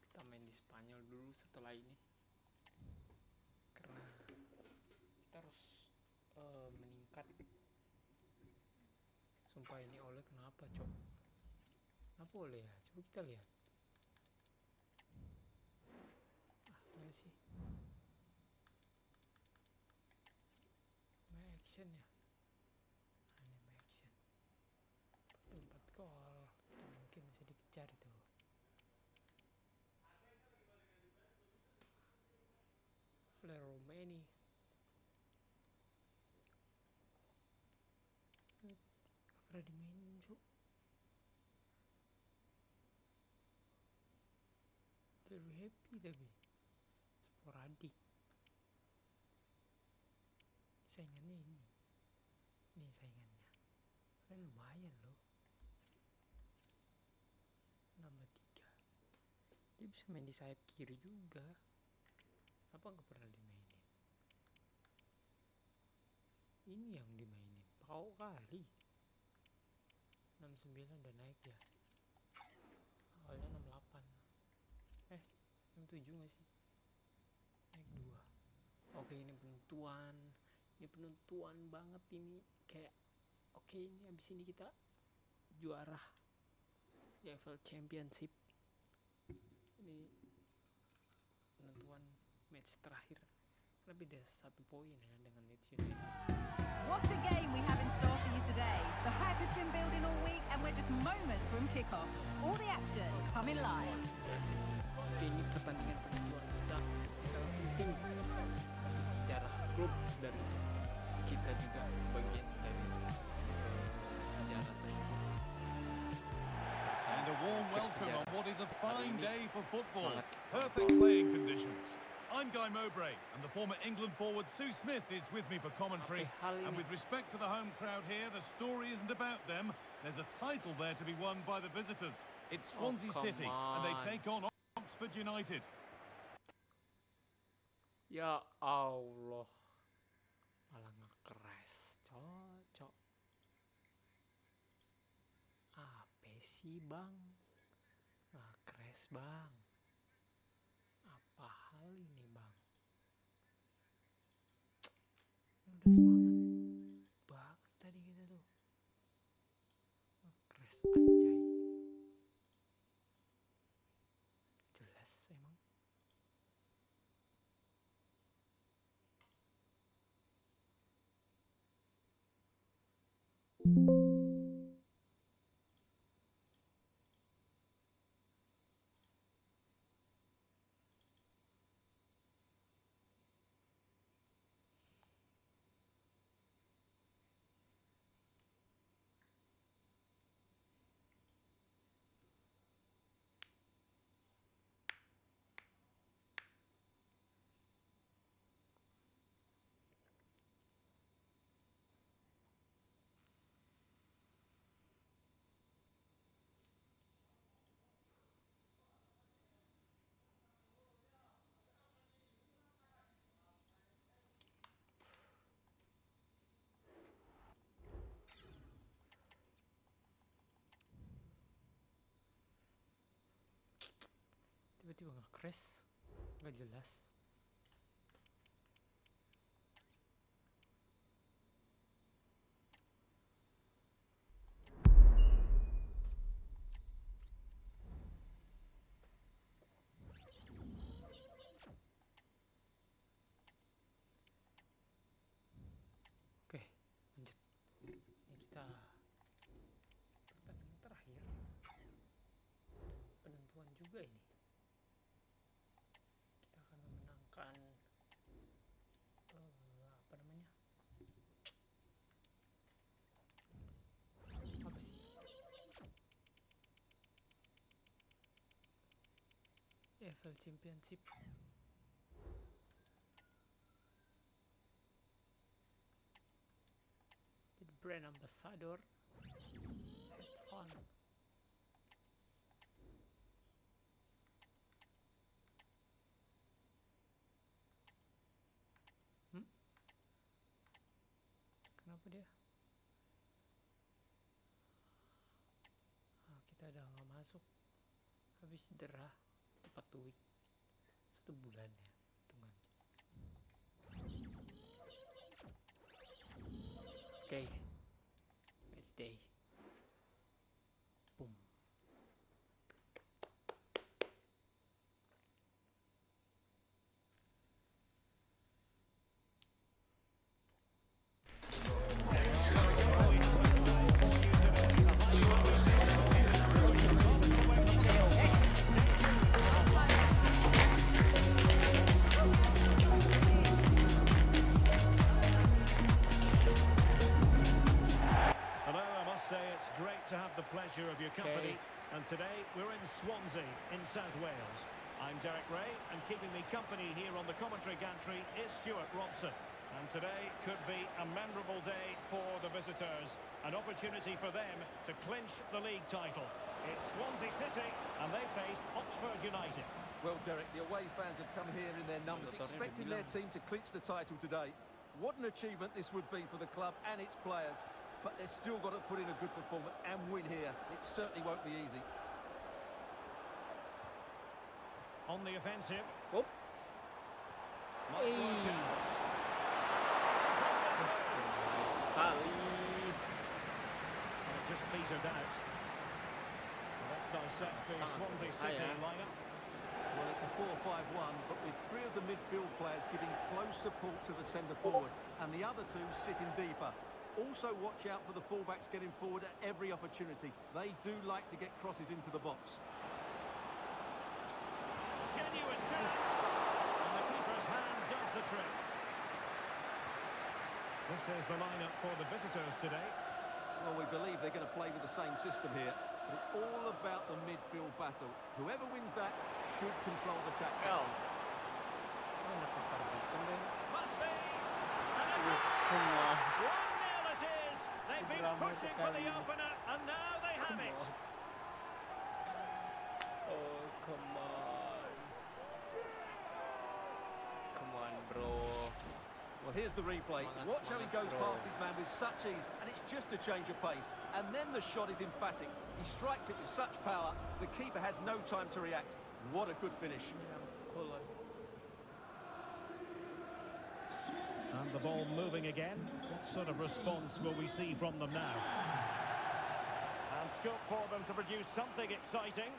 Kita main di Spanyol dulu setelah ini. Karena kita harus meningkat. Sumpah ini Ole kenapa, Cok? Kenapa Ole ya? Coba kita lihat. Mana sih? My action ya. Hanya my action. 44 gol. Mungkin bisa dikejar itu. Oleh Romani. Gak pernah dimainin, Cok. Very happy tapi sporadik. Saingannya ini saingannya kan lumayan loh, 6-3. Dia bisa main di sayap kiri juga. Apa nggak pernah dimainin? Ini yang dimainin Pau kali. 69 udah naik ya. Awalnya 68. 67 gak sih? Naik 2. Oke, ini penentuan. Ini penentuan banget ini. Kayak oke, ini abis ini kita juara level championship. Ini penentuan match terakhir. Karena beda 1 poin ya dengan Leeds United. What a game we have in store for you today. The hype has been building all week and we're just moments from kickoff. All the action coming live. Oke, ini pertandingan penentuan kita yang sangat penting sejarah klub, dan kita juga bagian dari sejarah tersebut. And a warm welcome on what is a fine day for football. Semangat. Perfect playing conditions. I'm Guy Mowbray, and the former England forward Sue Smith is with me for commentary. And with respect to the home crowd here, the story isn't about them. There's a title there to be won by the visitors. It's Swansea City, and they take on Oxford United. Ya Allah, malah nge-crash, cocok. Apa sih bang? Nge-crash bang. Apa hal ini bang? Ini udah semangat banget tadi kita tuh. Nge-crash anjay. Jelas emang. Tiba-tiba nge-crash, nggak jelas. Oke, lanjut. Ini kita pertandingan terakhir, penentuan juga ini. Kita akan memenangkan apa namanya? Apa sih? EFL Championship. Jadi brand ambassador. Have fun. apa dia? Ah, kita udah nggak masuk. Habis cedera 4 week, 1 bulan ya, hitungan. Oke, match day. Boom. To have the pleasure of your company, and today we're in Swansea in South Wales. I'm Derek Ray, and keeping me company here on the commentary gantry is Stuart Robson. And today could be a memorable day for the visitors, an opportunity for them to clinch the league title. It's Swansea City, and they face Oxford United. Well, Derek, the away fans have come here in their numbers, expecting their team to clinch the title today. What an achievement this would be for the club and its players. But they've still got to put in a good performance and win here. It certainly won't be easy. On the offensive. Oh. Might work out. Sekali. Well, it just petered out. Well, let's dissect the Swansea City lineup. Well, it's a 4-5-1, but with 3 of the midfield players giving close support to the centre forward, and the other 2 sitting deeper. Also watch out for the fullbacks getting forward at every opportunity. They do like to get crosses into the box. Genuine chance. And the keeper's hand does the trick. This is the lineup for the visitors today. Well, we believe they're going to play with the same system here. But it's all about the midfield battle. Whoever wins that should control the tactics. Must be. Come on. 1-0 it is. They've been pushing for the opener, and now they have it. Oh, come on. Come on, bro. Well, here's the replay. Watch how he goes past his man with such ease, and it's just a change of pace. And then the shot is emphatic. He strikes it with such power, the keeper has no time to react. What a good finish. And the ball moving again. What sort of response will we see from them now? And scope for them to produce something exciting.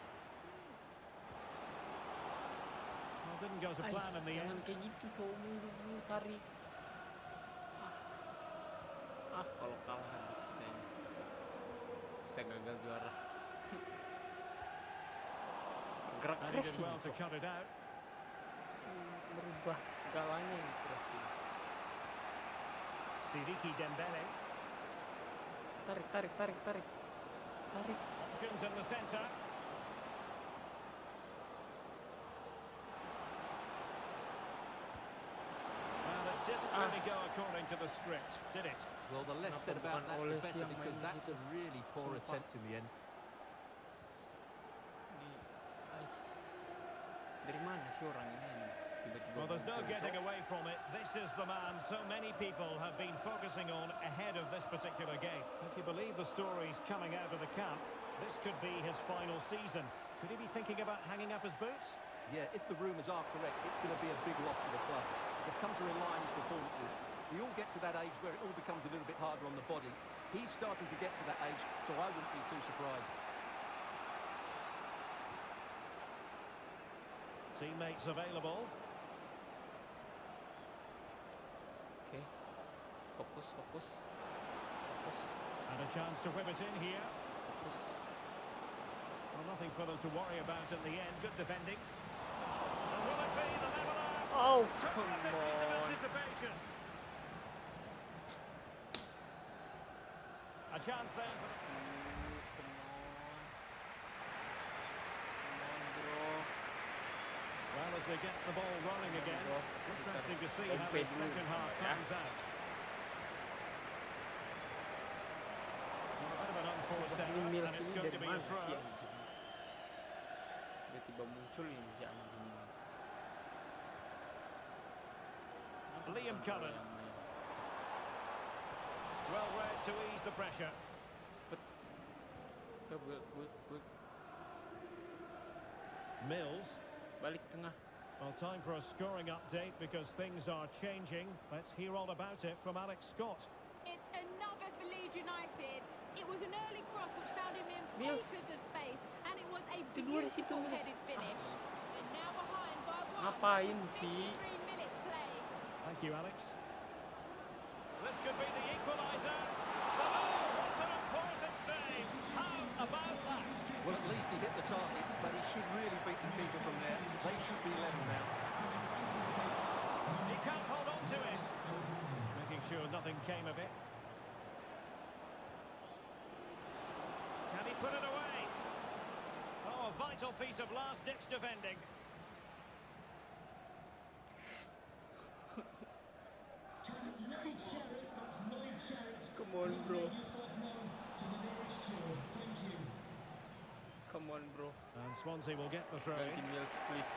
Well, didn't go to plan in the end. Kayak gitu, cowok mulu tarik. Kalau kalah habis kita ini. Kita gagal juara. Gerak And he keras did well ini, to cut it out. merubah segalanya ini keras ini. Sidiki Dembele. Tarik. Options in the centre. Well, it didn't really go according to the script, did it? Well, the less said about that, the better, because that's a really poor Sumpah. attempt in the end. Dari mana sih orang ini tiba-tiba Well, there's no muncul, getting Cok? away from it. This is the man so many people have been focusing on ahead of this particular game. If you believe the stories coming out of the camp, this could be his final season. Could he be thinking about hanging up his boots? Yeah, if the rumours are correct, it's going to be a big loss for the club. They've come to rely on his performances. We all get to that age where it all becomes a little bit harder on the body. He's starting to get to that age, so I wouldn't be too surprised. Teammates available. Oke. Fokus. And a chance to whip it in here. Fokus. Well, nothing for them to worry about in the end. Good defending. And will it be the leveller? Oh, come Terrific piece of on. anticipation. A chance there for the... Well, as they get the ball rolling again, interesting to see how the second half comes out. Well, a bit of an unforced error, Ini Mills and it's ini going dari to be a mana sih throw. anjing? Tiba-tiba muncul ini si anjing ini. Liam Cullen. Yang main. Well read to ease the pressure. Cepet. Mills. Balik tengah. Well, time for a scoring update because things are changing. Let's hear all about it from Alex Scott. It's another for Leeds United. It was an early cross which found him in Yes. acres of space, and it was a Kedua di situ, beautiful Miss. headed finish. They're now behind by one. Ngapain with sih? 53 minutes played. Thank you, Alex. This could be the equaliser. Oh, what an important save. How about that? Well, at least he hit the target, but he should really beat the keeper from there. They should be level now. He can't hold on to it. Making sure nothing came of it. Can he put it away? Oh, a vital piece of last-ditch defending. Lloyd Sherritt, that's Lloyd Sherritt. Come on, bro. Make yourself known to the nearest steward. Thank you. Come on, bro. And Swansea will get the throw Ganti in. Mills, please.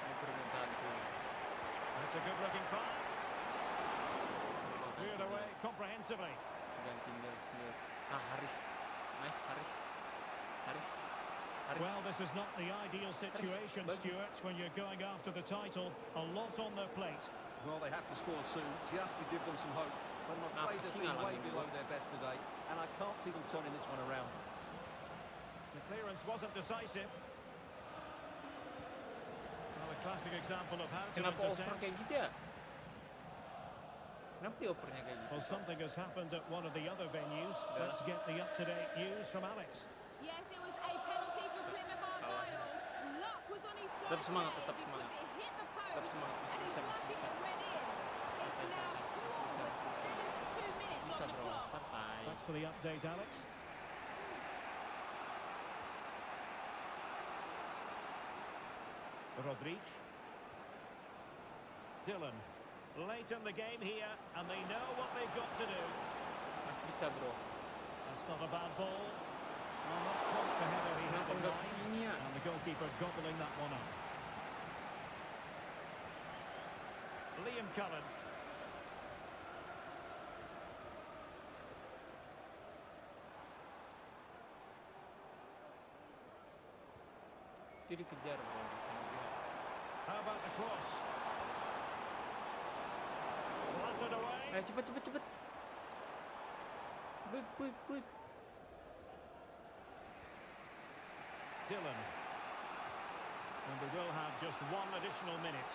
Ini permintaanku. That's a good-looking pass. Sumpah, Cleared ganti away Mills. comprehensively. Ganti Mills. Haris. Nice, Haris. Haris. Well, this is not the ideal situation, bagus. Stuart, when you're going after the title. A lot on their plate. Well, they have to score soon just to give them some hope. But I'm afraid they've been way below their best today, and I can't see them turning this one around. The clearance wasn't decisive. Well, a classic example of how to Kenapa over intercept. kayak gitu ya? Kenapa diopernya kayak gitu? Well, something has happened at one of the other venues. Let's get the up-to-date news from Alex. Yes, it was a penalty for Plymouth Argyle. Luck was on his side. Tetap semangat, there tetap because semangat. it hit the post, Tetap semangat, masih and bisa, it's masih lucky bisa. it went in. It's Santai, now santai, two masih bisa, with masih bisa. 72 minutes Bisa, on the bro. clock. Santai. Thanks for the update, Alex. Rodriguez. Dylan. Late in the game here, and they know what they've got to do. Masih bisa, bro. That's not a bad ball. Well, not quite the header he had Kenapa in nggak mind. kesini ya? And the goalkeeper gobbling that one up. Liam Cullen. Itu dikejar, bro. How about the cross? Blasted away. Ayo, cepet. But. Dylan. And we will have just one additional minute.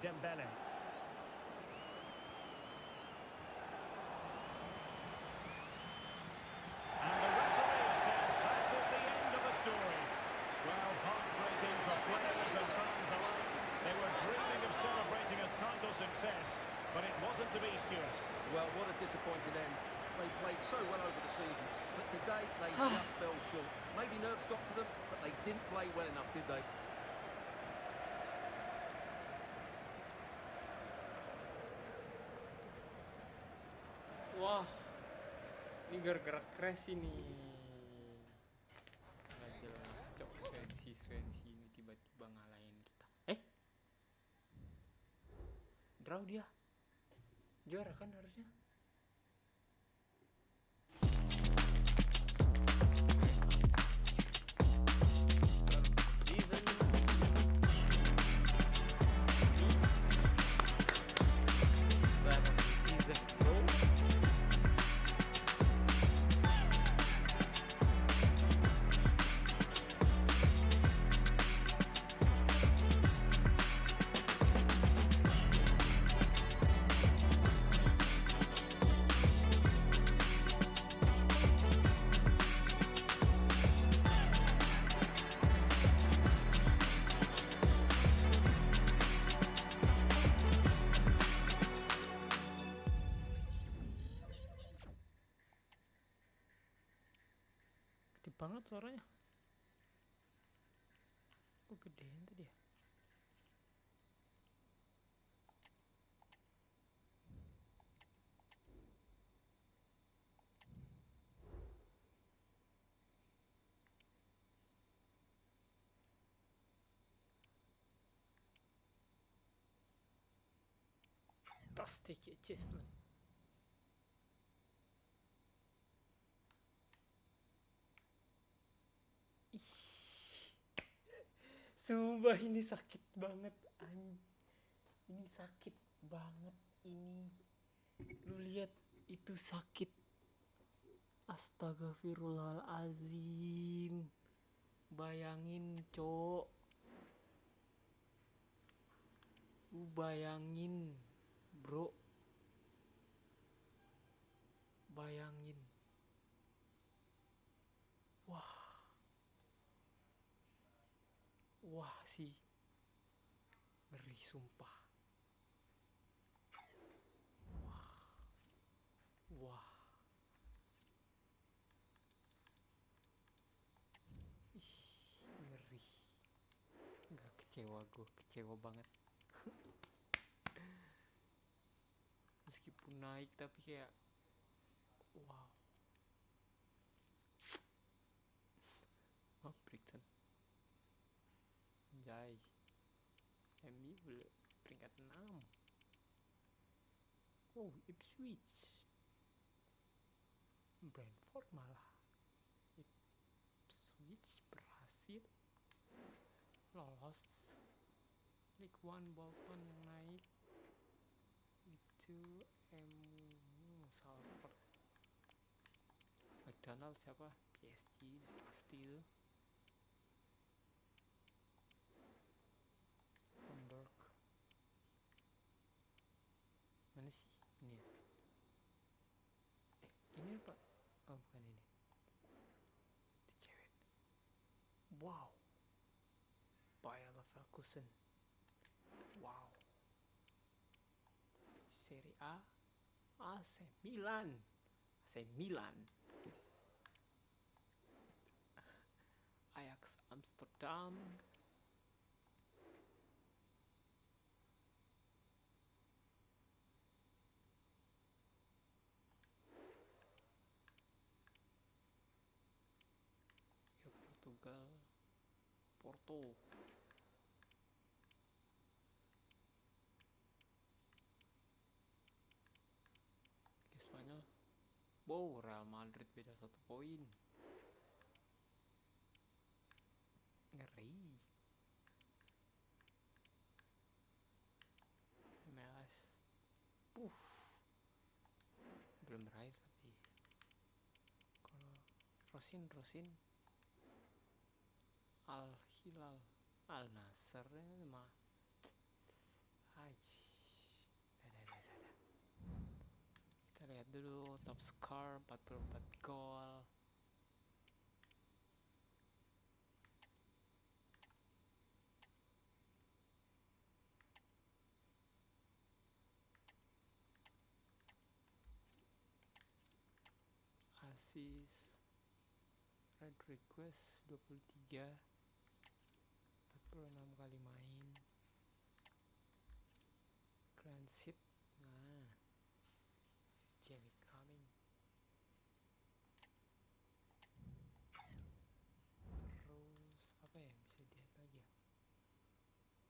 Dembele. And the referee says that is the end of the story. Well, heartbreaking for players and fans alike. They were dreaming of celebrating a title success, but it wasn't to be, Stuart. Well, what a disappointing end. They played so well over the season, but today they just fell short. Maybe nerves got to them, but they didn't play well enough, did they? Wah. Ini gara-gara crash ini. Nggak jelas, cok. Swansea ini tiba-tiba ngalahin kita. Draw dia. Juara kan harusnya. Season bro. Gede banget suaranya. Kok gedein tadi ya? Fantastic achievement. Ih, sumpah ini sakit banget, ini sakit banget ini. Lu lihat itu sakit. Astagfirullahalazim. Bayangin, Cok. Lu bayangin, bro. Bayangin. Wah sih. Ngeri sumpah. Wah. Ih, ngeri. Gak kecewa gue, kecewa banget. Meskipun naik tapi kayak wow. Brighton. Jai. MU peringkat 6. Oh, Ipswich. Brentford malah. Ipswich berhasil lolos. League One Bolton yang naik. Itu Salford. McDonald siapa? PSG pasti itu. Hamburg. Mana sih ini ya? Ini apa? Oh bukan ini. Itu cewek. Wow. Bayer Leverkusen. Wow. Serie A. AC Milan. AC Milan. Ajax Amsterdam. Ya Portugal. Porto. Liga Spanyol. Wow, Real Madrid beda 1 poin. Ngeri. MLS. Belum berakhir tapi. Kalau Rosin Al Hilal, Al Nassr mah. Kita lihat dulu top score 44 gol. Assist red request 23, 46 kali main. Clean sheet. Nah, Weeelkkaammm. Terus apa ya bisa dilihat lagi ya?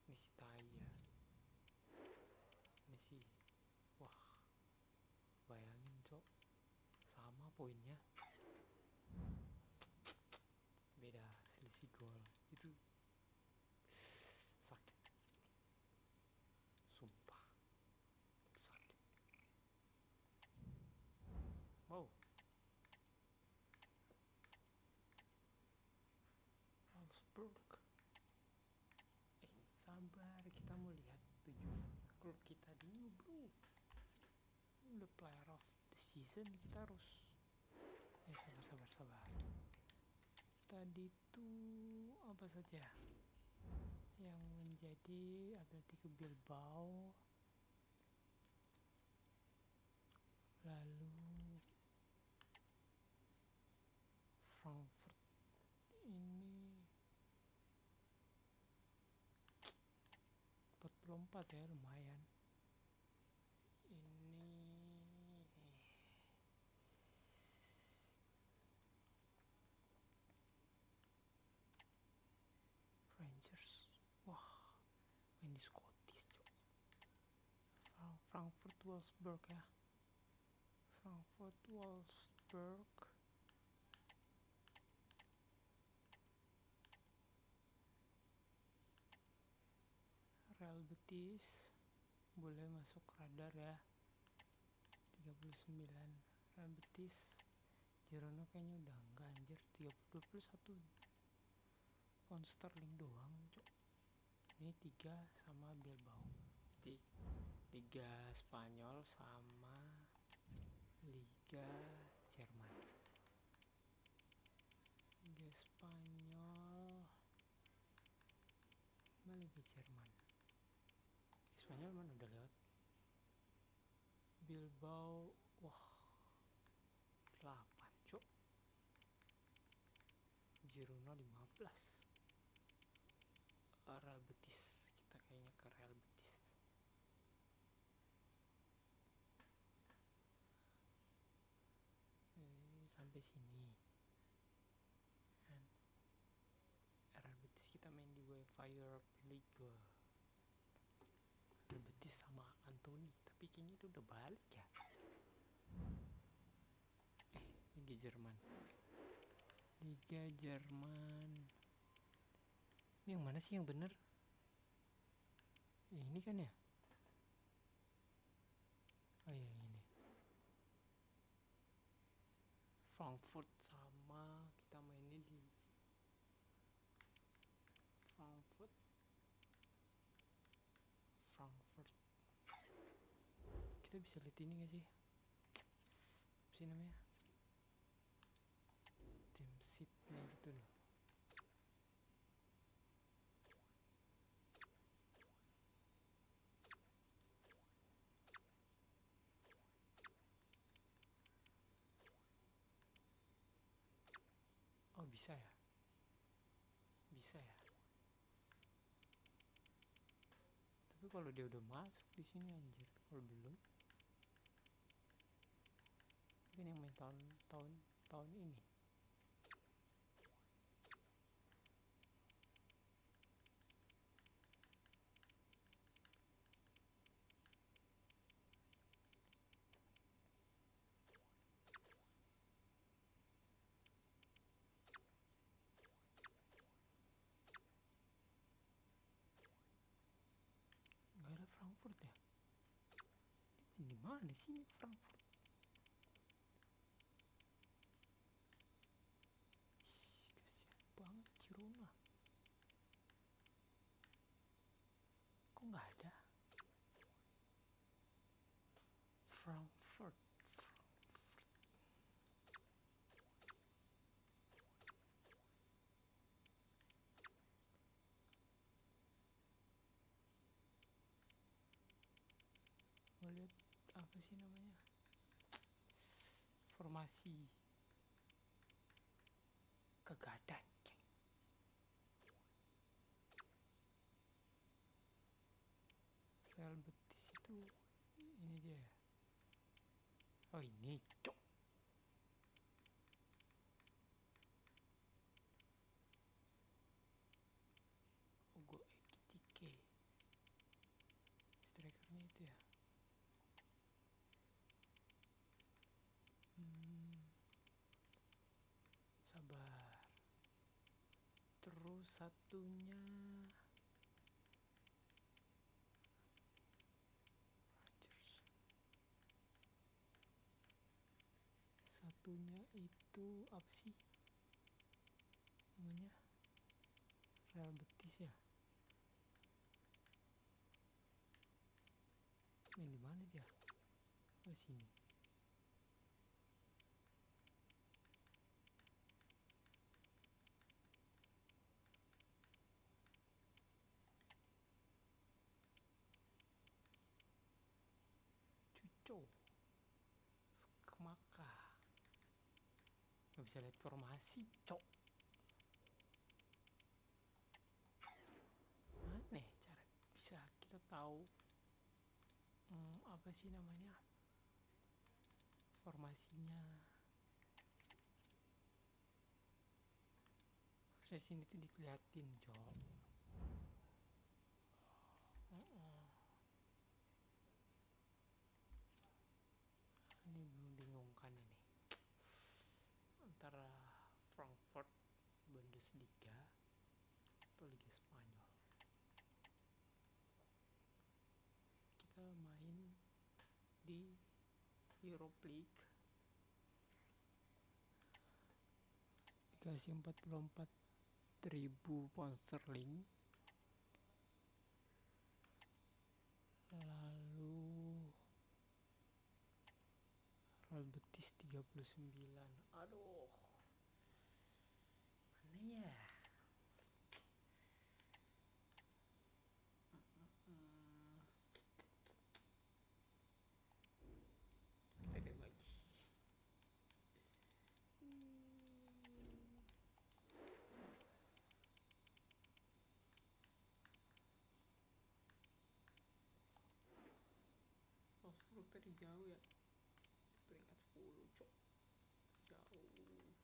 Ini si Tai ya. Ini sih. Wah. Bayangin, Cok. Sama poinnya. Beda selisih gol. Itu sakit. Sumpah. Sakit. Wow. Wolfsburg. Sabar, kita mau lihat 7 klub kita dulu, bro. Udah player of the season, kita harus sabar. Tadi tuh apa saja yang menjadi Atletico Bilbao, lalu Frankfurt ini 44 ya, lumayan. Ini Rangers. Wah, main di Scottish, Cok. Frankfurt Wolfsburg ya. Frankfurt Wolfsburg. Real Betis boleh masuk radar ya. 39 Real Betis. Girona kayaknya udah enggak anjir. 21 pound sterling doang, cok. Ini 3 sama Bilbao. Liga Spanyol sama Liga Jerman. Liga Spanyol sama Liga Jerman. Liga Spanyol mana udah lewat. Bilbao, wah 8 cok. Girona 15. Real Betis, kita kayaknya ke Real Betis. Sampai sini. Real Betis kita main di UEFA Europa League. Real Betis sama Anthony, tapi kayaknya itu udah balik ya. Liga Jerman. Liga Jerman. Ini yang mana sih yang bener? Ini kan ya? Oh iya ini. Frankfurt sama kita mainnya di Frankfurt. Kita bisa lihat ini gak sih? Apa sih namanya? Tim seatnya gitu loh. Oh bisa ya? Bisa ya? Tapi kalau dia udah masuk di sini anjir, kalau belum. Ini yang main tahun ini. Gak ada Frankfurt ya? Ini di mana sih Frankfurt? Kasian banget Girona. Kok nggak ada? Frankfurt. Mau lihat apa sih namanya? Formasi kegadat. Real Betis itu ini dia ya. Oh ini cok. Ogo Ekitike. Strikernya itu ya. Sabar. Terus satunya itu apa sih namanya? Real Betis ya. Main di mana dia? Oh sini. Cuco. Skemaka. Gak bisa lihat formasi, cok. Mana cara bisa kita tahu apa sih namanya formasinya? Harusnya sini tuh diliatin, cok. Bundesliga atau Liga Spanyol. Kita main di ROLEPLAY, dikasih 44.000 pound sterling. Lalu ROLEPLAY 39. Aduh, mana ya? Kita lihat lagi. Oslo tadi jauh ya, peringkat 10 cok, jauh.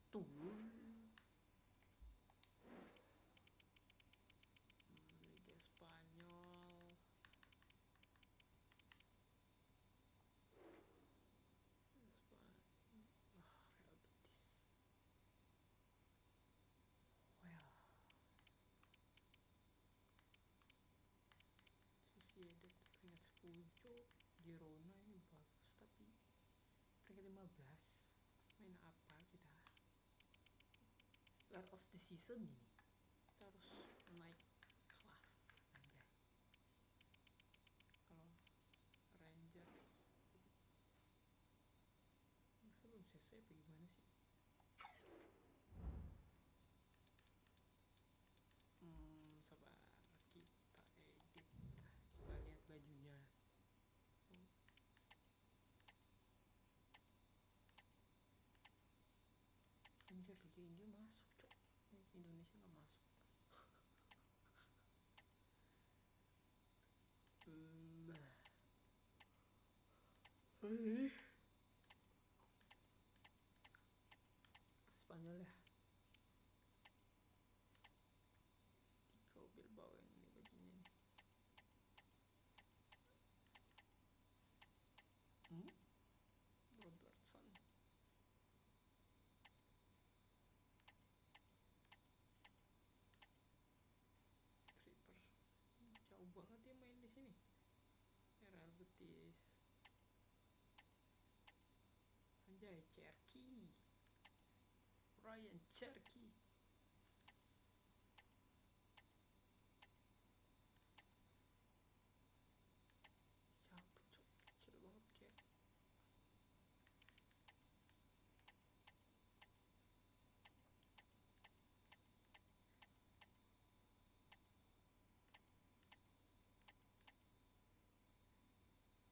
Tuh Liga Spanyol. Real Betis. Well, Sociedad peringkat 10 cok. Girona ini bagus tapi peringkat 15. Main apa kita? Lord of the season ini kita harus naik kelas, anjay. Kalau Rangers belum selesai bagaimana sih? Sabar, kita edit. Coba lihat bajunya. Anjir, Liga India masuk cok, Indonesia nggak masuk. Ini Spanyol ya. Tiga Bilbao yang ini bajunya nih. Robertson. Tripper. Jauh banget dia main di sini. Real Betis. Anjay, Cherky. Ryan Cherky. Siapa cok? Kecil banget kayak.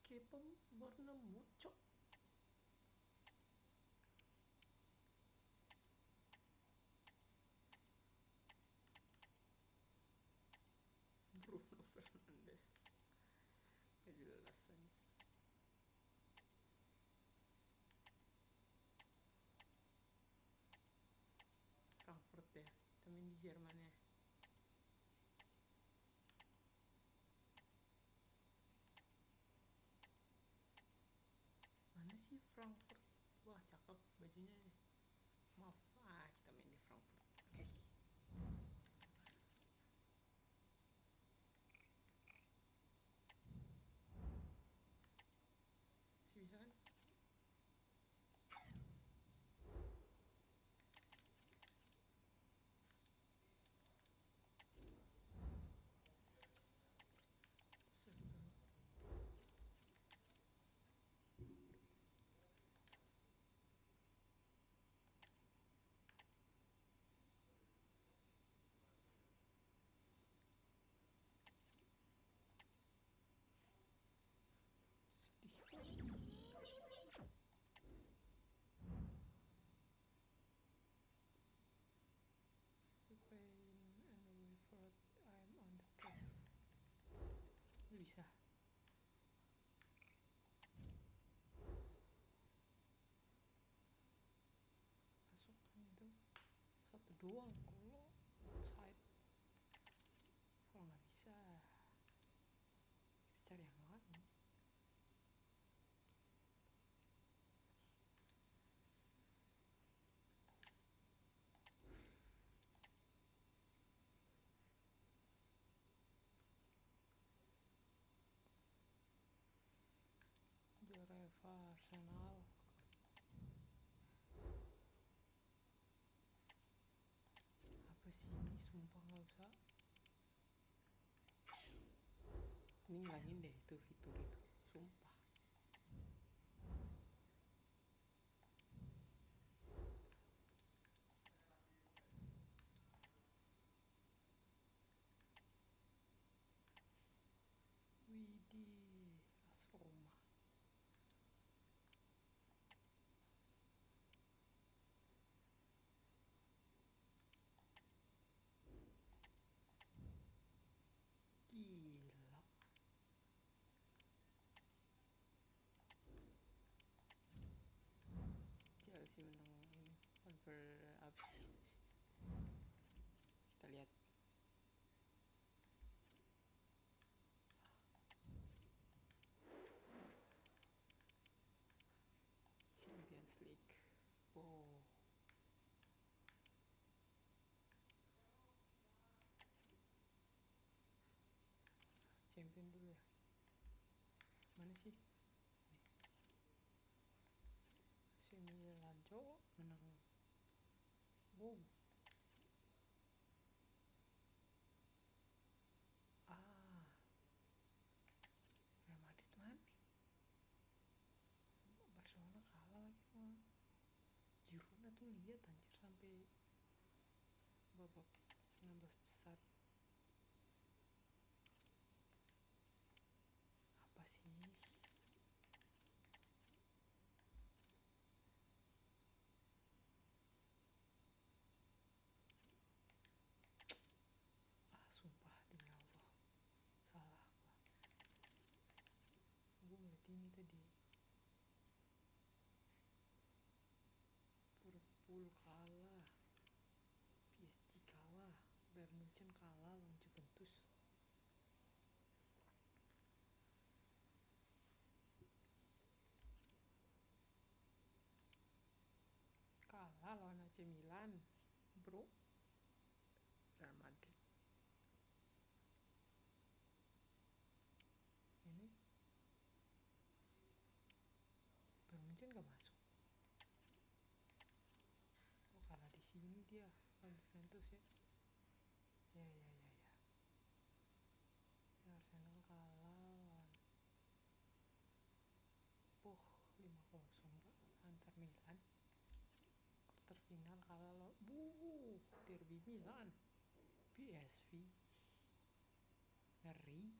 Kayak warna mucok. Bruno Fernandes. Gak jelas aja. Frankfurt ya, kita main di Jerman ya. Mana sih Frankfurt? Wah, cakep bajunya nih. Maaf, kita main di Frankfurt. Oke. Masih bisa kan? Bisa. Pasukan itu satu doang kalau outside. Kalau nggak bisa, kita cari yang lain. Arsenal. Apa sih ini, sumpah nggak usah. Ini ngilangin deh itu fitur itu, sumpah. Widih, AS Roma. Gila. Chelsea menang ini apa sih? Kita lihat. Champions League. Oh. Champion dulu ya. Mana sih? AC Milan, cowok menang. Wow. Real Madrid mana? Barcelona kalah lagi sama Girona tuh, lihat anjir sampai babak 16 besar. Apa sih? Sumpah demi Allah, salah gua. Gua ngeliat ini tadi, Liverpool kalah, PSG kalah, Bayern Munchen kalah lawan Juventus. Kalah lawan AC Milan, bro. Real Madrid. Ini Bayern Munchen gak masuk. Oh, kalah di sini dia lawan Juventus ya. Ya. Arsenal kalah lawan 5-0 antar Milan. Quarter final kalah lawan derby Milan. PSV ngeri.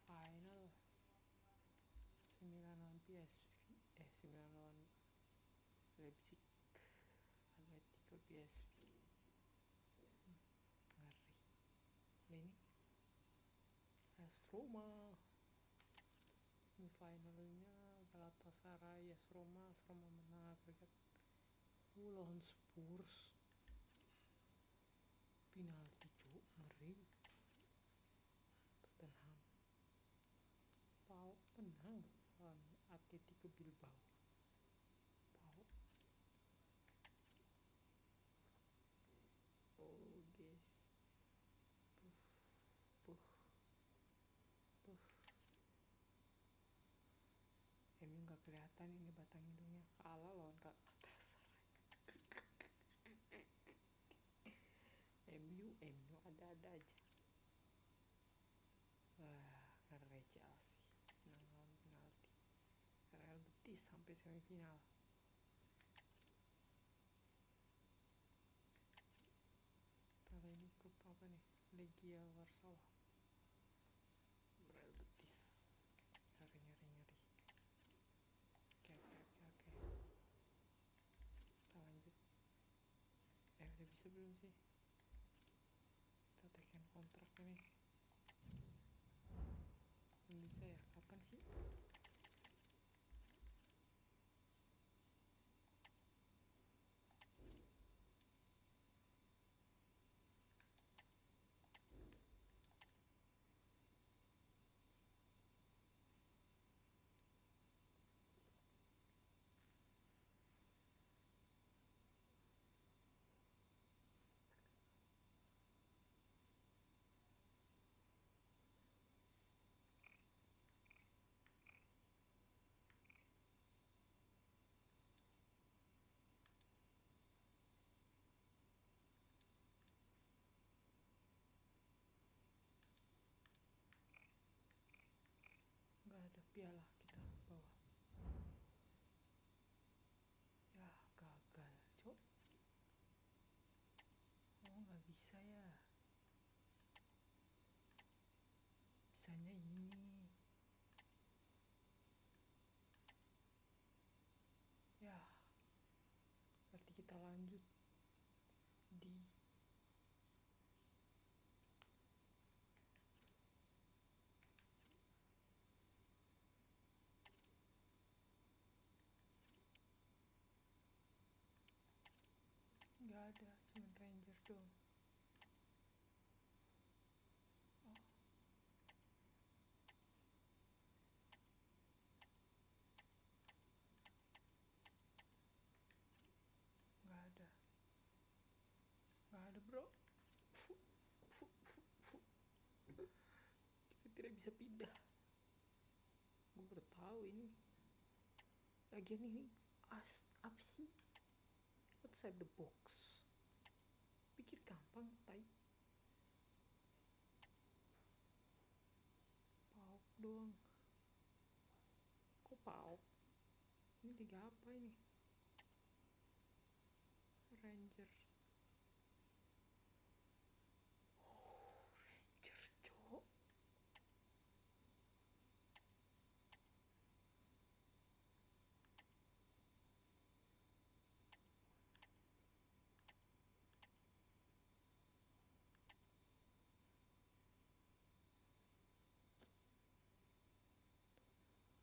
Final Milan lawan PSV, Milan lawan Leipzig, Atletico PSV. Ngeri. Ini AS Roma. Finalnya Galatasaray, AS Roma menang agregat lawan Spurs. Penalti cu, ngeri. Tottenham menang lawan Atletico Bilbao. Oh guys, MU nggak kelihatan ini batang hidungnya, kalah lawan Galatasaray. MU ada-ada aja. Ngeri Chelsea menang lawan penalti. Real Betis sampai semifinal. Kali ini grup apa nih? Legia Warsaw. Real Betis. Ngeri. Oke. Kita lanjut. Udah bisa belum sih? Kita tekan kontrak ini. Belum bisa ya? Kapan sih? Iyalah kita bawah. Ya gagal, cok. Oh nggak bisa ya. Bisanya ini. Ya. Berarti kita lanjut di nggak ada, cuman Ranger dong. Oh. Nggak ada bro. Kita tidak bisa pindah. Gue baru tahu ini. Lagian ini apa sih? Outside the box. Pikir gampang, tai. Pauk doang. Kok pauk? Ini tiga apa ini? Ranger. Oh, Ranger, cok.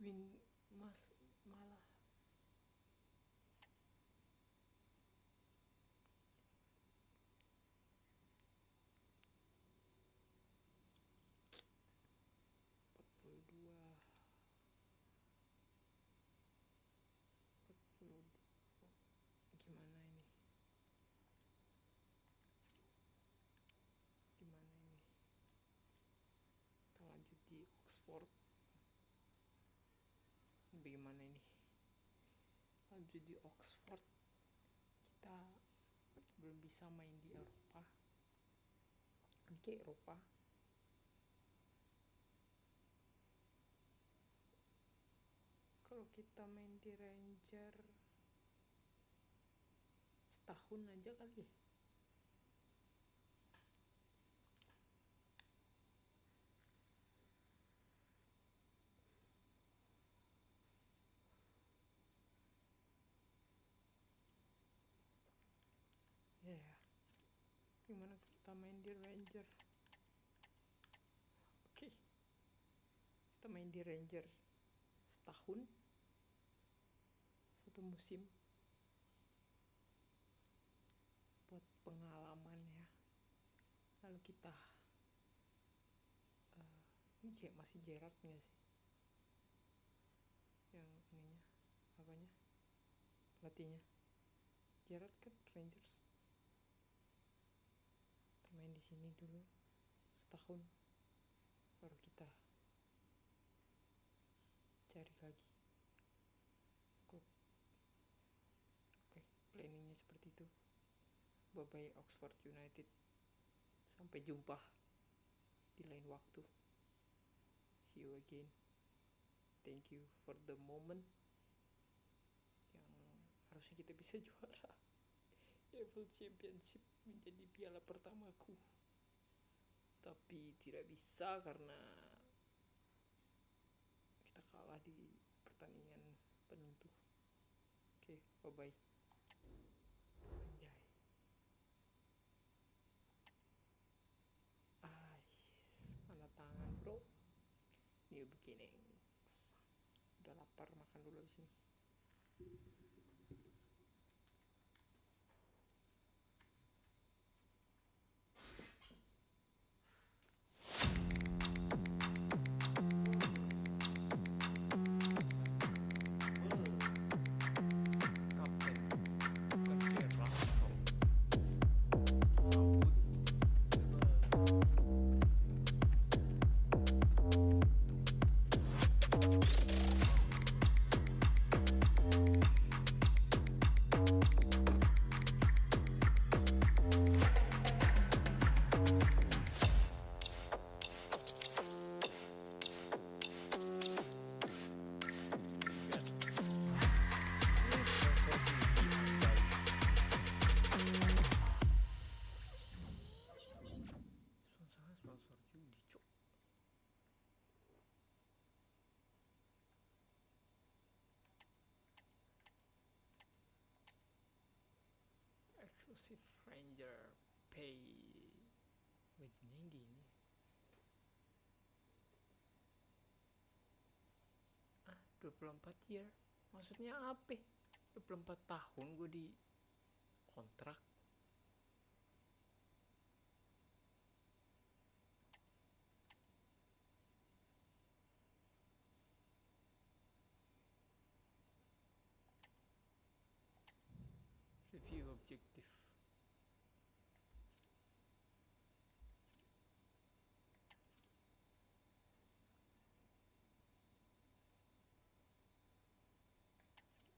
Malah gimana ini? Kita lanjut di Oxford. Bagaimana ini? Lanjut di Oxford. Kita belum bisa main di Eropa. Ini kayak Eropa. Kalau kita main di Ranger setahun aja kali ya. Gimana kita main di Ranger? Oke. Kita main di Ranger setahun, satu musim, buat pengalaman ya. Lalu kita ini kayak masih Gerard nggak sih? Yang ininya, apanya? Pelatihnya Gerard kan Rangers. Kita main di sini dulu setahun, baru kita cari lagi klub. Oke, planningnya seperti itu. Bye bye Oxford United. Sampai jumpa di lain waktu. See you again. Thank you for the moment yang harusnya kita bisa juara EFL Championship, menjadi piala pertamaku, tapi tidak bisa karena kita kalah di pertandingan penentu. Oke, bye bye. Anjay. Tanda tangan bro. New beginnings. Udah lapar, makan dulu di sini. Exclusive Ranger Pay. Gajinya gini. 24 year. Maksudnya apa? 24 tahun gue di kontrak. Review objective.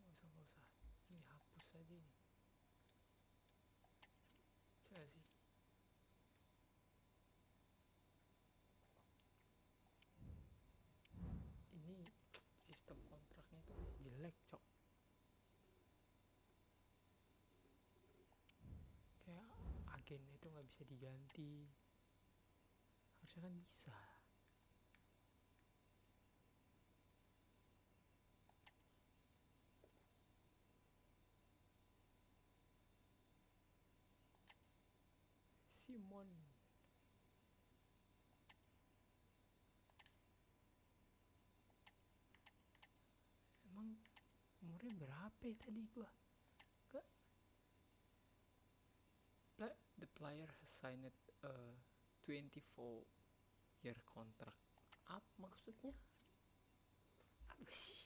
Gak usah. Ini hapus aja ini. Bisa sih. Ini sistem kontraknya itu masih jelek, cok. Kayak agennya itu nggak bisa diganti. Harusnya kan bisa. Simon. Emang umurnya berapa ya tadi gua? The player has signed a 24-year contract. Apa maksudnya? Apa sih?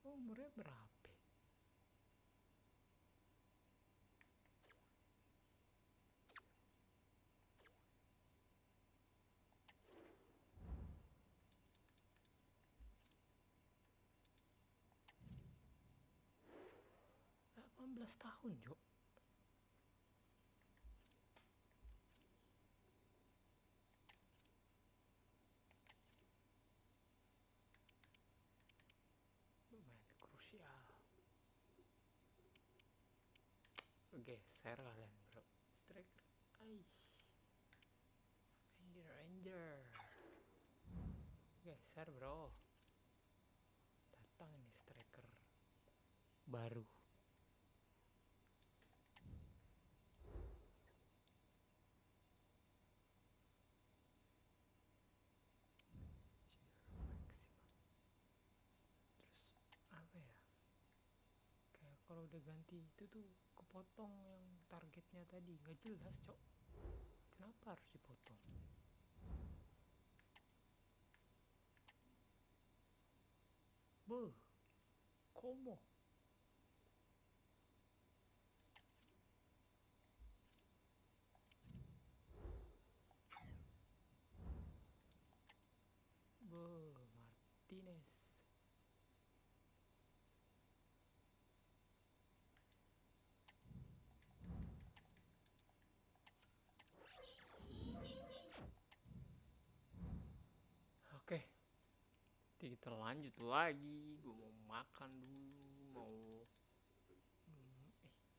Umurnya berapa? Tahun, Jo. Lumayan krusial. Geser kalian, bro. Striker. Ranger. Geser, bro. Datang ini striker baru. Kalau udah ganti itu tuh kepotong yang targetnya tadi, nggak jelas, cok. Kenapa harus dipotong? Komo. Martinez. Oke, kita lanjut lagi. Gue mau makan dulu, mau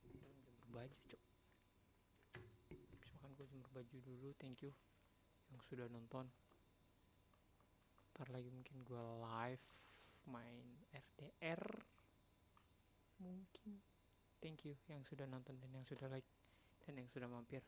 jemur baju, cok. Habis makan gue jemur baju dulu. Thank you yang sudah nonton. Ntar lagi mungkin gue live main RDR mungkin. Thank you yang sudah nonton dan yang sudah like dan yang sudah mampir.